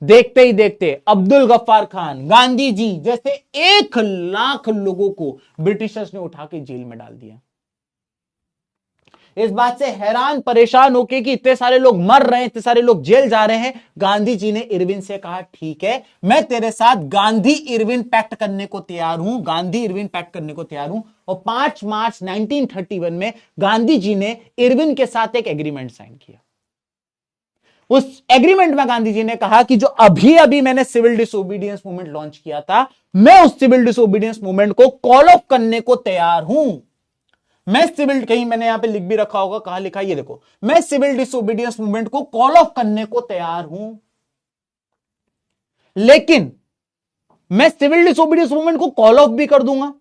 देखते ही देखते अब्दुल गफ्फार खान, गांधी जी जैसे 1 लाख लोगों को ब्रिटिशर्स ने उठा के जेल में डाल दिया। इस बात से हैरान परेशान होके कि इतने सारे लोग मर रहे हैं, इतने सारे लोग जेल जा रहे हैं, गांधी जी ने इरविन से कहा ठीक है मैं तेरे साथ गांधी इरविन पैक्ट करने को तैयार हूं, गांधी इरविन पैक्ट करने को तैयार हूं। और 5 मार्च 1931 में गांधी जी ने इरविन के साथ एक एग्रीमेंट साइन किया। उस एग्रीमेंट में गांधी जी ने कहा कि जो अभी अभी मैंने सिविल डिसोबीडियंस मूवमेंट लॉन्च किया था, मैं उस सिविल डिसोबीडियंस मूवमेंट को कॉल ऑफ करने को तैयार हूं। मैं सिविल, कहीं मैंने यहां पे लिख भी रखा होगा, कहां लिखा ये देखो, मैं सिविल डिसोबीडियंस मूवमेंट को कॉल ऑफ करने को तैयार हूं, लेकिन मैं सिविल डिसोबीडियंस मूवमेंट को कॉल ऑफ भी कर दूंगा।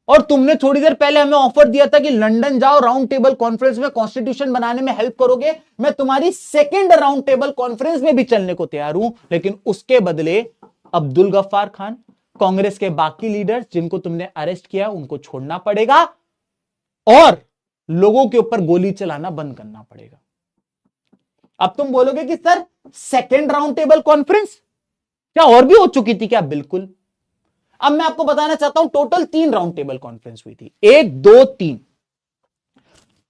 और तुमने थोड़ी देर पहले हमें ऑफर दिया था कि लंदन जाओ, राउंड टेबल कॉन्फ्रेंस में कॉन्स्टिट्यूशन बनाने में हेल्प करोगे, मैं तुम्हारी सेकंड राउंड टेबल कॉन्फ्रेंस में भी चलने को तैयार हूं, लेकिन उसके बदले अब्दुल गफ्फार खान, कांग्रेस के बाकी लीडर्स जिनको तुमने अरेस्ट किया उनको छोड़ना पड़ेगा और लोगों के ऊपर गोली चलाना बंद करना पड़ेगा। अब तुम बोलोगे कि sir second round table conference क्या और भी हो चुकी थी क्या? बिल्कुल। अब मैं आपको बताना चाहता हूं, टोटल 3 राउंड टेबल कॉन्फ्रेंस हुई थी, 1, 2, 3।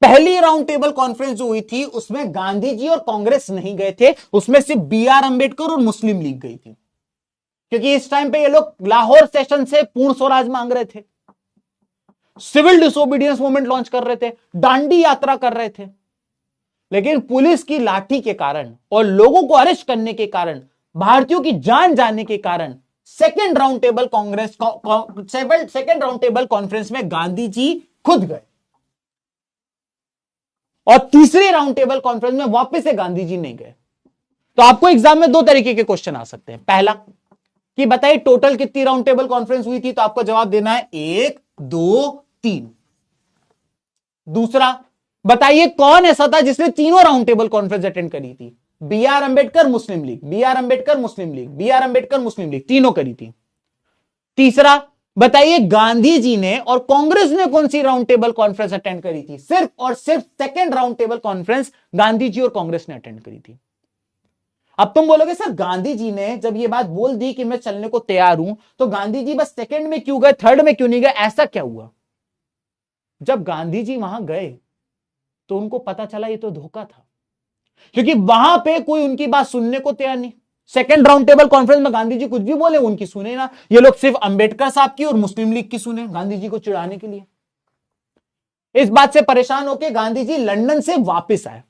पहली राउंड टेबल कॉन्फ्रेंस जो हुई थी उसमें गांधी जी और कांग्रेस नहीं गए थे, उसमें सिर्फ BR अंबेडकर और मुस्लिम लीग गई थी, क्योंकि इस टाइम पे ये लोग लाहौर सेशन से पूर्ण स्वराज मांग रहे थे, सिविल डिसोबीडियंस मूवमेंट लॉन्च कर रहे थे, दांडी यात्रा कर रहे थे। लेकिन पुलिस की लाठी के कारण और लोगों को अरेस्ट करने के कारण, भारतीयों की जान जाने के कारण सेकेंड राउंड टेबल कॉन्फ्रेंस में गांधी जी खुद गए और तीसरी राउंड टेबल कॉन्फ्रेंस में वापस से गांधी जी नहीं गए। तो आपको एग्जाम में 2 तरीके के क्वेश्चन आ सकते हैं। पहला कि बताइए टोटल कितनी राउंड टेबल कॉन्फ्रेंस हुई थी, तो आपको जवाब देना है 1, 2, 3। दूसरा, बताइए कौन ऐसा था जिसने तीनों राउंड टेबल कॉन्फ्रेंस अटेंड करी थी? BR अंबेडकर मुस्लिम लीग, BR अंबेडकर मुस्लिम लीग, BR अंबेडकर मुस्लिम लीग, तीनों करी थी। तीसरा, बताइए गांधी जी ने और कांग्रेस ने कौन सी राउंड टेबल कॉन्फ्रेंस अटेंड करी थी? सिर्फ और सिर्फ second round table conference Gandhi ji और कांग्रेस ने अटेंड करी थी। अब तुम बोलोगे सर गांधी जी ने जब ये बात बोल दी कि मैं चलने को तैयार हूं, तो गांधी जी बस सेकेंड में क्यों गए, थर्ड में क्यों नहीं गए, ऐसा क्या हुआ? जब गांधी जी वहां गए तो उनको पता चला ये तो धोखा था, क्योंकि वहां पे कोई उनकी बात सुनने को तैयार नहीं। सेकेंड राउंड टेबल कॉन्फ्रेंस में गांधी जी कुछ भी बोले उनकी सुने ना, ये लोग सिर्फ अंबेडकर साहब की और मुस्लिम लीग की सुने गांधी जी को चिढ़ाने के लिए। इस बात से परेशान होकर गांधी जी लंदन से वापस आए,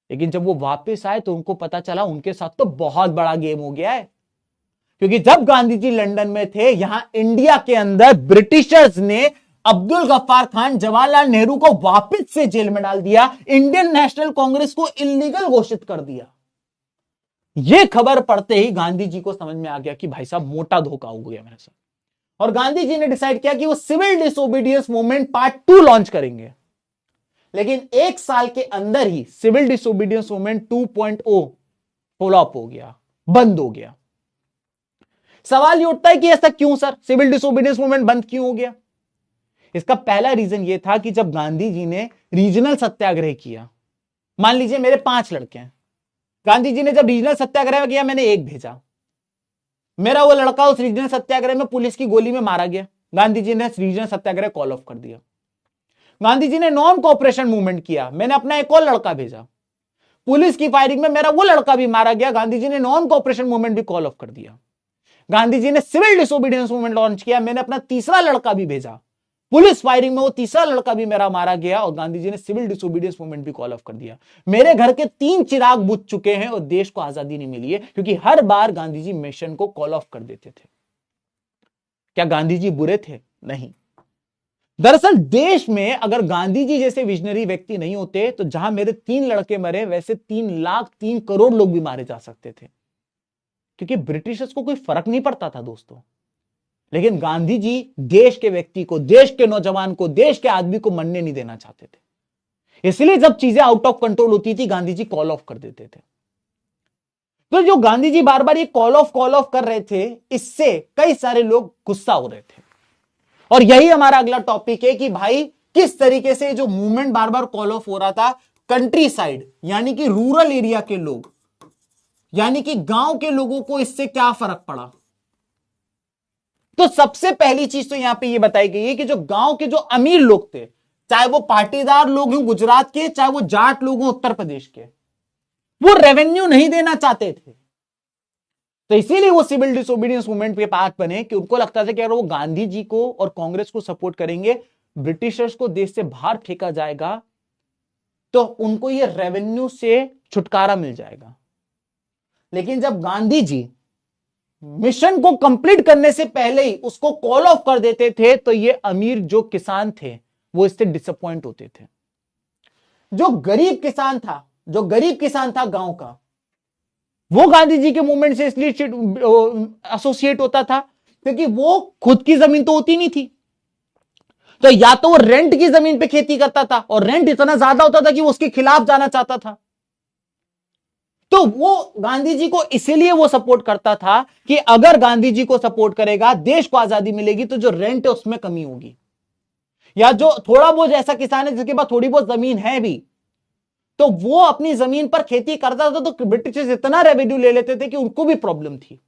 लेकिन जब वो वापस आए तो उनको पता चला उनके साथ तो बहुत बड़ा गेम हो गया है, क्योंकि जब गांधी जी लंदन में थे, यहां इंडिया के अंदर ब्रिटिशर्स ने अब्दुल गफ्फार खान, जवाहरलाल नेहरू को वापस से जेल में डाल दिया, इंडियन नेशनल कांग्रेस को इल्लीगल घोषित कर दिया। यह खबर पढ़ते ही गांधी जी को समझ में आ गया कि भाई साहब मोटा धोखा हो गया मेरे साथ, और गांधी जी ने डिसाइड किया कि वो civil disobedience movement part 2 launch करेंगे। लेकिन 1 साल के अंदर ही सिविल डिसोबीडियंस मूवमेंट 2.0 फ्लॉप हो गया, बंद हो गया। सवाल ये उठता है कि ऐसा क्यों सर, सिविल डिसोबीडियंस मूवमेंट बंद क्यों हो गया? इसका पहला रीजन यह था कि जब गांधी जी ने रीजनल सत्याग्रह किया, मान लीजिए मेरे 5 लड़के हैं, गांधी जी ने जब रीजनल सत्याग्रह किया, मैंने 1 भेजा, मेरा वो लड़का उस रीजनल सत्याग्रह में पुलिस की गोली में मारा गया, गांधी जी ने रीजनल सत्याग्रह कॉल ऑफ कर दिया। गांधी जी ने नॉन कोऑपरेशन मूवमेंट किया, मैंने अपना एक और लड़का भेजा, पुलिस की फायरिंग में मेरा वो लड़का भी मारा गया, गांधी जी ने नॉन कोऑपरेशन मूवमेंट भी कॉल ऑफ कर दिया। गांधी जी ने सिविल डिसोबीडियंस मूवमेंट लॉन्च किया, मैंने अपना तीसरा लड़का भी भेजा, पुलिस फायरिंग में वो तीसरा लड़का भी मेरा मारा गया और गांधी जी ने सिविल डिसोबीडियंस मूवमेंट भी कॉल ऑफ कर दिया। मेरे घर के 3 चिराग बुझ चुके हैं और देश को आजादी नहीं मिली है, क्योंकि हर बार गांधी जी मिशन को कॉल ऑफ कर देते थे। क्या गांधी जी बुरे थे? नहीं। दरअसल देश में अगर गांधी जी जैसे विजनरी व्यक्ति नहीं होते तो जहां मेरे 3 लड़के मरे वैसे 3 लाख 3 करोड़ लोग भी मारे जा सकते थे, क्योंकि ब्रिटिशर्स को कोई फर्क नहीं पड़ता था दोस्तों। लेकिन गांधी जी देश के व्यक्ति को, देश के नौजवान को, देश के आदमी को मरने नहीं देना चाहते थे। इसलिए जब चीजें आउट ऑफ कंट्रोल होती थी गांधी जी कॉल ऑफ कर देते थे। तो जो गांधी जी बार बार ये कॉल ऑफ कर रहे थे, इससे कई सारे लोग गुस्सा हो रहे थे। और यही हमारा अगला टॉपिक है कि भाई किस तरीके से जो movement bar bar call of हो रहा था, कंट्री साइड यानी कि रूरल एरिया के लोग, यानी कि गांव के लोगों को इससे क्या फर्क पड़ा। तो सबसे पहली चीज तो यहां पे ये बताई गई है कि जो गांव के जो अमीर लोग थे, चाहे वो पाटीदार लोग हों गुजरात के, चाहे वो जाट लोग हों उत्तर प्रदेश के, वो रेवेन्यू नहीं देना चाहते थे। तो इसीलिए वो सिविल डिसोबीडियंस मूवमेंट के पार्ट बने कि उनको लगता था कि अगर वो गांधी जी को और कांग्रेस को सपोर्ट करेंगे, ब्रिटिशर्स को देश से बाहर फेंका जाएगा, तो उनको ये रेवेन्यू से छुटकारा मिल जाएगा। लेकिन जब गांधी जी मिशन को कंप्लीट करने से पहले ही उसको कॉल ऑफ कर देते थे, तो ये अमीर जो किसान थे वो इससे डिसअपॉइंट होते थे। जो गरीब किसान था गांव का, वो गांधी जी के मूवमेंट से इसलिए एसोसिएट होता था क्योंकि वो खुद की जमीन तो होती नहीं थी, तो या तो वो रेंट की जमीन पे खेती करता था और रेंट इतना ज्यादा होता था कि वो उसके खिलाफ जाना चाहता था। तो वो गांधी जी को इसीलिए वो सपोर्ट करता था कि अगर गांधी जी को सपोर्ट करेगा, देश को आजादी मिलेगी, तो जो रेंट है उसमें कमी होगी। या जो थोड़ा बहुत ऐसा किसान है जिसके पास थोड़ी बहुत जमीन है भी, तो वो अपनी जमीन पर खेती करता था, तो ब्रिटिशर्स इतना रेवेन्यू ले लेते थे कि उनको भी प्रॉब्लम थी।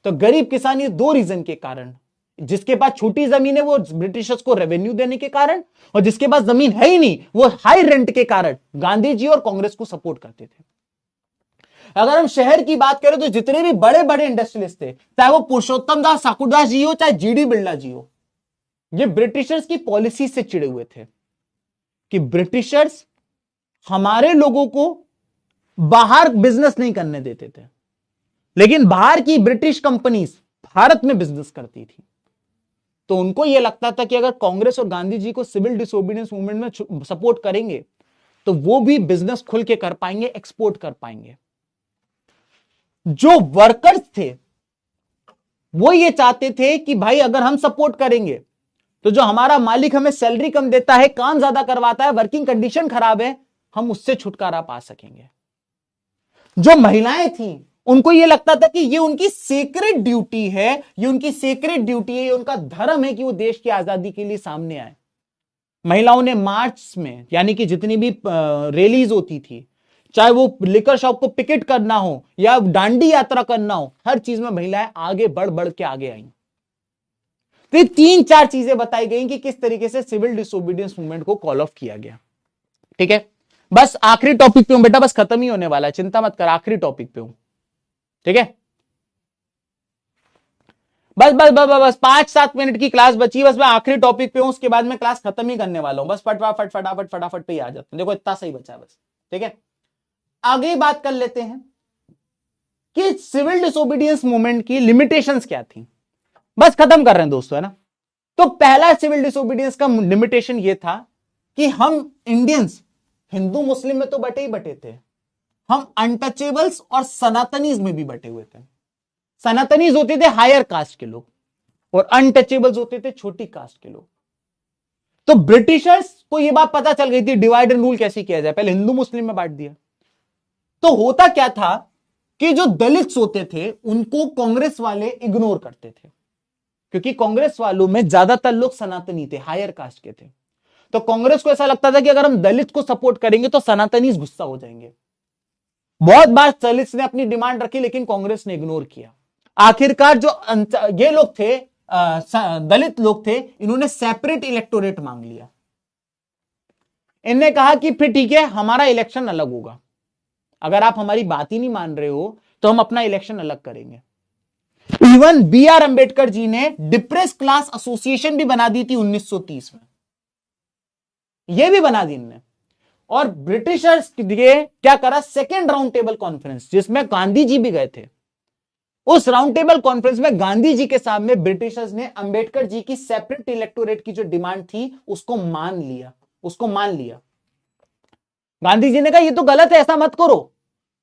तो गरीब किसान, ये 2 रीजन के कारण, जिसके पास छोटी जमीन है वो ब्रिटिशर्स को रेवेन्यू देने के कारण, और जिसके पास जमीन है ही नहीं वो हाई रेंट के कारण गांधी जी और कांग्रेस को सपोर्ट करते थे। अगर हम शहर की बात करें तो जितने भी बड़े बड़े इंडस्ट्रियलिस्ट थे, चाहे वो पुरुषोत्तम दास साकुरदास जी हो, चाहे जीडी बिरला जी हो, ये ब्रिटिशर्स की पॉलिसी से चिड़े हुए थे कि ब्रिटिशर्स हमारे लोगों को बाहर बिजनेस नहीं करने देते थे, लेकिन बाहर की ब्रिटिश कंपनीज भारत में बिजनेस करती थी। तो उनको यह लगता था कि अगर कांग्रेस और गांधी जी को सिविल डिसोबीडियंस मूवमेंट में सपोर्ट करेंगे तो वो भी बिजनेस खुल के कर पाएंगे, एक्सपोर्ट कर पाएंगे। जो वर्कर्स थे वो ये चाहते थे कि भाई अगर हम सपोर्ट करेंगे तो जो हमारा मालिक हमें सैलरी कम देता है, काम ज्यादा करवाता है, वर्किंग कंडीशन खराब है, हम उससे छुटकारा पा सकेंगे। जो महिलाएं थी उनको यह लगता था कि ये उनकी सीक्रेट ड्यूटी है, ये उनका धर्म है कि वो देश की आजादी के लिए सामने आए। महिलाओं ने मार्च में, यानी कि जितनी भी रैलीज होती थी, चाहे वो लिकर शॉप को पिकेट करना हो या डांडी यात्रा करना हो, हर चीज में महिलाएं आगे बढ़ बढ़ के आगे आई। तो ये 3-4 चीजें बताई गई कि किस तरीके से सिविल डिसोबीडियंस मूवमेंट को कॉल ऑफ किया गया। ठीक है, बस आखिरी टॉपिक पे हूं बेटा, बस खत्म ही होने वाला है, चिंता मत कर, आखिरी टॉपिक पे हूं। ठीक है, बस बस बस बस 5-7 मिनट की क्लास बची, बस मैं आखिरी टॉपिक पे हूं, उसके बाद मैं क्लास खत्म ही करने वाला हूं। बस फटाफट फटाफट फटाफट पे ही आ जाते हैं, देखो इतना सही बचा है बस। ठीक है, आगे बात कर लेते हैं कि सिविल डिसोबीडियंस मूवमेंट की लिमिटेशंस क्या थी। बस खत्म कर रहे हैं दोस्तों, है ना। तो पहला सिविल डिसोबीडियंस का लिमिटेशन यह था कि हम इंडियंस हिंदू मुस्लिम में तो बटे ही बटे थे, हम अनटचेबल्स और सनातनीज में भी बटे हुए थे। सनातनीज होते थे हायर कास्ट के लोग और अनटचेबल्स होते थे छोटी कास्ट के लोग। तो ब्रिटिशर्स को यह बात पता चल गई थी डिवाइड एंड रूल कैसे किया जाए, पहले हिंदू मुस्लिम में बांट दिया। तो होता क्या था कि जो दलित्स होते थे उनको कांग्रेस वाले इग्नोर करते थे, क्योंकि कांग्रेस वालों में ज्यादातर लोग सनातनी थे, हायर कास्ट के थे। तो कांग्रेस को ऐसा लगता था कि अगर हम दलित को सपोर्ट करेंगे तो सनातनीज गुस्सा हो जाएंगे। बहुत बार दलित्स ने अपनी डिमांड रखी लेकिन कांग्रेस ने इग्नोर किया। आखिरकार जो ये लोग थे, दलित लोग थे, इन्होंने सेपरेट इलेक्टोरेट मांग लिया। इनने कहा कि फिर ठीक है, हमारा इलेक्शन अलग होगा, अगर आप हमारी बात ही नहीं मान रहे हो तो हम अपना इलेक्शन अलग करेंगे। Even be are Ambedkar ji ने डिप्रेस क्लास एसोसिएशन भी बना दी थी 1930 में, यह भी बना दी इनने। और ब्रिटिशर्स के लिए क्या करा, सेकेंड राउंड टेबल कॉन्फ्रेंस, जिसमें गांधी जी भी गए थे। उस राउंड टेबल कॉन्फ्रेंस में गांधी जी के सामने ब्रिटिशर्स ने अंबेडकर जी की सेपरेट इलेक्टोरेट की जो डिमांड थी उसको मान लिया। गांधी जी ने कहा ये तो गलत है, ऐसा मत करो।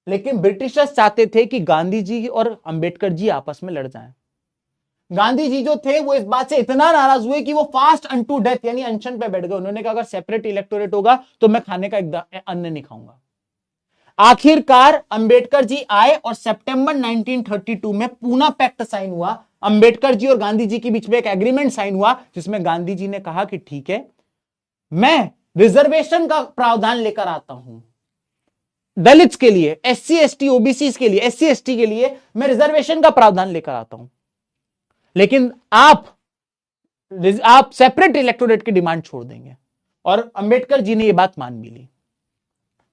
लेकिन ब्रिटिशर्स चाहते थे कि गांधी जी और अंबेडकर जी आपस में लड़ जाएं। गांधी जी जो थे वो इस बात से इतना नाराज हुए कि वो फास्ट अनटू डेथ यानी अनशन पे बैठ गए। उन्होंने कहा अगर सेपरेट इलेक्टोरेट होगा तो मैं खाने का अन्न नहीं खाऊंगा। आखिरकार अंबेडकर जी आए और सितंबर 1932 में पूना पैक्ट साइन हुआ। अंबेडकर जी और गांधी जी के बीच में एक एग्रीमेंट साइन हुआ जिसमें गांधी जी ने कहा कि ठीक है, मैं रिजर्वेशन का प्रावधान लेकर आता हूं दलित्स के लिए, एससी एसटी ओबीसी के लिए, एससी एसटी के लिए मैं रिजर्वेशन का प्रावधान लेकर आता हूं, लेकिन आप सेपरेट इलेक्टोरेट की डिमांड छोड़ देंगे। और अंबेडकर जी ने यह बात मान भी ली।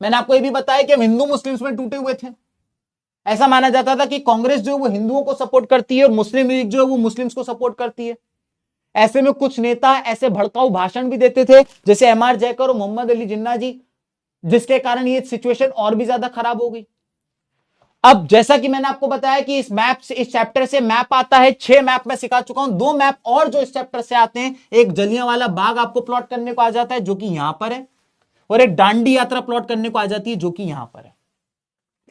मैंने आपको यह भी बताया कि हम हिंदू मुस्लिम्स में टूटे हुए थे। ऐसा माना जाता था कि कांग्रेस जो है वो हिंदुओं को सपोर्ट करती है और मुस्लिम लीग जो है वो मुस्लिम्स को सपोर्ट करती है। ऐसे में कुछ नेता ऐसे भड़काऊ भाषण भी देते थे जैसे एम आर जयकर और मोहम्मद अली जिन्ना जी, जिसके कारण ये सिचुएशन और भी ज्यादा खराब हो गई। अब जैसा कि मैंने आपको बताया कि इस चैप्टर से मैप आता है, 6 मैप मैं सिखा चुका हूं, 2 मैप और जो इस चैप्टर से आते हैं। एक जलियांवाला बाग आपको प्लॉट करने को आ जाता है जो कि यहां पर है, और एक दांडी यात्रा प्लॉट करने को आ जाती है जो कि यहां पर है।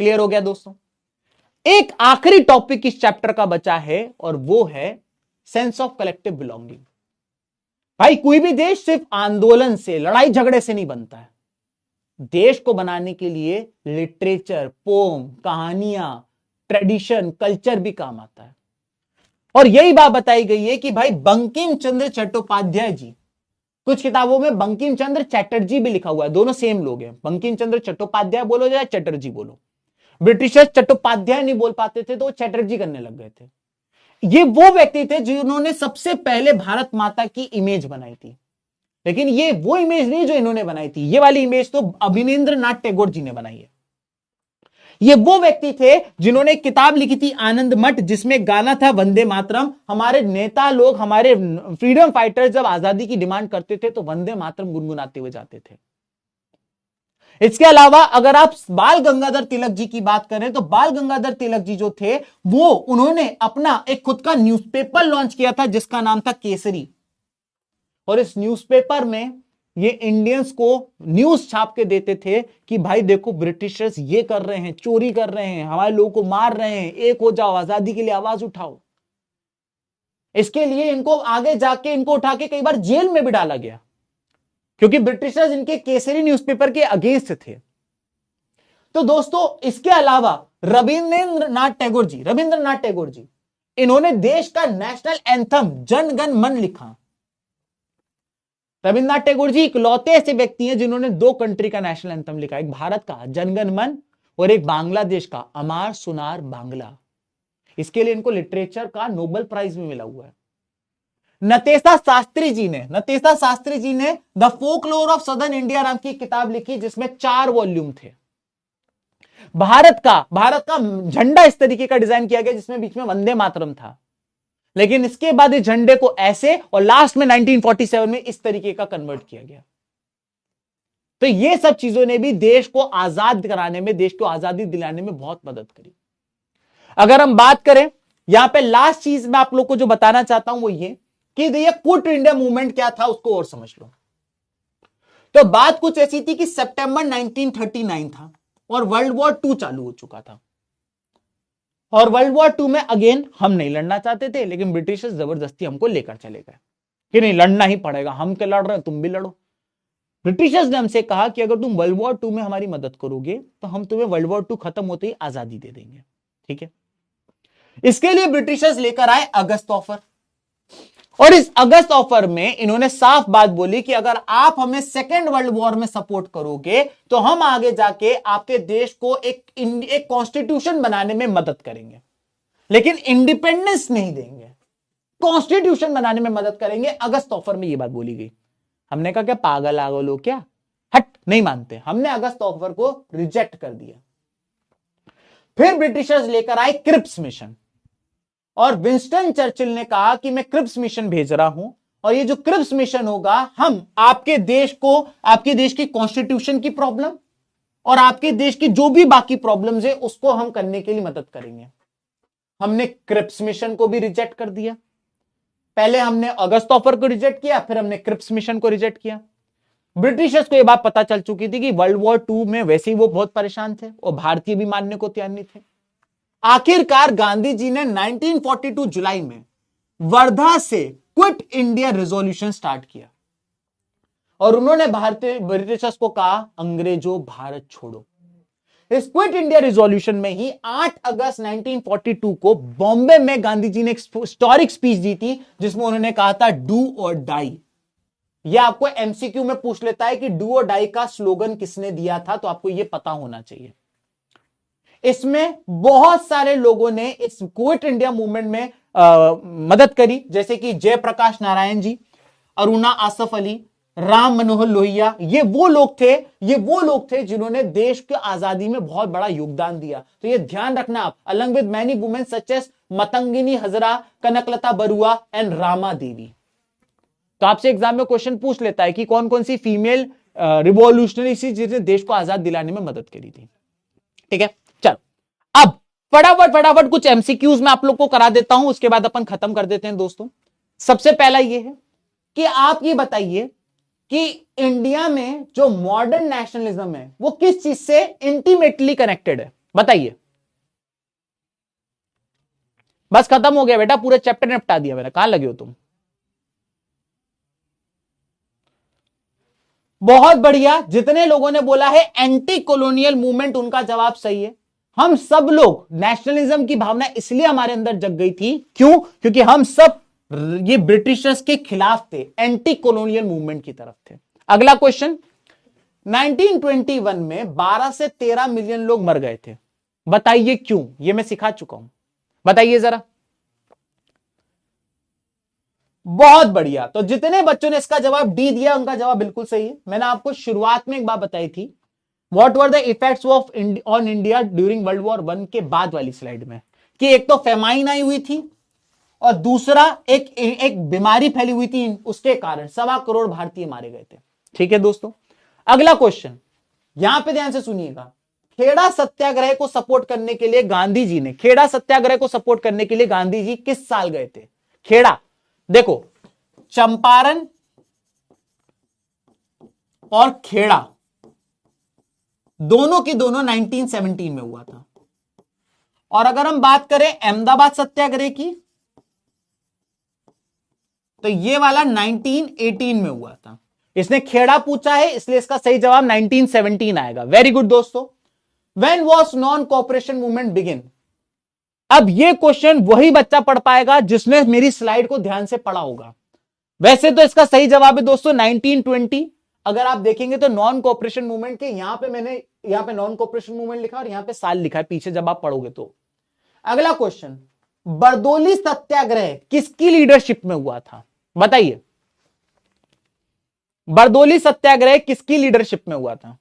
क्लियर हो गया दोस्तों? एक आखिरी टॉपिक इस चैप्टर का बचा है और वो है सेंस ऑफ कलेक्टिव बिलोंगिंग। भाई कोई भी देश सिर्फ आंदोलन से, लड़ाई झगड़े से नहीं बनता है। देश को बनाने के लिए लिटरेचर, पोम, कहानियां, ट्रेडिशन, कल्चर भी काम आता है। और यही बात बताई गई है कि भाई बंकिम चंद्र चट्टोपाध्याय जी, कुछ किताबों में बंकिम चंद्र चैटर्जी भी लिखा हुआ है, दोनों सेम लोग हैं। बंकिम चंद्र चट्टोपाध्याय बोलो या चैटर्जी बोलो। ब्रिटिशर्स चट्टोपाध्याय नहीं बोल पाते थे तो वो चैटर्जी करने लग गए थे। ये वो व्यक्ति थे जिन्होंने सबसे पहले भारत माता की इमेज बनाई थी, लेकिन ये वो इमेज नहीं जो इन्होंने बनाई थी। ये वाली इमेज तो अवनींद्र नाथ टैगोर जी ने बनाई है। ये वो व्यक्ति थे जिन्होंने एक किताब लिखी थी आनंद मठ, जिसमें गाना था वंदे मातरम। हमारे नेता लोग, हमारे फ्रीडम फाइटर्स जब आजादी की डिमांड करते थे तो वंदे मातरम गुनगुनाते हुए जाते थे। इसके अलावा अगर आप बाल गंगाधर तिलक जी की बात करें तो बाल गंगाधर तिलक जी जो थे वो, उन्होंने अपना एक खुद का न्यूज़पेपर लॉन्च किया था जिसका नाम था केसरी। और इस न्यूज़पेपर में ये इंडियंस को न्यूज छाप के देते थे कि भाई देखो ब्रिटिशर्स ये कर रहे हैं, चोरी कर रहे हैं, हमारे लोगों को मार रहे हैं, एक हो जाओ, आजादी के लिए आवाज उठाओ। इसके लिए इनको आगे जाके इनको उठा के कई बार जेल में भी डाला गया क्योंकि ब्रिटिशर्स इनके केसरी न्यूज़पेपर के अगेंस्ट थे। तो दोस्तों इसके अलावा रविंद्रनाथ टैगोर जी इन्होंने देश का नेशनल एंथम जन गण मन लिखा। रविंद्रनाथ टैगोर जी इकलौते ऐसे व्यक्ति हैं जिन्होंने 2 कंट्री का नेशनल एंथम लिखा, एक भारत का जनगण मन और एक बांग्लादेश का अमार सुनार बांग्ला। इसके लिए इनको लिटरेचर का नोबेल प्राइज भी मिला हुआ है। नतेशा शास्त्री जी ने the folklore of southern India नाम की किताब लिखी जिसमें 4 वॉल्यूम थे। भारत का झंडा इस तरीके का डिजाइन किया गया जिसमें बीच में वंदे मातरम था, लेकिन इसके बाद इस झंडे को ऐसे और लास्ट में 1947 में इस तरीके का कन्वर्ट किया गया। तो ये सब चीजों ने भी देश को आजाद कराने में, देश को आजादी दिलाने में बहुत मदद करी। अगर हम बात करें यहां पे लास्ट चीज मैं आप लोग को जो बताना चाहता हूं वो ये कि ये क्विट इंडिया मूवमेंट क्या था उसको और समझ लो। तो बात कुछ ऐसी थी कि सितंबर 1939 था और वर्ल्ड वॉर 2 चालू हो चुका था। और वर्ल्ड वॉर 2 में अगेन हम नहीं लड़ना चाहते थे, लेकिन ब्रिटिशर्स जबरदस्ती हमको लेकर चले गए कि नहीं लड़ना ही पड़ेगा, हम क्या लड़ रहे हैं, तुम भी लड़ो। ब्रिटिशर्स ने हमसे कहा कि अगर तुम वर्ल्ड वॉर 2 में हमारी मदद करोगे तो हम तुम्हें वर्ल्ड वॉर 2 खत्म होते ही आजादी दे देंगे। ठीक है, इसके लिए ब्रिटिशर्स लेकर आए अगस्त ऑफर। और इस अगस्त ऑफर में इन्होंने साफ बात बोली कि अगर आप हमें सेकेंड वर्ल्ड वॉर में सपोर्ट करोगे तो हम आगे जाके आपके देश को एक कॉन्स्टिट्यूशन बनाने में मदद करेंगे, लेकिन इंडिपेंडेंस नहीं देंगे, कॉन्स्टिट्यूशन बनाने में मदद करेंगे। अगस्त ऑफर में यह बात बोली गई। हमने कहा क्या पागल आगल हो क्या, हट नहीं मानते, हमने अगस्त ऑफर को रिजेक्ट कर दिया। फिर ब्रिटिशर्स लेकर आए क्रिप्स मिशन, और विंस्टन चर्चिल ने कहा कि मैं क्रिप्स मिशन भेज रहा हूं, और ये जो क्रिप्स मिशन होगा, हम आपके देश को, आपके देश की कॉन्स्टिट्यूशन की प्रॉब्लम और आपके देश की जो भी बाकी प्रॉब्लम्स है उसको हम करने के लिए मदद करेंगे। हमने क्रिप्स मिशन को भी रिजेक्ट कर दिया। पहले हमने अगस्त ऑफर को रिजेक्ट किया, फिर हमने क्रिप्स मिशन को रिजेक्ट किया। ब्रिटिशर्स को यह बात पता चल चुकी थी कि वर्ल्ड वॉर 2 में वैसे ही वो बहुत परेशान थे और भारतीय भी मानने को तैयार नहीं थे। आखिरकार गांधी जी ने 1942 जुलाई में वर्धा से क्विट इंडिया रेजोल्यूशन स्टार्ट किया, और उन्होंने भारतीय ब्रिटिशर्स को कहा, अंग्रेजों भारत छोड़ो। इस क्विट इंडिया रिजोल्यूशन में ही 8 अगस्त 1942 को बॉम्बे में गांधी जी ने एक हिस्टोरिक स्पीच दी थी, जिसमें उन्होंने कहा था डू और डाई। यह आपको एमसीक्यू में पूछ लेता है कि डू और डाई का स्लोगन किसने दिया था, तो आपको यह पता होना चाहिए। इसमें बहुत सारे लोगों ने इस क्विट इंडिया मूवमेंट में मदद करी, जैसे कि जयप्रकाश नारायण जी, अरुणा आसफ अली, राम मनोहर लोहिया। ये वो लोग थे जिन्होंने देश की आजादी में बहुत बड़ा योगदान दिया। तो ये ध्यान रखना आप, along with many women such as Matangini Hazra, Kanaklata Barua and Rama Devi. तो आपसे एग्जाम में क्वेश्चन पूछ लेता है कि कौन कौन सी फीमेल रिवॉल्यूशनरी थी जिसने देश को आजाद दिलाने में मदद करी थी। ठीक है, चलो अब फटाफट कुछ एमसीक्यूज में आप लोग को करा देता हूं, उसके बाद अपन खत्म कर देते हैं दोस्तों। सबसे पहला यह है कि आप ये बताइए कि इंडिया में जो मॉडर्न नेशनलिज्म है वो किस चीज से इंटीमेटली कनेक्टेड है, बताइए। बस खत्म हो गया बेटा, पूरे चैप्टर निपटा दिया मैंने, कहां लगे हो तुम? बहुत बढ़िया, जितने लोगों ने बोला है एंटी कॉलोनियल मूवमेंट, उनका जवाब सही है। हम सब लोग, नेशनलिज्म की भावना इसलिए हमारे अंदर जग गई थी, क्यों? क्योंकि हम सब ये ब्रिटिशर्स के खिलाफ थे, एंटी कॉलोनियल मूवमेंट की तरफ थे। अगला क्वेश्चन, 1921 में 12 से 13 मिलियन लोग मर गए थे, बताइए क्यों? ये मैं सिखा चुका हूं, बताइए जरा। बहुत बढ़िया, तो जितने बच्चों ने इसका जवाब डी दिया उनका जवाब बिल्कुल सही है। मैंने आपको शुरुआत में एक बात बताई थी, what were the effects of on India during world war 1 के बाद वाली स्लाइड में, कि एक तो फेमाइन आई हुई थी और दूसरा एक बीमारी फैली हुई थी, उसके कारण 1.25 करोड़ भारतीय मारे गए थे। ठीक है दोस्तों, अगला क्वेश्चन यहां पे ध्यान से सुनिएगा। खेड़ा सत्याग्रह को सपोर्ट करने के लिए गांधी जी ने, खेड़ा सत्याग्रह को सपोर्ट करने के लिए गांधी जी किस साल गए थे? खेड़ा, देखो चंपारण और खेड़ा दोनों की दोनों 1917 में हुआ था, और अगर हम बात करें अहमदाबाद सत्याग्रह की, तो ये वाला 1918 में हुआ था। इसने खेड़ा पूछा है, इसलिए इसका सही जवाब 1917 आएगा। वेरी गुड दोस्तों। When was non cooperation movement begin? अब ये क्वेश्चन वही बच्चा पढ़ पाएगा जिसने मेरी स्लाइड को ध्यान से पढ़ा होगा। वैसे तो इसका सही जवाब है दोस्तों 1920। अगर आप देखेंगे तो नॉन कोऑपरेशन मूवमेंट के यहां पे मैंने यहां पे नॉन कोऑपरेशन मूवमेंट लिखा और यहां पे साल लिखा है पीछे, जब आप पढ़ोगे तो। अगला क्वेश्चन, बरदोली सत्याग्रह किसकी लीडरशिप में हुआ था, बताइए। बरदोली सत्याग्रह किसकी लीडरशिप में हुआ था?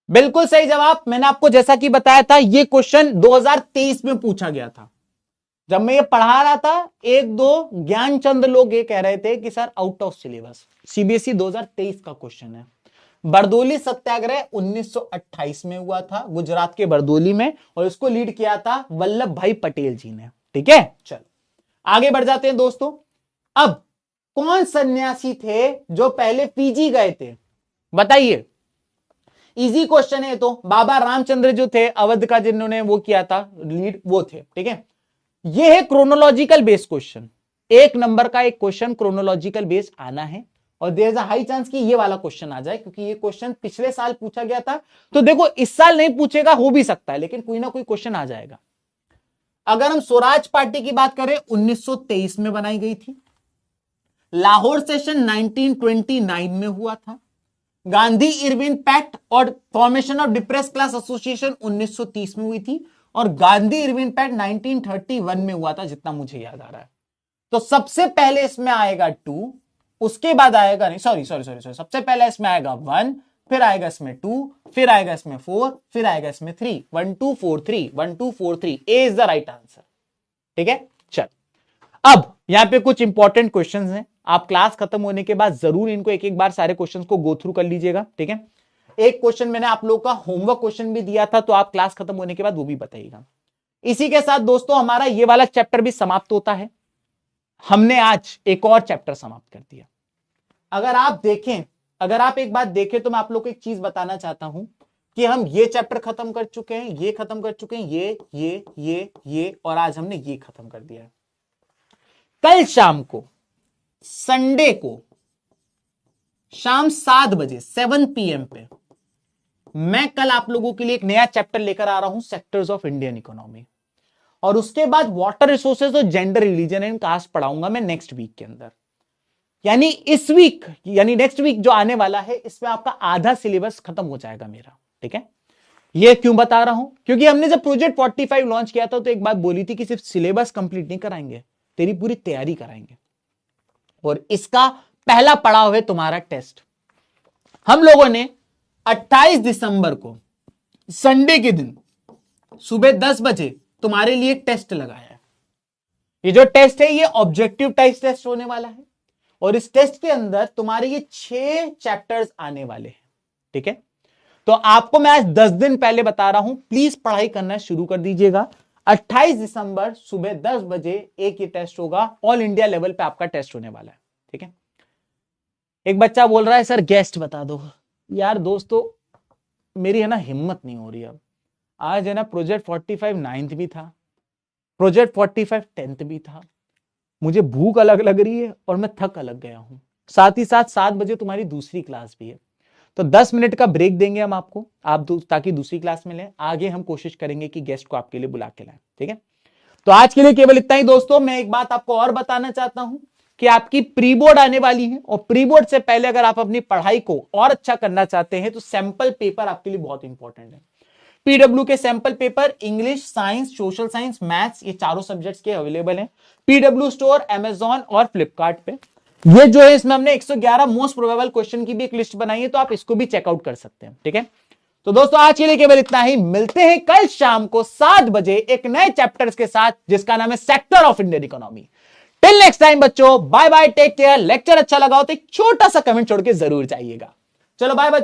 बिल्कुल सही जवाब। मैंने आपको जैसा कि बताया था, यह क्वेश्चन 2023 में पूछा गया था। जब मैं ये पढ़ा रहा था, एक दो ज्ञानचंद लोग ये कह रहे थे कि sir out of syllabus, CBSE 2023 का क्वेश्चन है। बरदोली सत्याग्रह 1928 में हुआ था गुजरात के बरदोली में, और इसको लीड किया था वल्लभ भाई पटेल जी ने। ठीक है, चलो आगे बढ़ जाते हैं दोस्तों। अब कौन सन्यासी थे जो पहले फीजी गए थे, बताइए। इजी क्वेश्चन है, तो बाबा रामचंद्र जो थे अवध का, जिन्होंने वो किया था लीड, वो थे। ठीक है, ये है क्रोनोलॉजिकल बेस क्वेश्चन, 1 नंबर का एक क्वेश्चन क्रोनोलॉजिकल बेस आना है, और there is a high chance कि ये वाला क्वेश्चन आ जाए, क्योंकि ये क्वेश्चन पिछले साल पूछा गया था। तो देखो इस साल नहीं पूछेगा, हो भी सकता है, लेकिन कोई ना कोई क्वेश्चन आ जाएगा। अगर हम स्वराज पार्टी की बात करें, 1923 में बनाई गई थी। लाहौर सेशन 1929 में हुआ था। गांधी इरविन पैक्ट और formation of depress class association 1930 में हुई थी, और गांधी इरविन पैक्ट 1931 में हुआ था, जितना मुझे याद आ रहा है। तो सबसे पहले इसमें आएगा 2, उसके बाद आएगा, नहीं सॉरी, सबसे पहले इसमें आएगा 1, फिर आएगा इसमें 2, फिर आएगा इसमें 4, फिर आएगा इसमें 3, 1 2 4 3, 1 2 4 3, ए इज द राइट आंसर। ठीक है, चल अब यहां पे कुछ इंपॉर्टेंट क्वेश्चंस हैं, आप क्लास खत्म होने के बाद जरूर इनको एक एक बार सारे क्वेश्चंस को गो थ्रू कर लीजिएगा। ठीक है, एक क्वेश्चन मैंने आप लोगों का होमवर्क क्वेश्चन भी दिया था, तो आप क्लास खत्म होने के बाद वो भी बताइएगा। इसी के साथ दोस्तों हमारा ये वाला चैप्टर भी समाप्त होता है। हमने आज एक और चैप्टर समाप्त कर दिया। अगर आप देखें, अगर आप एक बात देखें तो मैं आप लोग को एक चीज बताना चाहता हूं कि हम ये चैप्टर खत्म कर चुके हैं, ये खत्म कर चुके हैं, ये और आज हमने ये खत्म कर दिया है। कल शाम को, संडे को शाम 7 बजे 7 PM पे मैं कल आप लोगों के लिए एक नया चैप्टर लेकर आ रहा हूं, सेक्टर्स ऑफ इंडियन इकोनॉमी, और उसके बाद वाटर रिसोर्सेज और जेंडर, रिलीजन एंड कास्ट पढ़ाऊंगा मैं नेक्स्ट वीक के अंदर। यानी इस वीक, यानी नेक्स्ट वीक जो आने वाला है, इसमें आपका आधा सिलेबस खत्म हो जाएगा मेरा। ठीक है, ये क्यों बता रहा हूं, क्योंकि हमने जब प्रोजेक्ट 45 लॉन्च किया था तो एक बात बोली थी कि सिर्फ सिलेबस कंप्लीट नहीं कराएंगे, तेरी पूरी तैयारी कराएंगे। और इसका पहला पड़ाव है तुम्हारा टेस्ट। हम लोगों ने 28 दिसंबर को संडे के दिन सुबह 10 बजे तुम्हारे लिए एक टेस्ट लगाया है। ये जो टेस्ट है ये ऑब्जेक्टिव टाइप टेस्ट होने वाला है, और इस टेस्ट के अंदर तुम्हारे ये 6 चैप्टर्स आने वाले हैं। ठीक है, तो आपको मैं आज 10 दिन पहले बता रहा हूं, प्लीज पढ़ाई करना शुरू कर दीजिएगा। 28 दिसंबर सुबह 10 बजे एक ये टेस्ट होगा, ऑल इंडिया लेवल पे आपका टेस्ट होने वाला है। ठीक है, एक बच्चा बोल रहा है सर गेस्ट बता दो। यार दोस्तों मेरी है ना हिम्मत नहीं हो रही। अब आज है ना प्रोजेक्ट 45 9th भी था, प्रोजेक्ट 45 10th भी था, मुझे भूख अलग लग रही है और मैं थक अलग गया हूं। साथ ही साथ 7 बजे तुम्हारी दूसरी क्लास भी है, तो 10 मिनट का ब्रेक देंगे हम आपको, आप ताकि दूसरी क्लास में लें। आगे हम कोशिश करेंगे कि गेस्ट को आपके लिए बुला के लाएं। ठीक है, तो आज के लिए केवल इतना ही दोस्तों। मैं एक बात आपको और बताना चाहता हूं कि आपकी प्री बोर्ड आने वाली है, और प्री बोर्ड से पहले अगर आप अपनी पढ़ाई को और अच्छा करना चाहते हैं तो सैंपल पेपर आपके लिए बहुत इंपॉर्टेंट है। पीडब्ल्यू के sample paper English, science, social science, maths, ये चारों सब्जेक्ट्स के अवेलेबल हैं पीडब्ल्यू स्टोर, अमेजॉन और फ्लिपकार्ट पे। ये जो है इसमें हमने 111 मोस्ट प्रोबेबल क्वेश्चन की भी एक लिस्ट बनाई है, तो आप इसको भी चेकआउट कर सकते हैं। ठीक है, तो दोस्तों आज के लिए केवल इतना ही। मिलते हैं कल शाम को 7 बजे एक नए चैप्टर्स के साथ, जिसका नाम है sector of Indian economy. Till next time बच्चों, bye bye, take care. Lecture अच्छा लगा हो तो एक छोटा सा कमेंट छोड़ के जरूर जाइएगा। चलो बाय बाय।